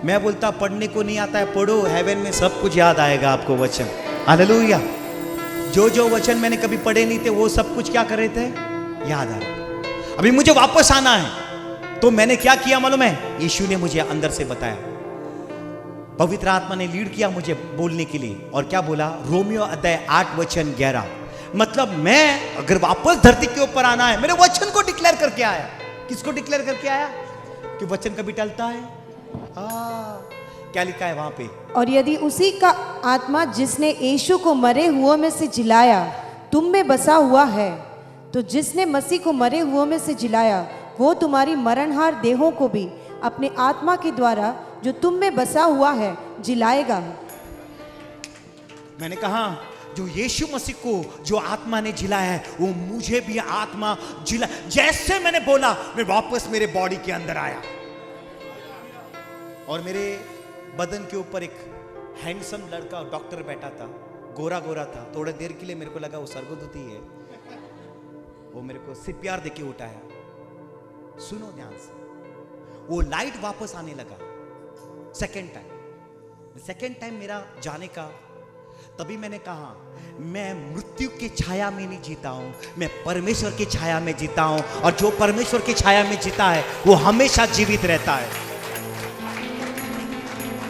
मैं बोलता पढ़ने को नहीं आता है, पढ़ो, हेवन में सब कुछ याद आएगा आपको वचन। हालेलुया। जो जो वचन मैंने कभी पढ़े नहीं थे वो सब कुछ क्या कर रहे थे? याद आ रहा। अभी मुझे वापस आना है तो मैंने क्या किया मालूम है? यीशु ने मुझे अंदर से बताया, पवित्र आत्मा ने लीड किया मुझे बोलने के लिए। और क्या बोला? रोमियो अध्याय 8 वचन 11। मतलब मैं अगर वापस धरती के ऊपर आना है, मेरे वचन को डिक्लेयर करके आया। किसको डिक्लेयर करके आया? कि वचन कभी टलता है? क्या लिखा है वहां पे? और यदि उसी का आत्मा जिसने यीशु को मरे हुओं में से जिलाया तुम में बसा हुआ है, तो जिसने मसीह को मरे हुओं में से जिलाया वो तुम्हारी मरणहार देहों को भी अपने आत्मा के द्वारा जो तुम में बसा हुआ है जिलाएगा। मैंने कहा जो यीशु मसीह को जो आत्मा ने जिलाया है वो मुझे भी आत्मा जिला। जैसे मैंने बोला मैं वापस मेरे बॉडी के अंदर आया और मेरे बदन के ऊपर एक हैंडसम लड़का डॉक्टर बैठा था, गोरा गोरा था। थोड़ी देर के लिए मेरे को लगा वो स्वर्गदूत ही है। वो मेरे को CPR देके उठाया। सुनो ध्यान से, वो लाइट वापस आने लगा। सेकेंड टाइम मेरा जाने का। तभी मैंने कहा मैं मृत्यु की छाया में नहीं जीता हूं, मैं परमेश्वर की छाया में जीता हूं। और जो परमेश्वर की छाया में जीता है वो हमेशा जीवित रहता है।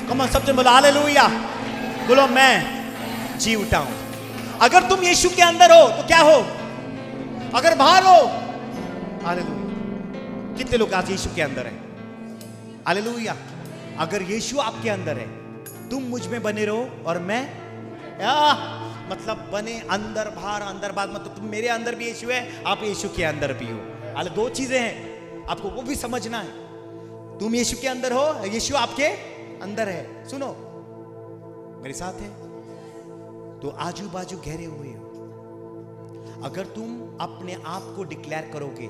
कम ऑन, सबसे बोलो हालेलुया। बोलो मैं जी उठा हूं। अगर तुम यीशु के अंदर हो तो क्या हो? अगर बाहर हो, हालेलुया। कितने लोग आज यीशु के अंदर हैं? हालेलुया। अगर यीशु आपके अंदर है, तुम मुझ में बने रहो और मैं मतलब बने अंदर बाहर, अंदर बाहर। मतलब तुम मेरे अंदर भी यीशु है, आप यीशु के अंदर भी हो। हाल दो चीजें हैं, आपको वो भी समझना है। तुम यीशु के अंदर हो, यीशु आपके अंदर है। सुनो मेरे साथ है तो आजू बाजू घेरे हुए हो। अगर तुम अपने आप को डिक्लेयर करोगे,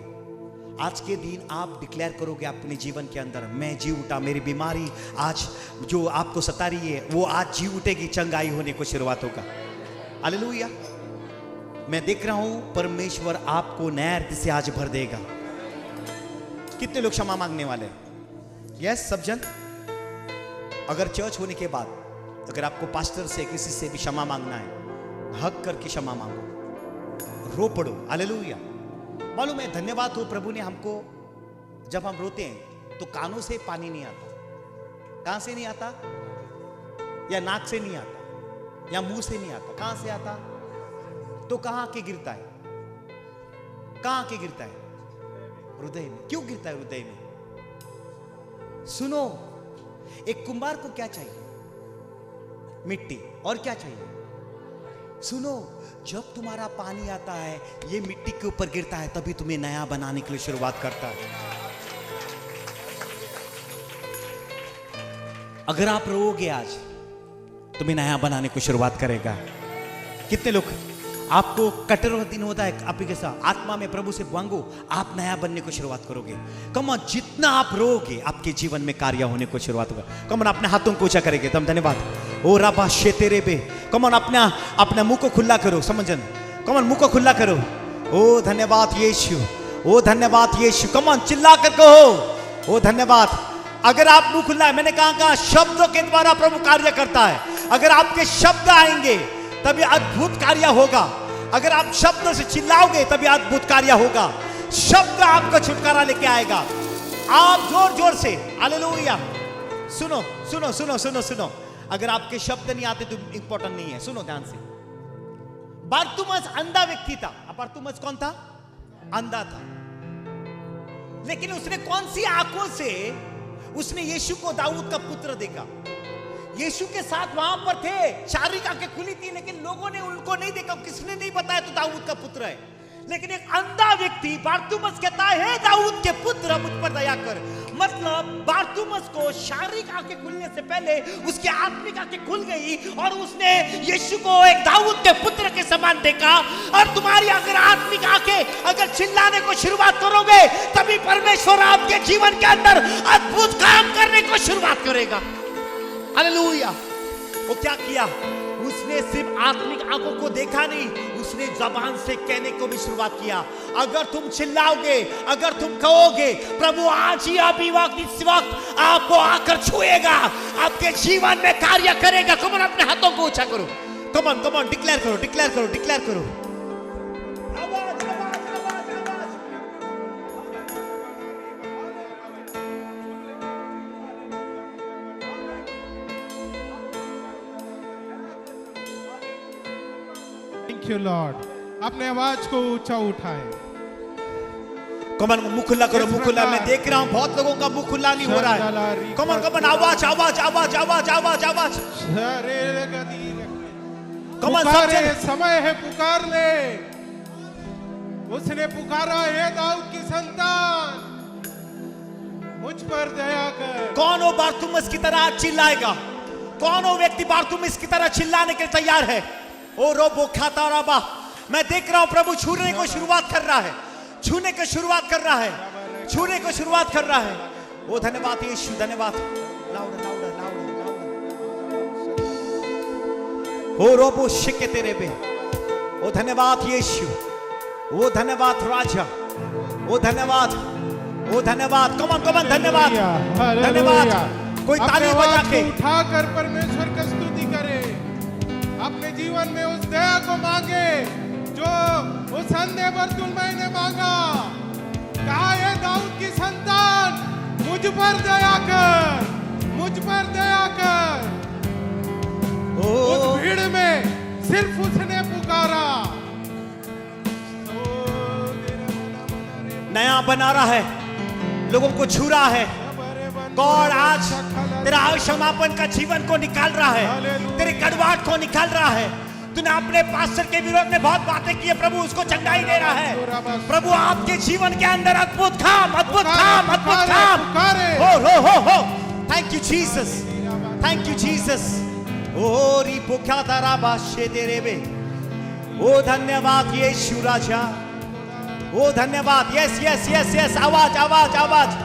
आज के दिन आप डिक्लेयर करोगे अपने जीवन के अंदर मैं जी उठा, मेरी बीमारी आज जो आपको सता रही है वो आज जी उठेगी, चंगाई होने को शुरुआत होगा। हालेलुया। मैं देख रहा हूं परमेश्वर आपको नया रीति से आज भर देगा। कितने लोग क्षमा मांगने वाले? यस, सब जन। अगर चर्च होने के बाद अगर आपको पास्टर से किसी से भी क्षमा मांगना है, हक करके क्षमा मांगो, रो पड़ो। हालेलुया। मालूम है धन्यवाद हो प्रभु ने हमको, जब हम रोते हैं तो कानों से पानी नहीं आता। कहां से नहीं आता? या नाक से नहीं आता, या मुंह से नहीं आता। कहां से आता? तो कहां के गिरता है? कहां के गिरता है? हृदय में। क्यों गिरता है हृदय में? सुनो, एक कुंभार को क्या चाहिए? मिट्टी। और क्या चाहिए? सुनो, जब तुम्हारा पानी आता है ये मिट्टी के ऊपर गिरता है, तभी तुम्हें नया बनाने के लिए शुरुआत करता है। अगर आप रोओगे आज तुम्हें नया बनाने को शुरुआत करेगा। कितने लोग आपको कटर दिन होता है आपके साथ, आत्मा में प्रभु से मांगो, आप नया बनने को शुरुआत करोगे। कम ऑन, जितना आप रोगे आपके जीवन में कार्य होने को शुरुआत होगा। कम ऑन, अपने हाथों को ऊंचा करेंगे तब धन्यवाद। ओ राबा शेतेरे बे, कम ऑन, अपना मुंह को खुला करो, समझन, कम ऑन, मुंह को खुला करो। ओ धन्यवाद यीशु, ओ धन्यवाद यीशु, कम ऑन, चिल्ला कर कहो ओ धन्यवाद। अगर आप मुंह खुला है, मैंने कहा शब्दों के द्वारा प्रभु कार्य करता है। अगर आपके शब्द आएंगे तभी अद्भुत कार्य होगा। अगर आप शब्द से चिल्लाओगे तभी अद्भुत कार्य होगा। शब्द आपका छुटकारा लेके आएगा। आप जोर जोर से हालेलुया। सुनो सुनो सुनो सुनो सुनो, अगर आपके शब्द नहीं आते तो इंपॉर्टेंट नहीं है। सुनो ध्यान से, बारतुमस अंधा व्यक्ति था। बारतुमस कौन था? अंधा था। लेकिन उसने कौन सी आंखों से उसने यीशु को दाऊद का पुत्र देखा। यीशु के साथ वहां पर थे, शारीरिक आंखें खुली थी, लेकिन लोगों ने उनको नहीं देखा। किसने नहीं बताया तो दाऊद का पुत्र है। लेकिन एक अंधा व्यक्ति बारतुमस कहता है, दाऊद के पुत्र मुझ पर दया कर। मतलब बारतुमस को शारीरिक आंखें खुलने से पहले उसकी आत्मिक आंखें खुल गई और उसने यीशु को एक दाऊद के पुत्र के समान देखा। और तुम्हारी अगर आत्मिक आंखें अगर चिल्लाने को शुरुआत करोगे तभी परमेश्वर आपके जीवन के अंदर अद्भुत काम करने को शुरुआत करेगा। हालेलुया। वो क्या किया? उसने सिर्फ आत्मिक आंखों को देखा नहीं, उसने जबान से कहने को भी शुरुआत किया। अगर तुम चिल्लाओगे, अगर तुम कहोगे, प्रभु आज ही अभी वक्त इस वक्त आपको आकर छुएगा, आपके जीवन में कार्य करेगा। कमन, अपने हाथों को ऊंचा करो। कमन कमन, डिक्लेयर करो, डिक्लेयर करो, डिक्लेयर करो। Thank you Lord. अपने आवाज को ऊंचा उठाएं। कमन, मुंह खुला करो, मुंह खुला। मैं देख रहा हूं बहुत लोगों का मुंह खुला नहीं हो रहा है। कमन कमन, आवाज आवाज आवाज आवाज आवाज आवाज। कमन, समय है पुकारने। उसने पुकारा, हे दाऊद की संतान मुझ पर दया कर। कौन वो बारतुमस की तरह चिल्लाएगा? कौन वो व्यक्ति बारतुमस की तरह चिल्लाने के लिए तैयार है? ओ रोबो खाता राबा, मैं देख रहा हूं प्रभु छूने को शुरुआत कर रहा है, छूने को शुरुआत कर रहा है, छूने को शुरुआत कर रहा है। ओ धन्यवाद यीशु, धन्यवाद। Loud loud loud. ओ रोबो शिके तेरे पे। ओ धन्यवाद यीशु, ओ धन्यवाद राजा, ओ धन्यवाद, ओ धन्यवाद। कमन कमन, धन्यवाद धन्यवाद। कोई ताली बजा के उठाकर परमेश्वर का स्तुति करे। अपने जीवन में उस दया को मांगे जो उस अंधे बरतुलमै ने मांगा। कहा, ये दाऊद की संतान मुझ पर दया कर, मुझ पर दया कर। उस भीड़ में सिर्फ उसने पुकारा। नया बना रहा है, लोगों को छू रहा है। गॉड आज तेरा समापन का जीवन को निकाल रहा है, तेरे कड़वाहट को निकाल रहा है। तूने अपने पास्टर के विरोध में बहुत बातें की है, प्रभु उसको चंगाई दे रहा है। प्रभु आपके जीवन के अंदर अद्भुत काम, अद्भुत काम, अद्भुत काम। हो। Thank you Jesus, thank you Jesus. ओ री भूखा तारा बाशे तेरे बे। ओ धन्यवाद यीशु राजा, ओ धन्यवाद। Yes yes yes yes. आवाज आवाज आवाज,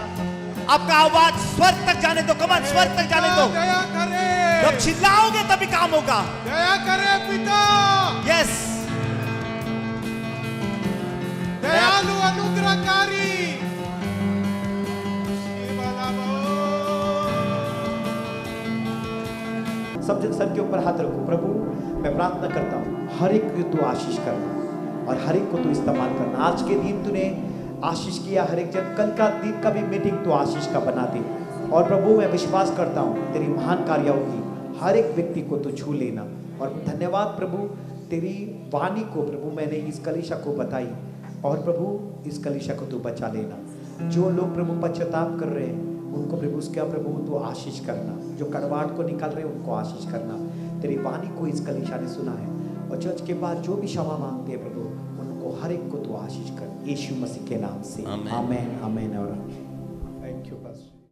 आपका आवाज स्वर तक जाने दो। कमन, स्वर तक जाने दो। दया करे। जब चिल्लाओगे तभी काम होगा। दया करे पिता। यस, दयालु अनुग्रहकारी। सब जन सर के ऊपर हाथ रखो। प्रभु मैं प्रार्थना करता हूँ, हर एक को तू आशीष करना और हर एक को तू इस्तेमाल करना। आज के दिन तूने आशीष किया हर एक जन, कल का दिन का भी मीटिंग तो आशीष का बना दे। और प्रभु मैं विश्वास करता हूँ तेरी महान कार्य होगी, हर एक व्यक्ति को तो छू लेना। और धन्यवाद प्रभु, तेरी वाणी को प्रभु मैंने इस कलीसिया को बताई और प्रभु इस कलीसिया को तू बचा लेना। जो लोग प्रभु पश्चाताप कर रहे हैं उनको प्रभु उसका प्रभु तो आशीष करना, जो कड़वाहट को निकाल रहे हैं उनको आशीष करना। तेरी वाणी को इस कलीसिया ने सुना है और चर्च के बाद जो भी क्षमा मांगते हैं प्रभु उनको हर एक को तो आशीष कर, यीशु मसीह के नाम से आमेन आमेन। और